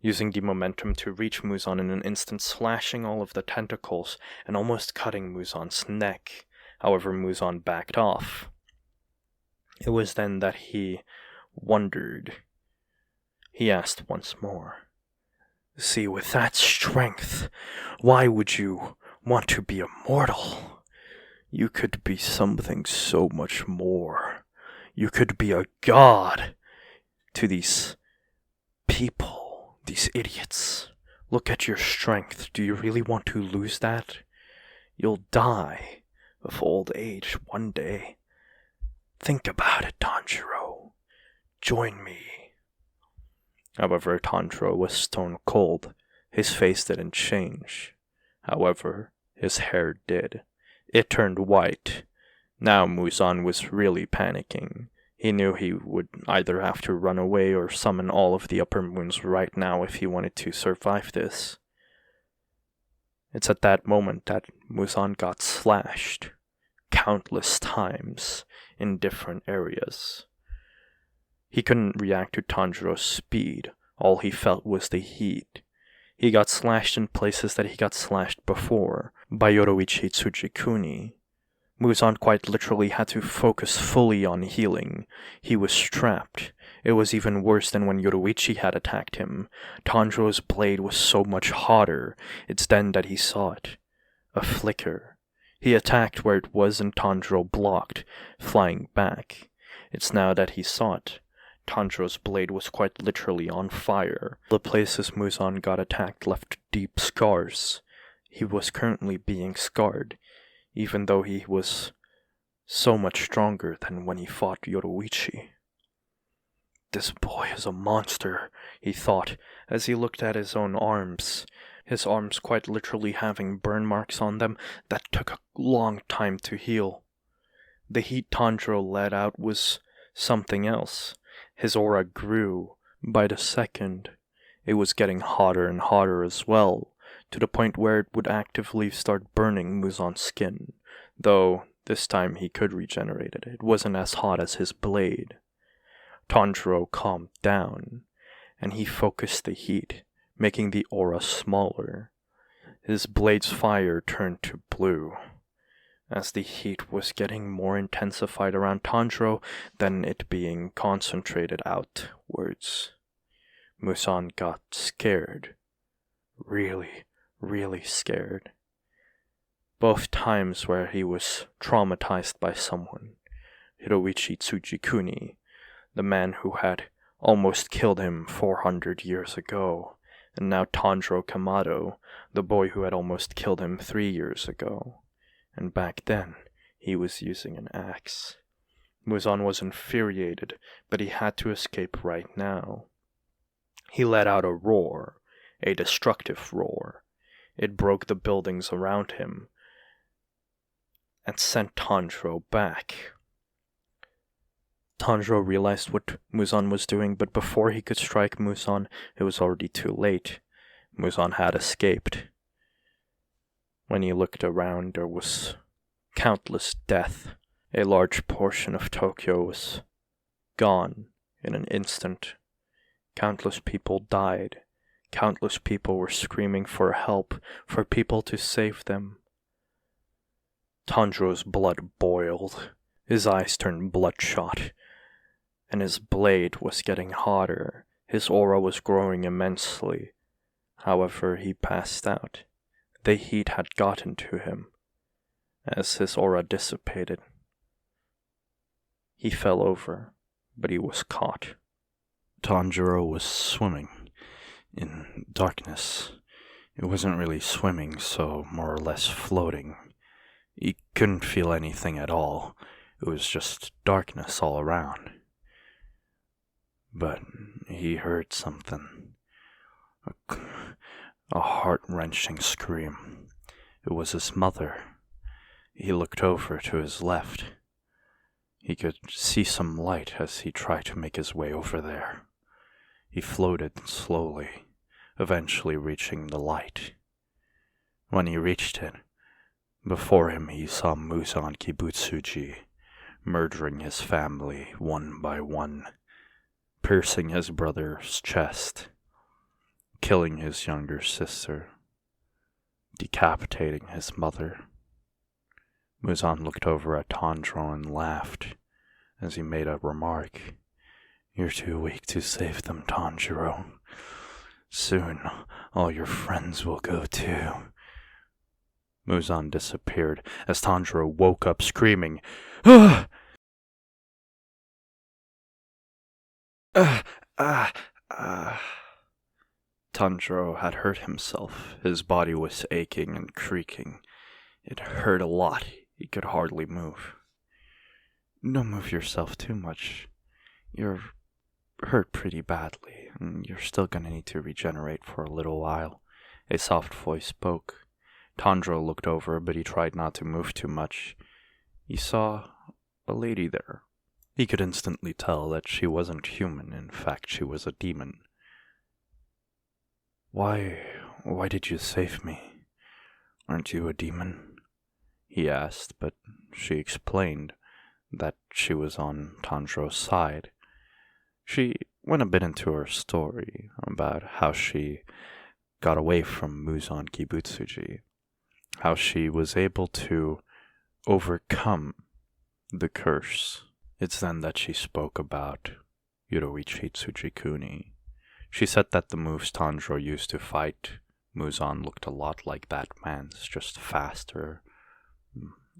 using the momentum to reach Muzan in an instant, slashing all of the tentacles and almost cutting Muzan's neck. However, Muzan backed off. It was then that he wondered. He asked once more, See, with that strength, why would you want to be immortal? You could be something so much more. You could be a god to these people, these idiots. Look at your strength. Do you really want to lose that? You'll die of old age one day. Think about it, Tanjiro. Join me. However, Tanjiro was stone cold. His face didn't change. However, his hair did. It turned white. Now Muzan was really panicking. He knew he would either have to run away or summon all of the upper moons right now if he wanted to survive this. It's at that moment that Muzan got slashed countless times in different areas. He couldn't react to Tanjiro's speed. All he felt was the heat. He got slashed in places that he got slashed before by Yoroichi Tsujikuni. Muzan quite literally had to focus fully on healing. He was trapped. It was even worse than when Yoroichi had attacked him. Tanjiro's blade was so much hotter. It's then that he saw it. A flicker. He attacked where it was and Tanjiro blocked, flying back. It's now that he saw it. Tanjiro's blade was quite literally on fire. The places Muzan got attacked left deep scars. He was currently being scarred, even though he was so much stronger than when he fought Yoroichi. This boy is a monster, he thought, as he looked at his own arms. His arms quite literally having burn marks on them that took a long time to heal. The heat Tanjiro let out was something else. His aura grew by the second. It was getting hotter and hotter as well, to the point where it would actively start burning Muzan's skin, though this time he could regenerate it. It wasn't as hot as his blade. Tanjiro calmed down, and he focused the heat, making the aura smaller. His blade's fire turned to blue. As the heat was getting more intensified around Tanjiro than it being concentrated outwards, Muzan got scared. Really scared. Both times where he was traumatized by someone. Hiroichi Tsujikuni, the man who had almost killed him 400 years ago, and now Tanjiro Kamado, the boy who had almost killed him 3 years ago. And back then, he was using an axe. Muzan was infuriated, but he had to escape right now. He let out a roar, a destructive roar. It broke the buildings around him and sent Tanjiro back. Tanjiro realized what Muzan was doing, but before he could strike Muzan, it was already too late. Muzan had escaped. When he looked around, there was countless death. A large portion of Tokyo was gone in an instant. Countless people died. Countless people were screaming for help, for people to save them. Tanjiro's blood boiled. His eyes turned bloodshot, and his blade was getting hotter. His aura was growing immensely. However, he passed out. The heat had gotten to him. As his aura dissipated, he fell over, but he was caught. Tanjiro was swimming in darkness. It wasn't really swimming, so more or less floating. He couldn't feel anything at all. It was just darkness all around. But he heard something. A heart-wrenching scream. It was his mother. He looked over to his left. He could see some light as he tried to make his way over there. He floated slowly, eventually reaching the light. When he reached it, before him he saw Muzan Kibutsuji murdering his family one by one, piercing his brother's chest, killing his younger sister, decapitating his mother. Muzan looked over at Tanjiro and laughed as he made a remark. "You're too weak to save them, Tanjiro. Soon, all your friends will go too." Muzan disappeared as Tanjiro woke up screaming, "Ah! Tanjiro had hurt himself. His body was aching and creaking. It hurt a lot. He could hardly move. "Don't move yourself too much. You're hurt pretty badly, and you're still gonna need to regenerate for a little while," a soft voice spoke. Tanjiro looked over, but he tried not to move too much. He saw a lady there. He could instantly tell that she wasn't human. In fact, she was a demon. Why did you save me? Aren't you a demon?" he asked, but she explained that she was on Tanjiro's side. She went a bit into her story about how she got away from Muzan Kibutsuji, how she was able to overcome the curse. It's then that she spoke about Yuroichi Tsujikuni. She said that the moves Tanjiro used to fight Muzan looked a lot like that man's, just faster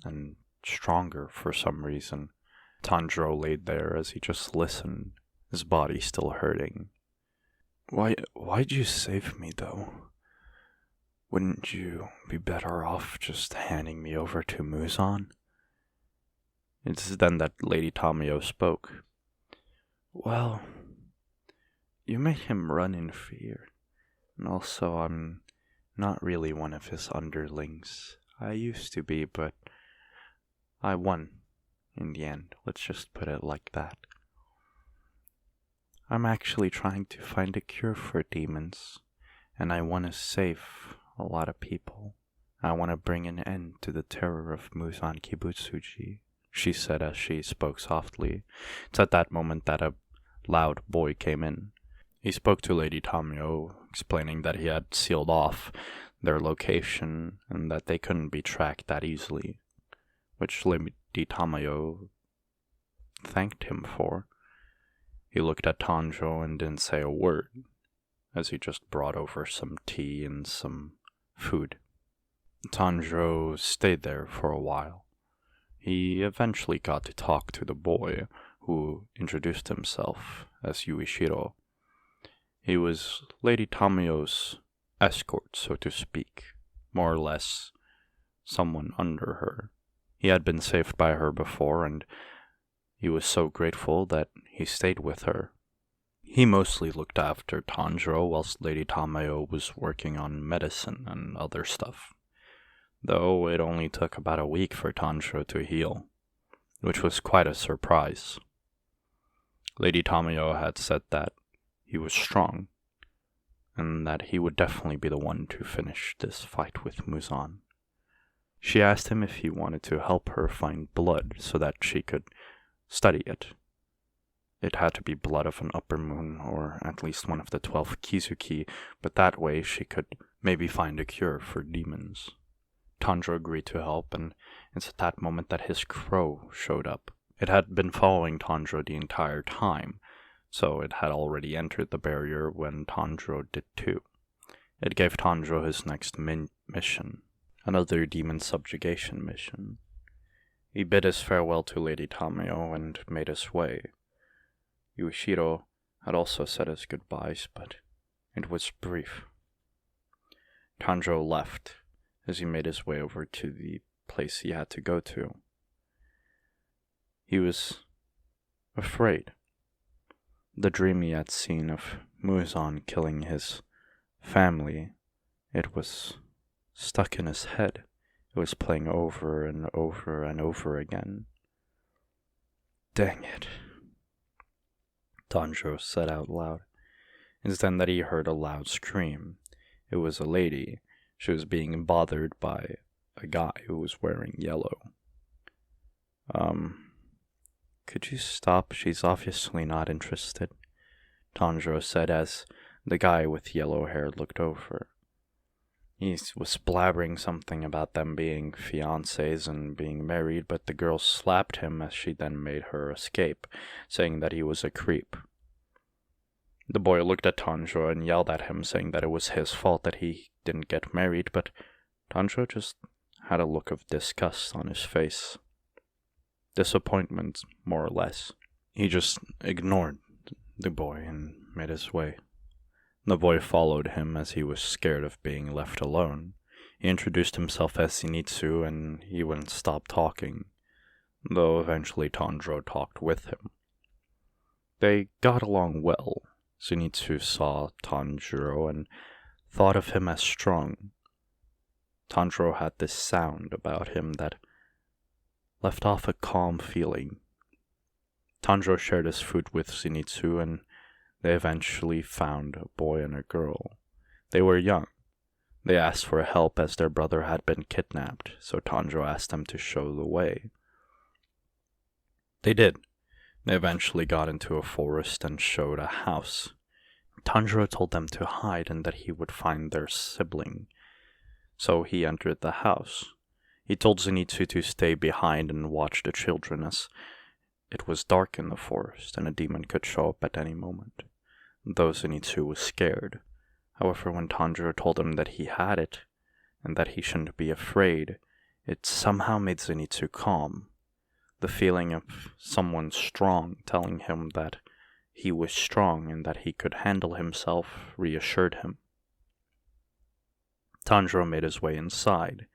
and stronger for some reason. Tanjiro laid there as he just listened, his body still hurting. Why'd you save me, though? Wouldn't you be better off just handing me over to Muzan? It's then that Lady Tamayo spoke. Well, you made him run in fear, and also I'm not really one of his underlings. I used to be, but I won in the end. Let's just put it like that. I'm actually trying to find a cure for demons, and I want to save a lot of people. I want to bring an end to the terror of Muzan Kibutsuji, she said as she spoke softly. It's at that moment that a loud boy came in. He spoke to Lady Tamayo, explaining that he had sealed off their location and that they couldn't be tracked that easily, which Lady Tamayo thanked him for. He looked at Tanjiro and didn't say a word, as he just brought over some tea and some food. Tanjiro stayed there for a while. He eventually got to talk to the boy, who introduced himself as Yuichiro. He was Lady Tamayo's escort, so to speak, more or less someone under her. He had been saved by her before, and he was so grateful that he stayed with her. He mostly looked after Tanjiro whilst Lady Tamayo was working on medicine and other stuff, though it only took about a week for Tanjiro to heal, which was quite a surprise. Lady Tamayo had said that he was strong, and that he would definitely be the one to finish this fight with Muzan. She asked him if he wanted to help her find blood so that she could study it. It had to be blood of an upper moon, or at least one of the 12 Kizuki, but that way she could maybe find a cure for demons. Tanjiro agreed to help, and it's at that moment that his crow showed up. It had been following Tanjiro the entire time, so it had already entered the barrier when Tanjiro did too. It gave Tanjiro his next mission, another demon subjugation mission. He bid his farewell to Lady Tamayo and made his way. Yuichiro had also said his goodbyes, but it was brief. Tanjiro left as he made his way over to the place he had to go to. He was afraid. The dream he had seen of Muzan killing his family, it was stuck in his head. It was playing over and over and over again. Dang it, Tanjiro said out loud. It's then that he heard a loud scream. It was a lady. She was being bothered by a guy who was wearing yellow. Could you stop? She's obviously not interested, Tanjiro said as the guy with yellow hair looked over. He was blabbering something about them being fiancés and being married, but the girl slapped him as she then made her escape, saying that he was a creep. The boy looked at Tanjiro and yelled at him, saying that it was his fault that he didn't get married, but Tanjiro just had a look of disgust on his face. Disappointment, more or less. He just ignored the boy and made his way. The boy followed him as he was scared of being left alone. He introduced himself as Zenitsu and he wouldn't stop talking, though eventually Tanjiro talked with him. They got along well. Zenitsu saw Tanjiro and thought of him as strong. Tanjiro had this sound about him that left off a calm feeling. Tanjiro shared his food with Zenitsu and they eventually found a boy and a girl. They were young. They asked for help as their brother had been kidnapped, so Tanjiro asked them to show the way. They did. They eventually got into a forest and showed a house. Tanjiro told them to hide and that he would find their sibling. So he entered the house. He told Zenitsu to stay behind and watch the children, as it was dark in the forest and a demon could show up at any moment. Though Zenitsu was scared. However, when Tanjiro told him that he had it, and that he shouldn't be afraid, it somehow made Zenitsu calm. The feeling of someone strong telling him that he was strong and that he could handle himself reassured him. Tanjiro made his way inside.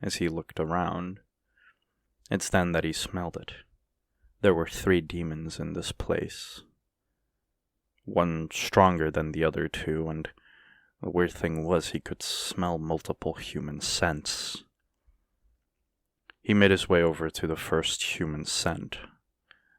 As he looked around, it's then that he smelled it. There were 3 demons in this place. One stronger than the other 2, and the weird thing was he could smell multiple human scents. He made his way over to the first human scent.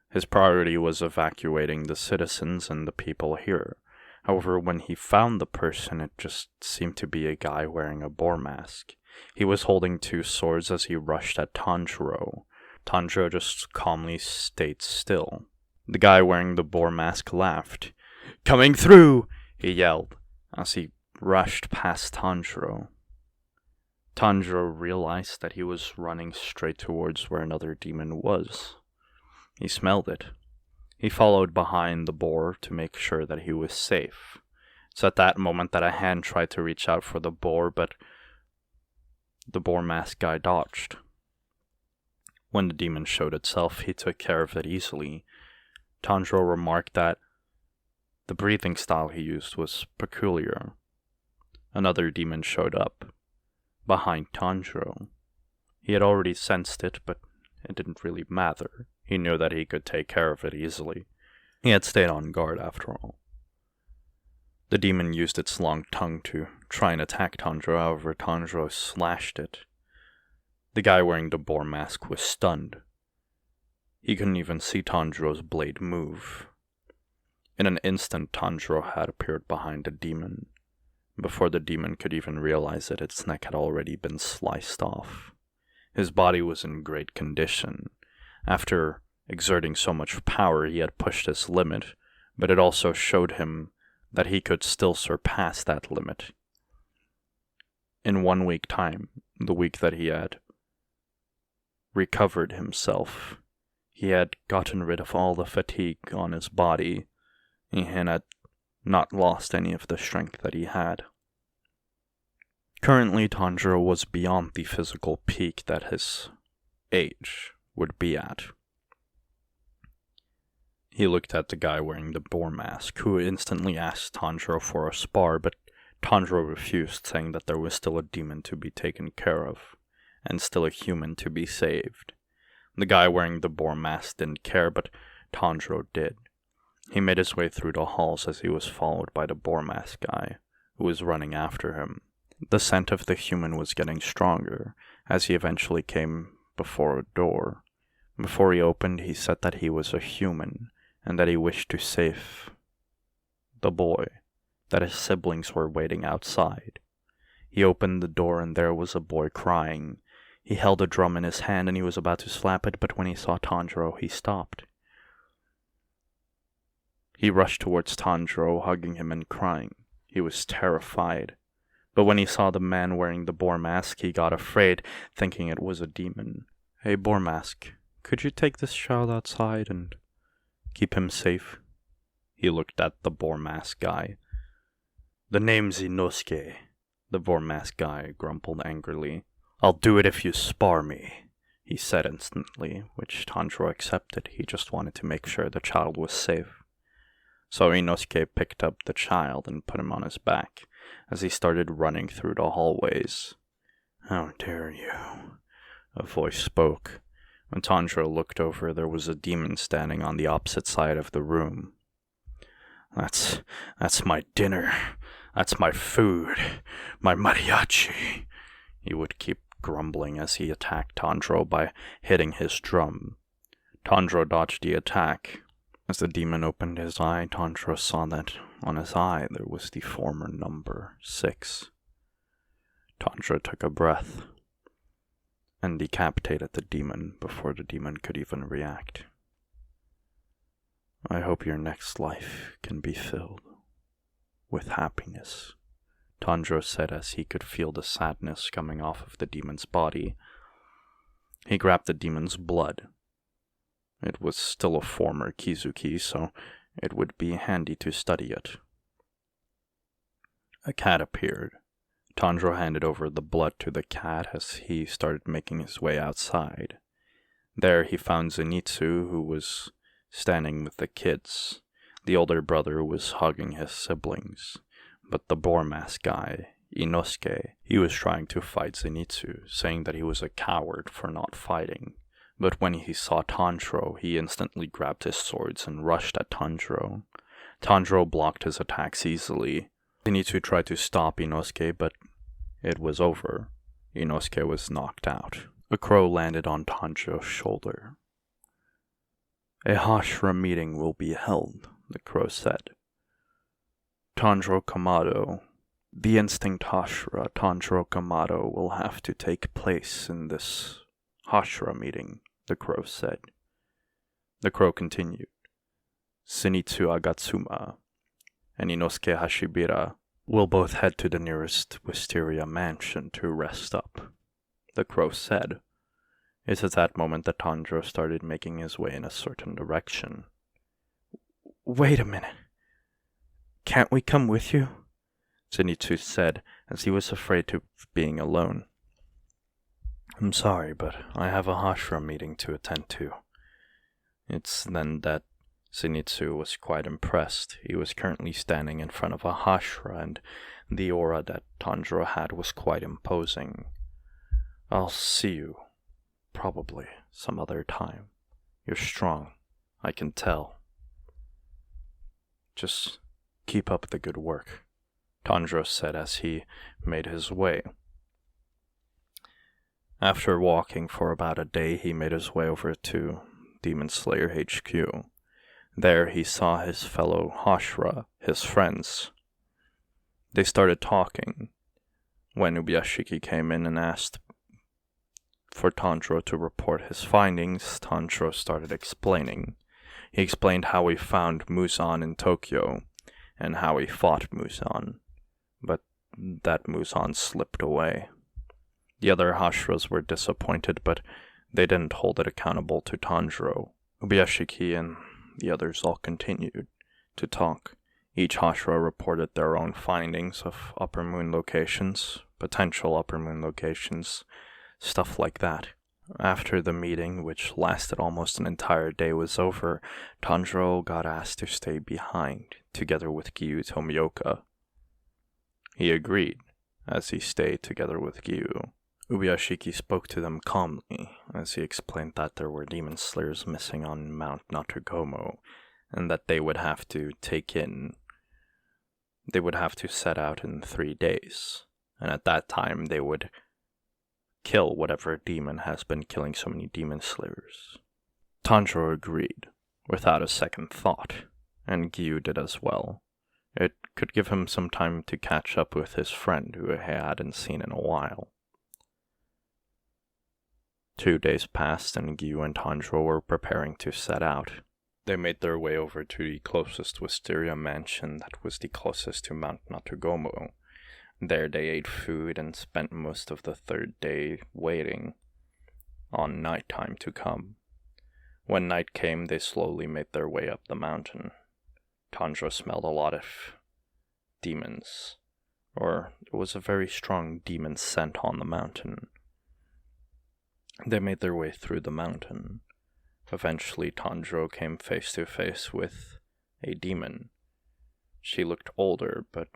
His priority was evacuating the citizens and the people here. However, when he found the person, it just seemed to be a guy wearing a boar mask. He was holding 2 swords as he rushed at Tanjiro. Tanjiro just calmly stayed still. The guy wearing the boar mask laughed. "Coming through!" he yelled as he rushed past Tanjiro. Tanjiro realized that he was running straight towards where another demon was. He smelled it. He followed behind the boar to make sure that he was safe. It's at that moment that a hand tried to reach out for the boar, but the boar mask guy dodged. When the demon showed itself, he took care of it easily. Tanjiro remarked that the breathing style he used was peculiar. Another demon showed up, behind Tanjiro. He had already sensed it, but it didn't really matter. He knew that he could take care of it easily. He had stayed on guard after all. The demon used its long tongue to try and attack Tanjiro, however Tanjiro slashed it. The guy wearing the boar mask was stunned. He couldn't even see Tanjiro's blade move. In an instant, Tanjiro had appeared behind the demon. Before the demon could even realize it, its neck had already been sliced off. His body was in great condition. After exerting so much power, he had pushed his limit, but it also showed him that he could still surpass that limit. In 1 week time, the week that he had recovered himself, he had gotten rid of all the fatigue on his body, and had not lost any of the strength that he had. Currently, Tanjiro was beyond the physical peak that his age would be at. He looked at the guy wearing the boar mask, who instantly asked Tanjiro for a spar, but Tanjiro refused, saying that there was still a demon to be taken care of, and still a human to be saved. The guy wearing the boar mask didn't care, but Tanjiro did. He made his way through the halls as he was followed by the boar mask guy, who was running after him. The scent of the human was getting stronger, as he eventually came before a door. Before he opened, he said that he was a human, and that he wished to save the boy, that his siblings were waiting outside. He opened the door and there was a boy crying. He held a drum in his hand and he was about to slap it, but when he saw Tanjiro, he stopped. He rushed towards Tanjiro, hugging him and crying. He was terrified. But when he saw the man wearing the boar mask, he got afraid, thinking it was a demon. "Hey, boar mask, could you take this child outside and keep him safe?" He looked at the boar mask guy. "The name's Inosuke," the boar mask guy grumbled angrily. "I'll do it if you spar me," he said instantly, which Tanjiro accepted. He just wanted to make sure the child was safe. So Inosuke picked up the child and put him on his back as he started running through the hallways. "How dare you?" a voice spoke. When Tanjiro looked over, there was a demon standing on the opposite side of the room. That's my dinner. That's my food. My mariachi." He would keep grumbling as he attacked Tanjiro by hitting his drum. Tanjiro dodged the attack. As the demon opened his eye, Tanjiro saw that on his eye there was the former number 6. Tanjiro took a breath and decapitated the demon before the demon could even react. "I hope your next life can be filled with happiness, Tanjiro said as he could feel the sadness coming off of the demon's body. He grabbed the demon's blood. It was still a former Kizuki, so it would be handy to study it. A cat appeared. Tanjiro handed over the blood to the cat as he started making his way outside. There he found Zenitsu, who was standing with the kids. The older brother was hugging his siblings, but the boar mask guy, Inosuke, he was trying to fight Zenitsu, saying that he was a coward for not fighting. But when he saw Tanjiro, he instantly grabbed his swords and rushed at Tanjiro. Tanjiro blocked his attacks easily. Zenitsu tried to stop Inosuke, but it was over. Inosuke was knocked out. A crow landed on Tanjiro's shoulder. "A Hashira meeting will be held," the crow said. "Tanjiro Kamado, the instinct Hashira Tanjiro Kamado will have to take place in this Hashira meeting," the crow said. The crow continued. "Zenitsu Agatsuma and Inosuke Hashibira will both head to the nearest Wisteria mansion to rest up," the crow said. It's at that moment that Tanjiro started making his way in a certain direction. "Wait a minute. Can't we come with you?" Zenitsu said, as he was afraid of being alone. "I'm sorry, but I have a Hashira meeting to attend to." It's then that Zenitsu was quite impressed. He was currently standing in front of a Hashira, and the aura that Tanjiro had was quite imposing. "I'll see you, probably, some other time. You're strong, I can tell. Just keep up the good work," Tanjiro said as he made his way. After walking for about a day, he made his way over to Demon Slayer HQ. There he saw his fellow Hashira, his friends. They started talking. When Ubuyashiki came in and asked for Tanjiro to report his findings, Tanjiro started explaining. He explained how he found Muzan in Tokyo, and how he fought Muzan, but that Muzan slipped away. The other Hashiras were disappointed, but they didn't hold it accountable to Tanjiro. Ubuyashiki and the others all continued to talk. Each Hashira reported their own findings of upper moon locations, potential upper moon locations, stuff like that. After the meeting, which lasted almost an entire day, was over, Tanjiro got asked to stay behind, together with Gyu Tomioka. He agreed, as he stayed together with Gyu. Ubuyashiki spoke to them calmly, as he explained that there were demon slayers missing on Mount Natagumo, and that they would have to set out in 3 days, and at that time they would kill whatever demon has been killing so many demon slayers. Tanjiro agreed, without a second thought, and Gyu did as well. It could give him some time to catch up with his friend, who he hadn't seen in a while. 2 days passed, and Gyu and Tanjiro were preparing to set out. They made their way over to the closest Wisteria mansion that was the closest to Mount Natagumo. There they ate food and spent most of the 3rd day waiting on nighttime to come. When night came, they slowly made their way up the mountain. Tanjiro smelled a lot of demons, or it was a very strong demon scent on the mountain. They made their way through the mountain. Eventually, Tanjiro came face to face with a demon. She looked older, but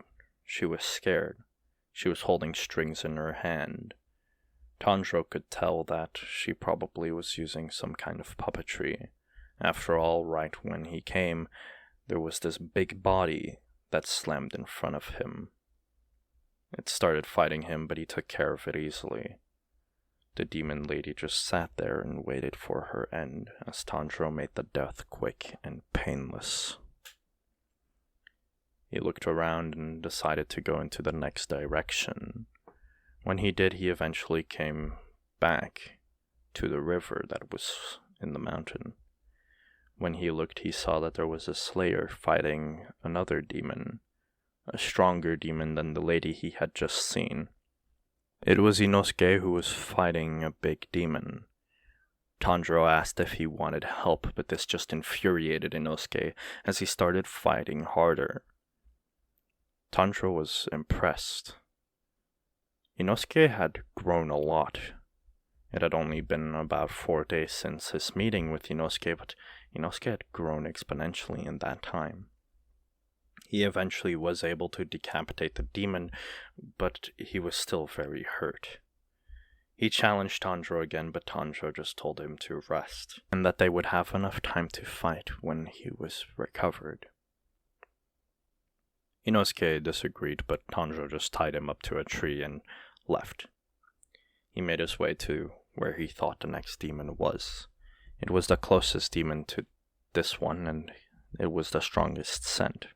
she was scared. She was holding strings in her hand. Tanjiro could tell that she probably was using some kind of puppetry. After all, right when he came, there was this big body that slammed in front of him. It started fighting him, but he took care of it easily. The demon lady just sat there and waited for her end, as Tanjiro made the death quick and painless. He looked around and decided to go into the next direction. When he did, he eventually came back to the river that was in the mountain. When he looked, he saw that there was a slayer fighting another demon, a stronger demon than the lady he had just seen. It was Inosuke who was fighting a big demon. Tanjiro asked if he wanted help, but this just infuriated Inosuke as he started fighting harder. Tanjiro was impressed. Inosuke had grown a lot. It had only been about 4 days since his meeting with Inosuke, but Inosuke had grown exponentially in that time. He eventually was able to decapitate the demon, but he was still very hurt. He challenged Tanjiro again, but Tanjiro just told him to rest, and that they would have enough time to fight when he was recovered. Inosuke disagreed, but Tanjiro just tied him up to a tree and left. He made his way to where he thought the next demon was. It was the closest demon to this one, and it was the strongest scent.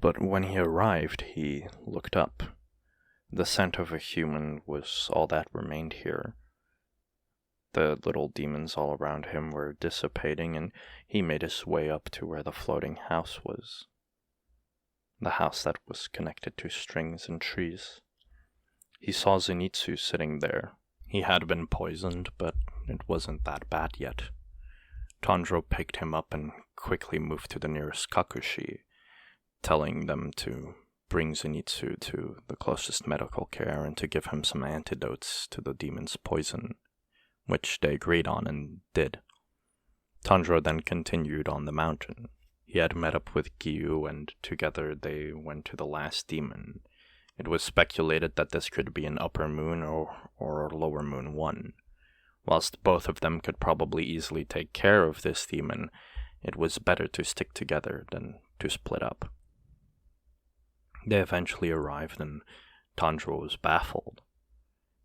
But when he arrived, he looked up. The scent of a human was all that remained here. The little demons all around him were dissipating, and he made his way up to where the floating house was. The house that was connected to strings and trees. He saw Zenitsu sitting there. He had been poisoned, but it wasn't that bad yet. Tanjiro picked him up and quickly moved to the nearest kakushi, telling them to bring Zenitsu to the closest medical care and to give him some antidotes to the demon's poison, which they agreed on and did. Tanjiro then continued on the mountain. He had met up with Giyu, and together they went to the last demon. It was speculated that this could be an Upper Moon or Lower Moon 1. Whilst both of them could probably easily take care of this demon, it was better to stick together than to split up. They eventually arrived, and Tanjiro was baffled.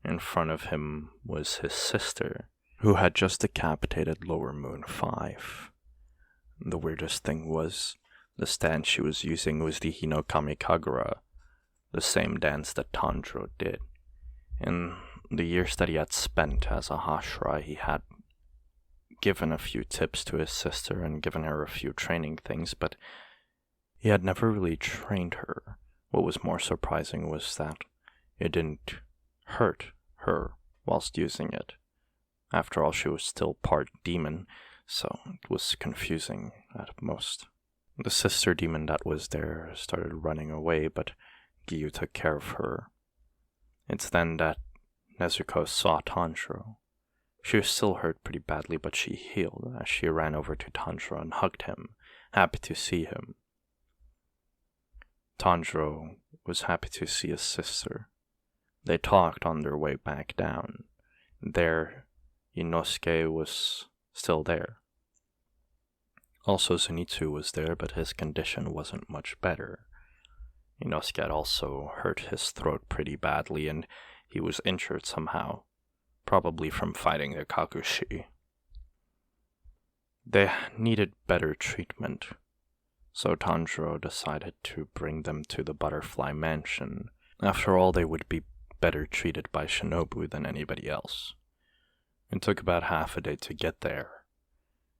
In front of him was his sister, who had just decapitated Lower Moon 5. The weirdest thing was, the stance she was using was the Hinokami Kagura, the same dance that Tanjiro did. In the years that he had spent as a Hashira, he had given a few tips to his sister and given her a few training things, but he had never really trained her. What was more surprising was that it didn't hurt her whilst using it. After all, she was still part demon, so it was confusing at most. The sister demon that was there started running away, but Giyu took care of her. It's then that Nezuko saw Tanjiro. She was still hurt pretty badly, but she healed as she ran over to Tanjiro and hugged him, happy to see him. Tanjiro was happy to see his sister. They talked on their way back down. There, Inosuke was still there. Also, Zenitsu was there, but his condition wasn't much better. Inosuke had also hurt his throat pretty badly, and he was injured somehow, probably from fighting the Kakushi. They needed better treatment, so Tanjiro decided to bring them to the Butterfly Mansion. After all, they would be better treated by Shinobu than anybody else. It took about half a day to get there.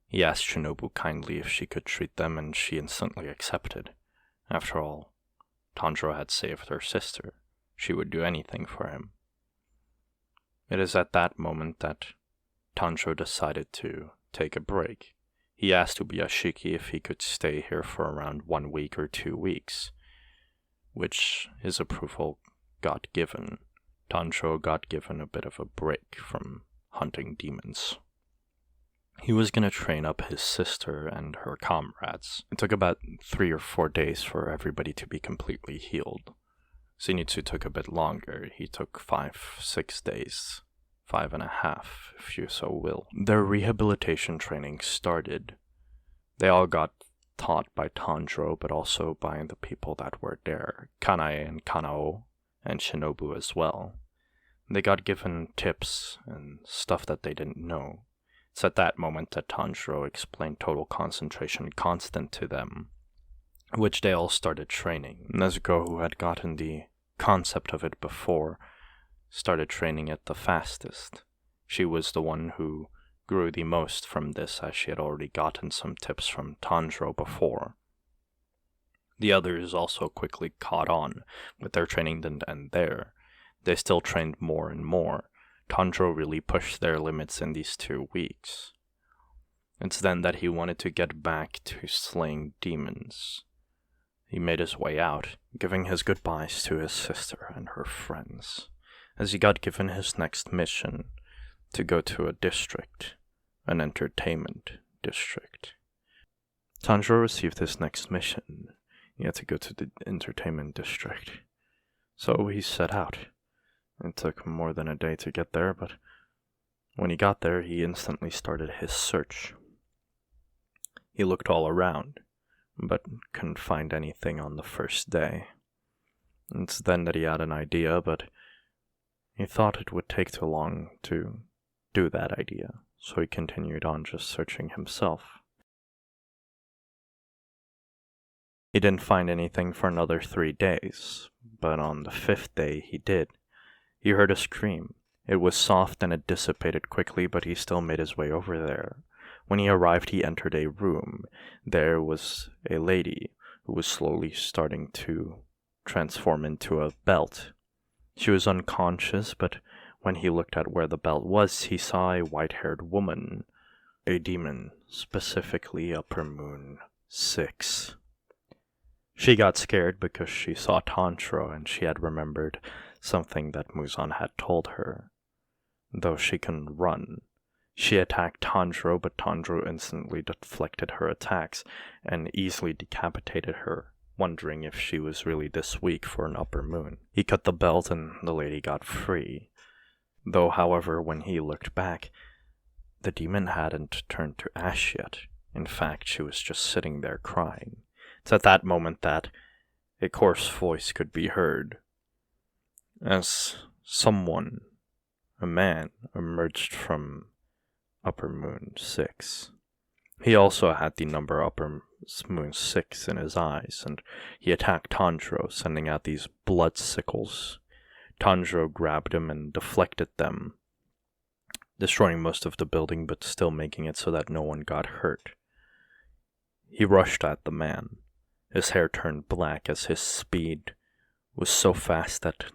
He asked Shinobu kindly if she could treat them, and she instantly accepted. After all, Tanjiro had saved her sister. She would do anything for him. It is at that moment that Tanjiro decided to take a break. He asked Ubuyashiki if he could stay here for around 1 week or 2 weeks, which his approval got given. Tanjiro got given a bit of a break from hunting demons. He was going to train up his sister and her comrades. It took about 3 or 4 days for everybody to be completely healed. Zenitsu took a bit longer. He took 5-6 days. 5.5, if you so will. Their rehabilitation training started. They all got taught by Tanjiro, but also by the people that were there, Kanae and Kanao, and Shinobu as well. They got given tips and stuff that they didn't know. It's at that moment that Tanjiro explained total concentration constant to them, which they all started training. Nezuko, who had gotten the concept of it before, started training it the fastest. She was the one who grew the most from this, as she had already gotten some tips from Tanjiro before. The others also quickly caught on, but their training didn't end there. They still trained more and more. Tanjiro really pushed their limits in these 2 weeks. It's then that he wanted to get back to slaying demons. He made his way out, giving his goodbyes to his sister and her friends, as he got given his next mission to go to a district, an entertainment district. Tanjiro received his next mission. He had to go to the entertainment district. So he set out. It took more than a day to get there, but when he got there, he instantly started his search. He looked all around, but couldn't find anything on the first day. It's then that he had an idea, but he thought it would take too long to do that idea, so he continued on just searching himself. He didn't find anything for another 3 days, but on the 5th day he did. He heard a scream. It was soft and it dissipated quickly, but he still made his way over there. When he arrived, he entered a room. There was a lady who was slowly starting to transform into a belt. She was unconscious, but when he looked at where the belt was, he saw a white-haired woman, a demon, specifically Upper Moon 6. She got scared because she saw Tanjiro and she had remembered something that Muzan had told her. Though she couldn't run, she attacked Tanjiro, but Tanjiro instantly deflected her attacks and easily decapitated her, wondering if she was really this weak for an Upper Moon. He cut the belt and the lady got free. Though, however, when he looked back, the demon hadn't turned to ash yet. In fact, she was just sitting there crying. It's at that moment that a coarse voice could be heard, as someone, a man, emerged from Upper Moon 6. He also had the number Upper Moon 6 in his eyes, and he attacked Tanjiro, sending out these blood sickles. Tanjiro grabbed him and deflected them, destroying most of the building but still making it so that no one got hurt. He rushed at the man. His hair turned black as his speed was so fast that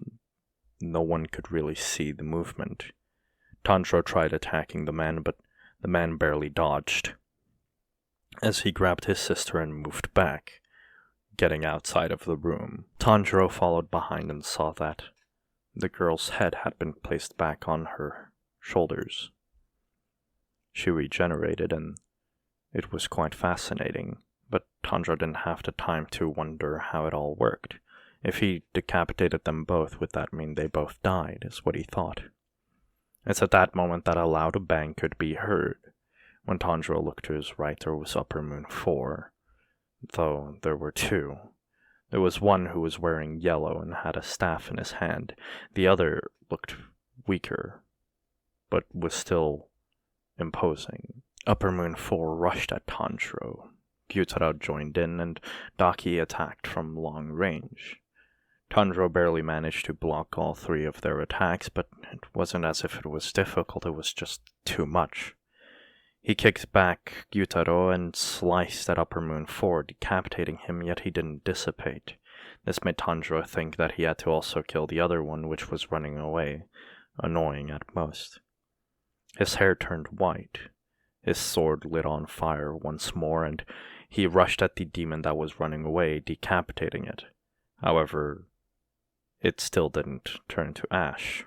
no one could really see the movement. Tanjiro tried attacking the man, but the man barely dodged, as he grabbed his sister and moved back, getting outside of the room. Tanjiro followed behind and saw that the girl's head had been placed back on her shoulders. She regenerated, and it was quite fascinating, but Tanjiro didn't have the time to wonder how it all worked. If he decapitated them both, would that mean they both died, is what he thought. It's at that moment that a loud bang could be heard. When Tanjiro looked to his right, there was Upper Moon 4, though there were 2. There was one who was wearing yellow and had a staff in his hand. The other looked weaker, but was still imposing. Upper Moon 4 rushed at Tanjiro. Gyutaro joined in, and Daki attacked from long range. Tanjiro barely managed to block all 3 of their attacks, but it wasn't as if it was difficult, it was just too much. He kicked back Gyutaro and sliced at Upper Moon 4, decapitating him, yet he didn't dissipate. This made Tanjiro think that he had to also kill the other one, which was running away, annoying at most. His hair turned white. His sword lit on fire once more, and he rushed at the demon that was running away, decapitating it. However, it still didn't turn to ash.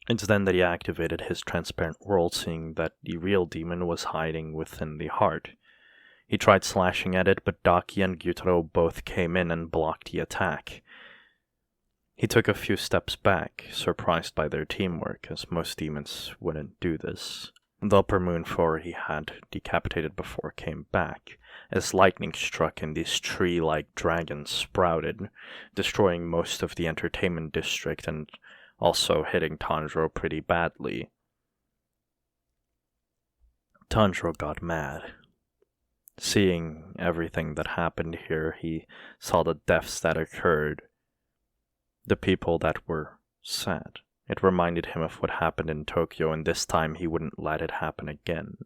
It's then that he activated his transparent world, seeing that the real demon was hiding within the heart. He tried slashing at it, but Daki and Gyutaro both came in and blocked the attack. He took a few steps back, surprised by their teamwork, as most demons wouldn't do this. The Upper Moon 4 he had decapitated before came back, as lightning struck and these tree-like dragons sprouted, destroying most of the entertainment district and also hitting Tanjiro pretty badly. Tanjiro got mad. Seeing everything that happened here, he saw the deaths that occurred, the people that were sad. It reminded him of what happened in Tokyo, and this time he wouldn't let it happen again.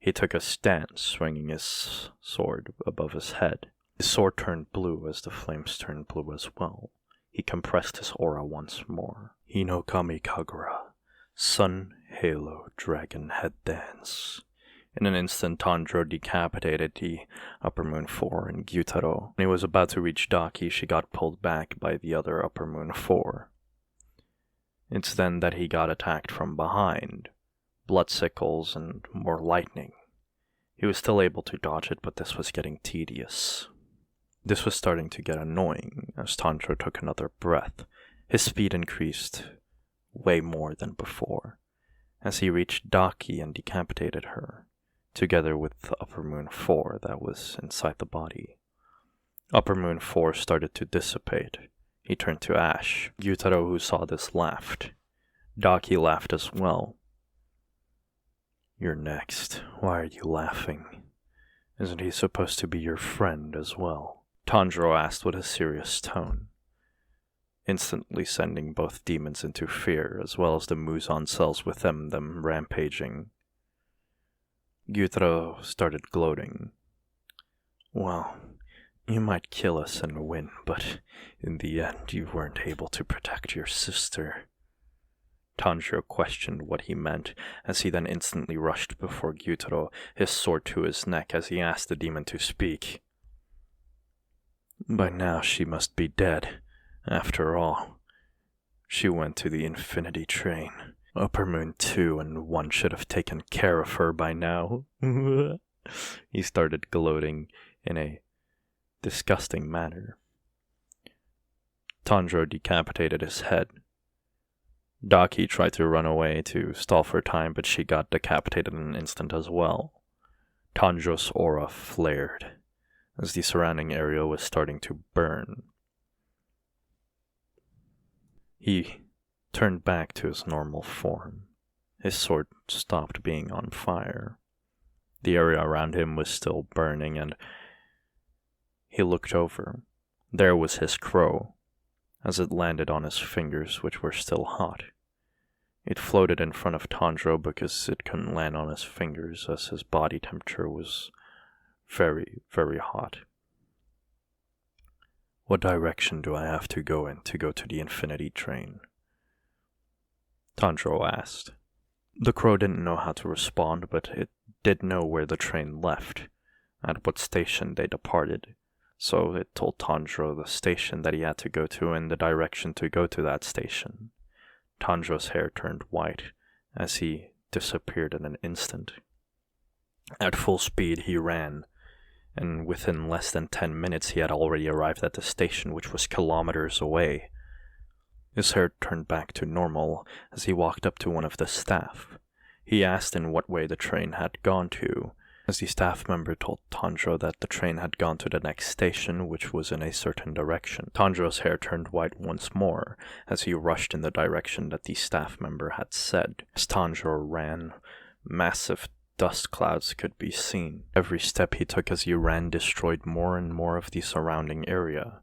He took a stance, swinging his sword above his head. His sword turned blue as the flames turned blue as well. He compressed his aura once more. Hinokami Kagura, Sun, Halo, Dragon Head Dance. In an instant, Tanjiro decapitated the Upper Moon 4 and Gyutaro. When he was about to reach Daki, she got pulled back by the other Upper Moon 4. It's then that he got attacked from behind. Blood sickles and more lightning. He was still able to dodge it, but this was getting tedious. This was starting to get annoying as Tanjiro took another breath. His speed increased way more than before as he reached Daki and decapitated her, together with the Upper Moon 4 that was inside the body. Upper Moon 4 started to dissipate. He turned to ash. Gyutaro, who saw this, laughed. Daki laughed as well. "You're next. Why are you laughing? Isn't he supposed to be your friend as well?" Tanjiro asked with a serious tone, instantly sending both demons into fear, as well as the Muzan cells within them rampaging. Gyutaro started gloating. "Well, you might kill us and win, but in the end you weren't able to protect your sister." Tanjiro questioned what he meant, as he then instantly rushed before Gyutaro, his sword to his neck as he asked the demon to speak. "By now she must be dead. After all, she went to the Infinity Train. Upper Moon 2 and 1 should have taken care of her by now." He started gloating in a disgusting manner. Tanjiro decapitated his head. Daki tried to run away to stall for time, but she got decapitated in an instant as well. Tanjiro's aura flared as the surrounding area was starting to burn. He turned back to his normal form. His sword stopped being on fire. The area around him was still burning, and he looked over. There was his crow, as it landed on his fingers, which were still hot. It floated in front of Tanjiro because it couldn't land on his fingers, as his body temperature was very, very hot. "What direction do I have to go in to go to the Infinity Train?" Tanjiro asked. The crow didn't know how to respond, but it did know where the train left, at what station they departed, so it told Tanjiro the station that he had to go to and the direction to go to that station. Tanjiro's hair turned white as he disappeared in an instant. At full speed he ran, and within less than 10 minutes he had already arrived at the station, which was kilometers away. His hair turned back to normal as he walked up to one of the staff. He asked in what way the train had gone to, as the staff member told Tanjiro that the train had gone to the next station, which was in a certain direction. Tanjiro's hair turned white once more as he rushed in the direction that the staff member had said. As Tanjiro ran, massive dust clouds could be seen. Every step he took as he ran destroyed more and more of the surrounding area,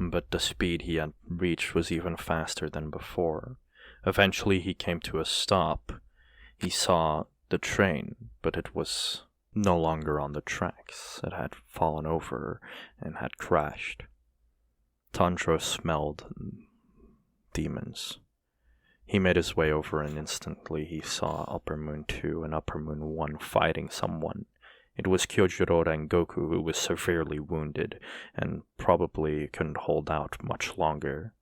but the speed he had reached was even faster than before. Eventually he came to a stop. He saw the train, but it was no longer on the tracks. It had fallen over and had crashed. Tanjiro smelled demons. He made his way over, and instantly he saw Upper Moon 2 and Upper Moon 1 fighting someone. It was Kyojuro Rengoku, who was severely wounded and probably couldn't hold out much longer.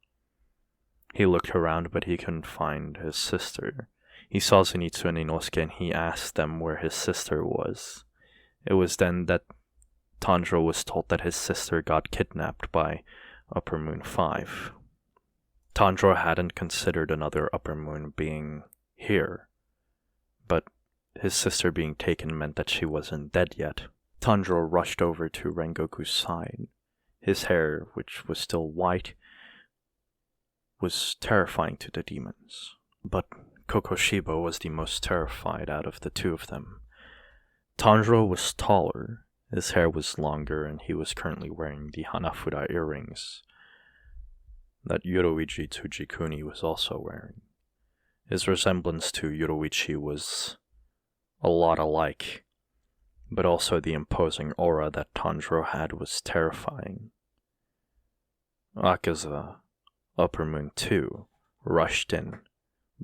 He looked around, but he couldn't find his sister. He saw Zenitsu and Inosuke, and he asked them where his sister was. It was then that Tanjiro was told that his sister got kidnapped by Upper Moon 5. Tanjiro hadn't considered another Upper Moon being here, but his sister being taken meant that she wasn't dead yet. Tanjiro rushed over to Rengoku's side. His hair, which was still white, was terrifying to the demons, but Kokoshiba was the most terrified out of the two of them. Tanjiro was taller, his hair was longer, and he was currently wearing the Hanafuda earrings that Yoruichi Tsujikuni was also wearing. His resemblance to Yoruichi was a lot alike, but also the imposing aura that Tanjiro had was terrifying. Akaza, Upper Moon 2, rushed in,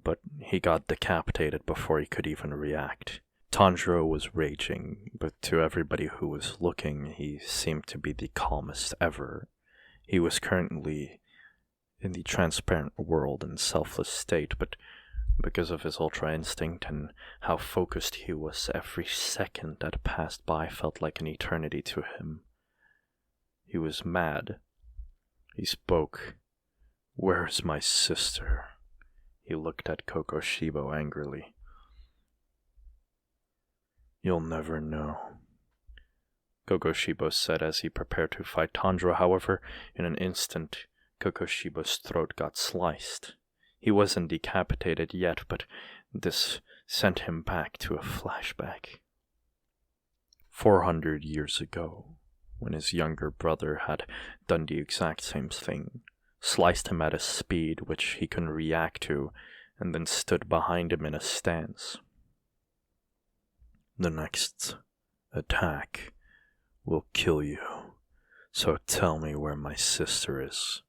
but he got decapitated before he could even react. Tanjiro was raging, but to everybody who was looking, he seemed to be the calmest ever. He was currently in the transparent world and selfless state, but because of his ultra instinct and how focused he was, every second that passed by felt like an eternity to him. He was mad. He spoke. "Where's my sister?" He looked at Kokoshibo angrily. "You'll never know," Kokoshibo said as he prepared to fight Tanjiro. However, in an instant, Kokoshibo's throat got sliced. He wasn't decapitated yet, but this sent him back to a flashback. 400 years ago, when his younger brother had done the exact same thing, sliced him at a speed which he couldn't react to, and then stood behind him in a stance. "The next attack will kill you, so tell me where my sister is,"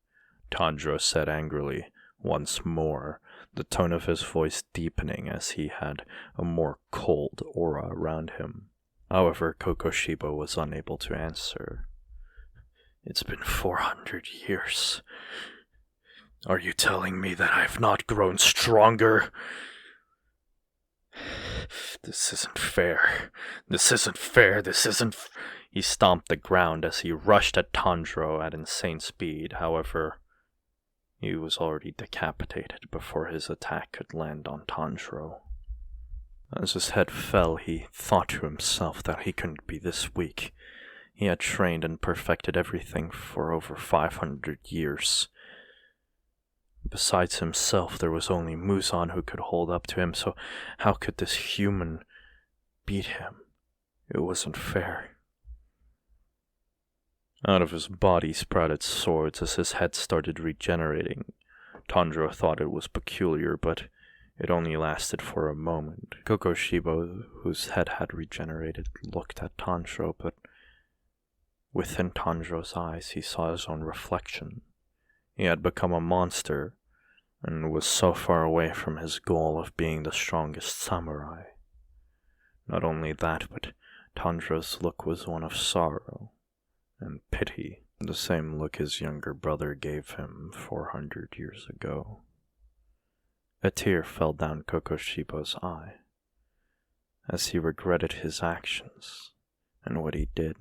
Tanjiro said angrily. Once more, the tone of his voice deepening as he had a more cold aura around him. However, Kokoshibo was unable to answer. "It's been 400 years. Are you telling me that I've not grown stronger? This isn't fair. This isn't fair. This isn't..." He stomped the ground as he rushed at Tanjiro at insane speed. However, he was already decapitated before his attack could land on Tanjiro. As his head fell, he thought to himself that he couldn't be this weak. He had trained and perfected everything for over 500 years. Besides himself, there was only Muzan who could hold up to him, so how could this human beat him? It wasn't fair. Out of his body sprouted swords as his head started regenerating. Tanjiro thought it was peculiar, but it only lasted for a moment. Kokoshibo, whose head had regenerated, looked at Tanjiro, but within Tanjiro's eyes he saw his own reflection. He had become a monster, and was so far away from his goal of being the strongest samurai. Not only that, but Tanjiro's look was one of sorrow and pity, the same look his younger brother gave him 400 years ago. A tear fell down Kokoshibo's eye, as he regretted his actions and what he did.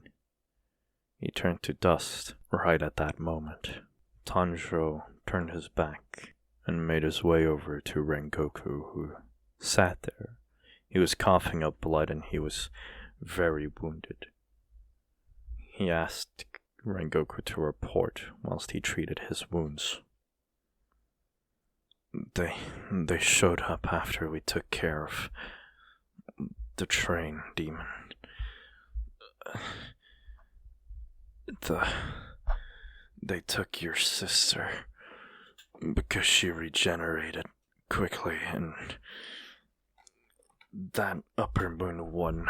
He turned to dust right at that moment. Tanjiro turned his back and made his way over to Rengoku, who sat there. He was coughing up blood and he was very wounded. He asked Rengoku to report whilst he treated his wounds. They showed up after we took care of the train demon. They took your sister because she regenerated quickly, and that Upper Moon one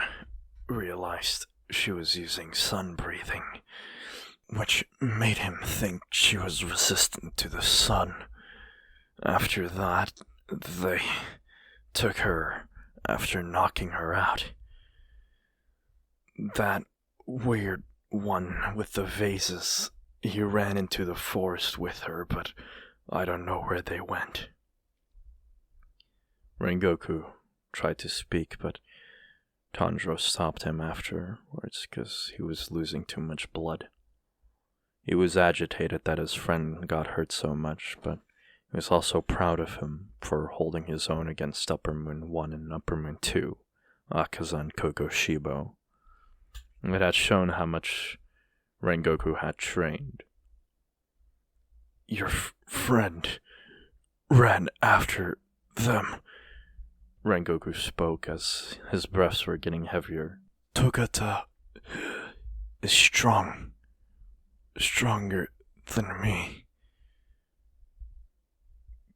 realized she was using sun breathing, which made him think she was resistant to the sun. After that, they took her after knocking her out. That weird one with the vases, he ran into the forest with her, but I don't know where they went. Rengoku tried to speak, but Tanjiro stopped him afterwards because he was losing too much blood. He was agitated that his friend got hurt so much, but he was also proud of him for holding his own against Upper Moon 1 and Upper Moon 2, Akaza and Kokoshibo. It had shown how much Rengoku had trained. Your friend ran after them, Rengoku spoke as his breaths were getting heavier. Togata is strong. Stronger than me.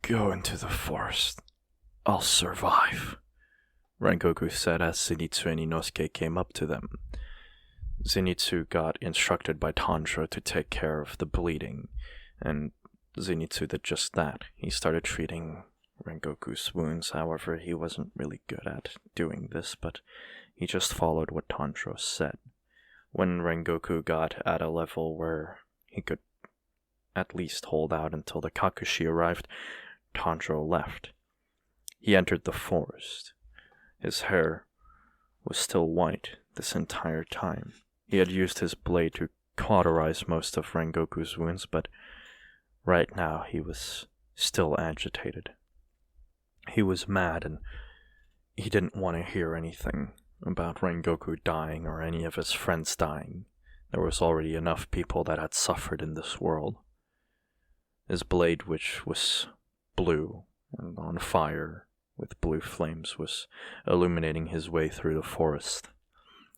Go into the forest. I'll survive. Rengoku said as Zenitsu and Inosuke came up to them. Zenitsu got instructed by Tanjiro to take care of the bleeding, and Zenitsu did just that. He started treating Rengoku's wounds. However, he wasn't really good at doing this, but he just followed what Tanjiro said. When Rengoku got at a level where he could at least hold out until the Kakushi arrived, Tanjiro left. He entered the forest. His hair was still white this entire time. He had used his blade to cauterize most of Rengoku's wounds, but right now he was still agitated. He was mad, and he didn't want to hear anything about Rengoku dying or any of his friends dying. There was already enough people that had suffered in this world. His blade, which was blue and on fire with blue flames, was illuminating his way through the forest.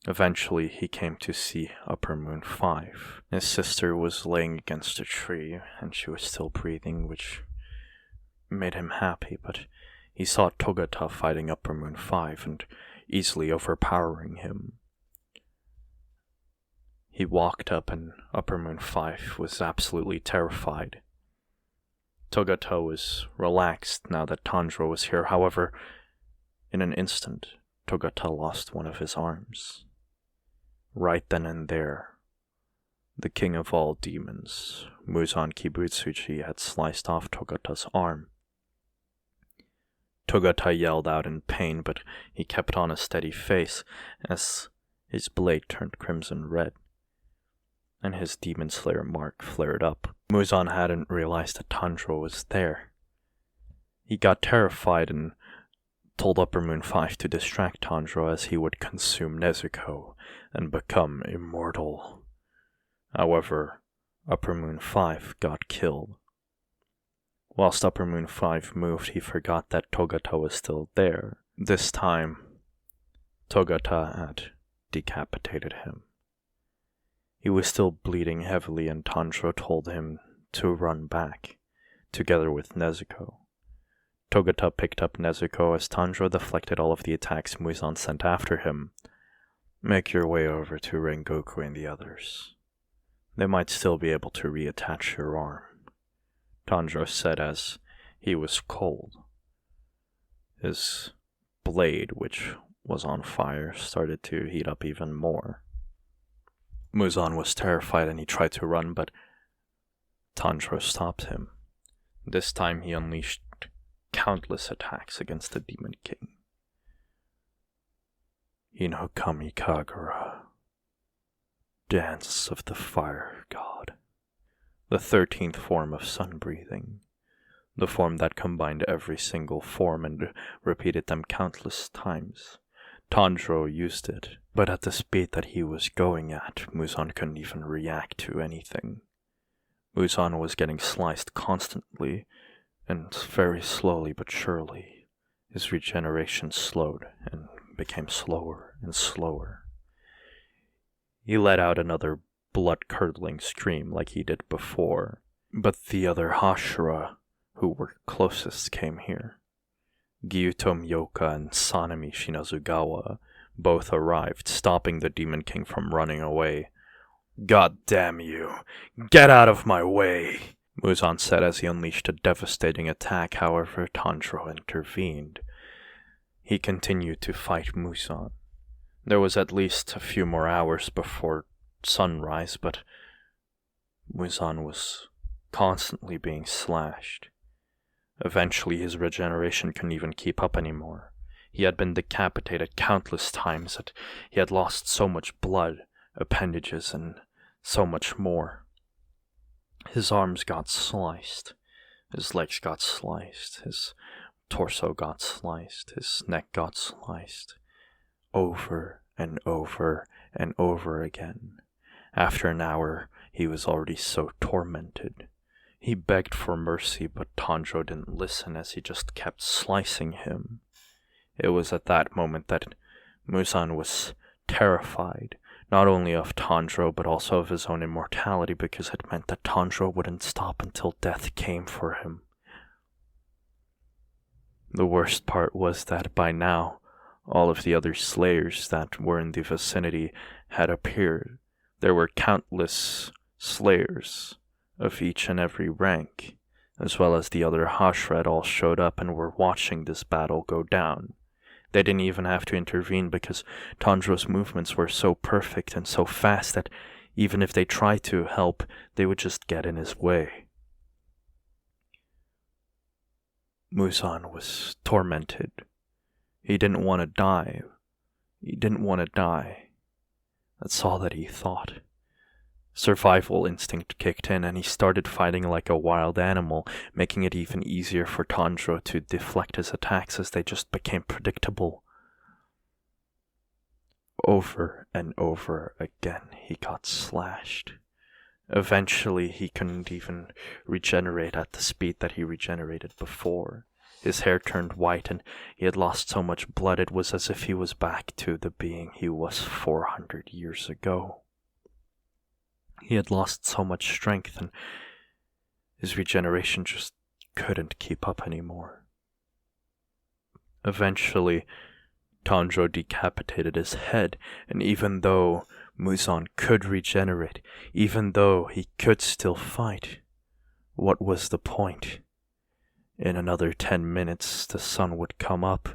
Eventually, he came to see Upper Moon 5. His sister was laying against a tree, and she was still breathing, which made him happy, but he saw Togata fighting Upper Moon 5 and easily overpowering him. He walked up, and Upper Moon 5 was absolutely terrified. Togata was relaxed now that Tanjiro was here. However, in an instant, Togata lost one of his arms. Right then and there, the king of all demons, Muzan Kibutsuji, had sliced off Togata's arm. Togata yelled out in pain, but he kept on a steady face as his blade turned crimson red, and his Demon Slayer mark flared up. Muzan hadn't realized that Tanjiro was there. He got terrified and told Upper Moon 5 to distract Tanjiro as he would consume Nezuko and become immortal. However, Upper Moon 5 got killed. Whilst Upper Moon 5 moved, he forgot that Togata was still there. This time, Togata had decapitated him. He was still bleeding heavily, and Tanjiro told him to run back, together with Nezuko. Togata picked up Nezuko as Tanjiro deflected all of the attacks Muzan sent after him. Make your way over to Rengoku and the others. They might still be able to reattach your arm, Tanjiro said as he was cold. His blade, which was on fire, started to heat up even more. Muzan was terrified and he tried to run, but Tanjiro stopped him. This time he unleashed countless attacks against the Demon King. Inokami Kagura, Dance of the Fire God, the 13th form of sun breathing, the form that combined every single form and repeated them countless times. Tanjiro used it, but at the speed that he was going at, Muzan couldn't even react to anything. Muzan was getting sliced constantly, and very slowly but surely, his regeneration slowed and became slower and slower. He let out another blood-curdling scream like he did before, but the other Hashira who were closest came here. Gyuto Myoka and Sanemi Shinazugawa both arrived, stopping the Demon King from running away. God damn you! Get out of my way! Muzan said as he unleashed a devastating attack. However, Tanjiro intervened. He continued to fight Muzan. There was at least a few more hours before sunrise, but Muzan was constantly being slashed. Eventually, his regeneration couldn't even keep up anymore. He had been decapitated countless times, and he had lost so much blood, appendages, and so much more. His arms got sliced, his legs got sliced, his torso got sliced, his neck got sliced, over and over and over again. After an hour, he was already so tormented. He begged for mercy, but Tanjiro didn't listen as he just kept slicing him. It was at that moment that Muzan was terrified, not only of Tanjiro but also of his own immortality, because it meant that Tanjiro wouldn't stop until death came for him. The worst part was that by now, All of the other slayers that were in the vicinity had appeared. There were countless slayers of each and every rank, as well as the other Hashira all showed up and were watching this battle go down. They didn't even have to intervene because Tanjiro's movements were so perfect and so fast that even if they tried to help, they would just get in his way. Muzan was tormented. He didn't want to die. He didn't want to die. That's all that he thought. Survival instinct kicked in and he started fighting like a wild animal, making it even easier for Tanjiro to deflect his attacks as they just became predictable. Over and over again he got slashed. Eventually he couldn't even regenerate at the speed that he regenerated before. His hair turned white and he had lost so much blood it was as if he was back to the being he was 400 years ago. He had lost so much strength and his regeneration just couldn't keep up anymore. Eventually, Tanjiro decapitated his head, and even though Muzan could regenerate, even though he could still fight, what was the point? In another 10 minutes, the sun would come up,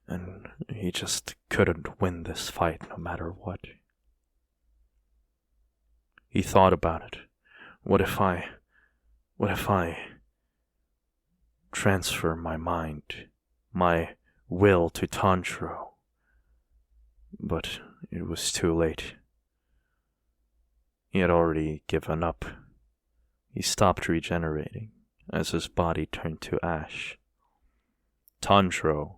and he just couldn't win this fight no matter what. He thought about it. What if I transfer my mind, my will to Tanjiro? But it was too late. He had already given up. He stopped regenerating as his body turned to ash. Tanjiro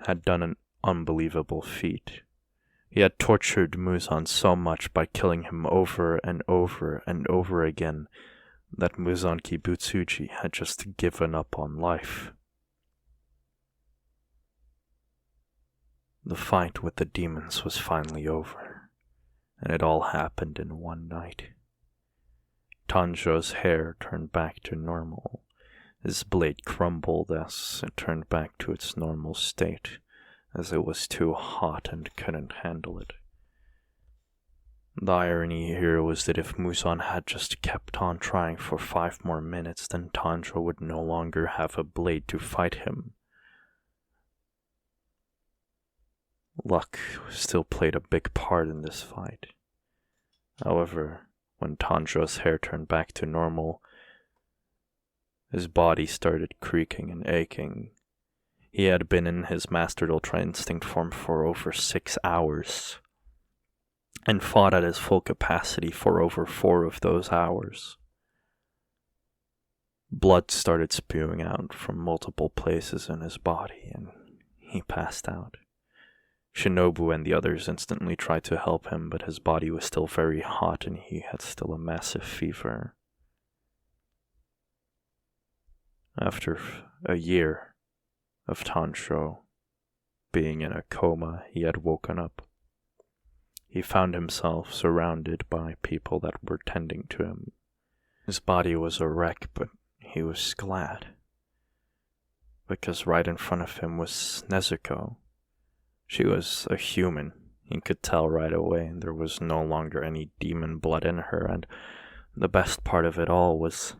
had done an unbelievable feat. He had tortured Muzan so much by killing him over and over and over again that Muzan Kibutsuji had just given up on life. The fight with the demons was finally over, and it all happened in one night. Tanjiro's hair turned back to normal. His blade crumbled as it turned back to its normal state, as it was too hot and couldn't handle it. The irony here was that if Muzan had just kept on trying for 5 more minutes, then Tanjiro would no longer have a blade to fight him. Luck still played a big part in this fight. However, when Tanjiro's hair turned back to normal, his body started creaking and aching. He had been in his mastered Ultra Instinct form for over 6 hours, and fought at his full capacity for over 4 of those hours. Blood started spewing out from multiple places in his body, and he passed out. Shinobu and the others instantly tried to help him, but his body was still very hot and he had still a massive fever. After a year of Tanjiro being in a coma, he had woken up. He found himself surrounded by people that were tending to him. His body was a wreck, but he was glad, because right in front of him was Nezuko. She was a human, he could tell right away, and there was no longer any demon blood in her, and the best part of it all was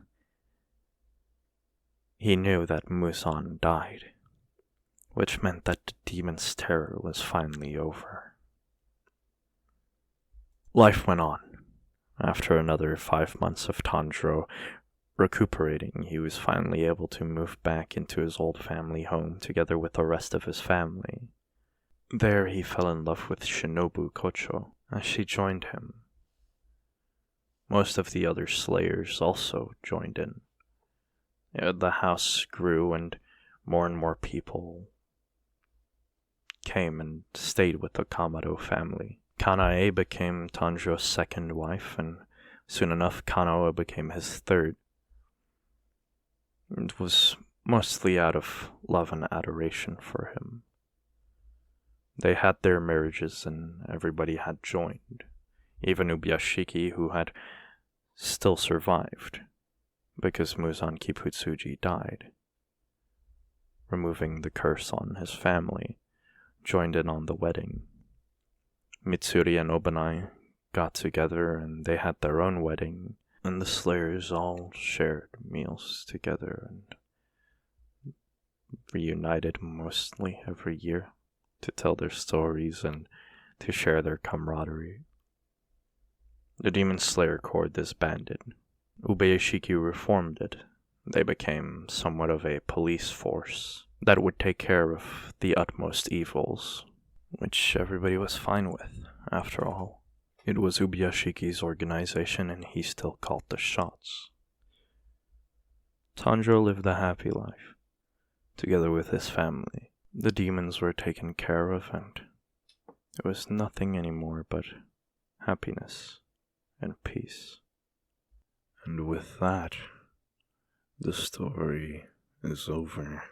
he knew that Muzan died, which meant that the demon's terror was finally over. Life went on. After another 5 months of Tanjiro recuperating, he was finally able to move back into his old family home together with the rest of his family. There he fell in love with Shinobu Kocho as she joined him. Most of the other slayers also joined in. The house grew and more people came and stayed with the Kamado family. Kanae became Tanjiro's second wife, and soon enough Kanoa became his third. It was mostly out of love and adoration for him. They had their marriages and everybody had joined. Even Ubiyashiki, who had still survived, because Muzan Kibutsuji died. removing the curse on his family, joined in on the wedding. Mitsuri and Obanai got together and they had their own wedding, and the Slayers all shared meals together and reunited mostly every year to tell their stories and to share their camaraderie. The Demon Slayer Corps disbanded. Ubeyashiki reformed it. They became somewhat of a police force that would take care of the utmost evils, which everybody was fine with, after all. It was Ubeyashiki's organization and he still called the shots. Tanjiro lived a happy life, together with his family. The demons were taken care of and there was nothing anymore but happiness and peace. And with that, the story is over.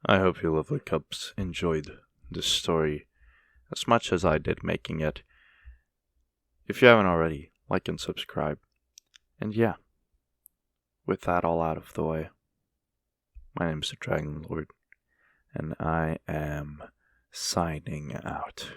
I hope you lovely cubs enjoyed this story as much as I did making it. If you haven't already, like and subscribe. And yeah, with that all out of the way, my name's the Dragon Lord, and I am signing out.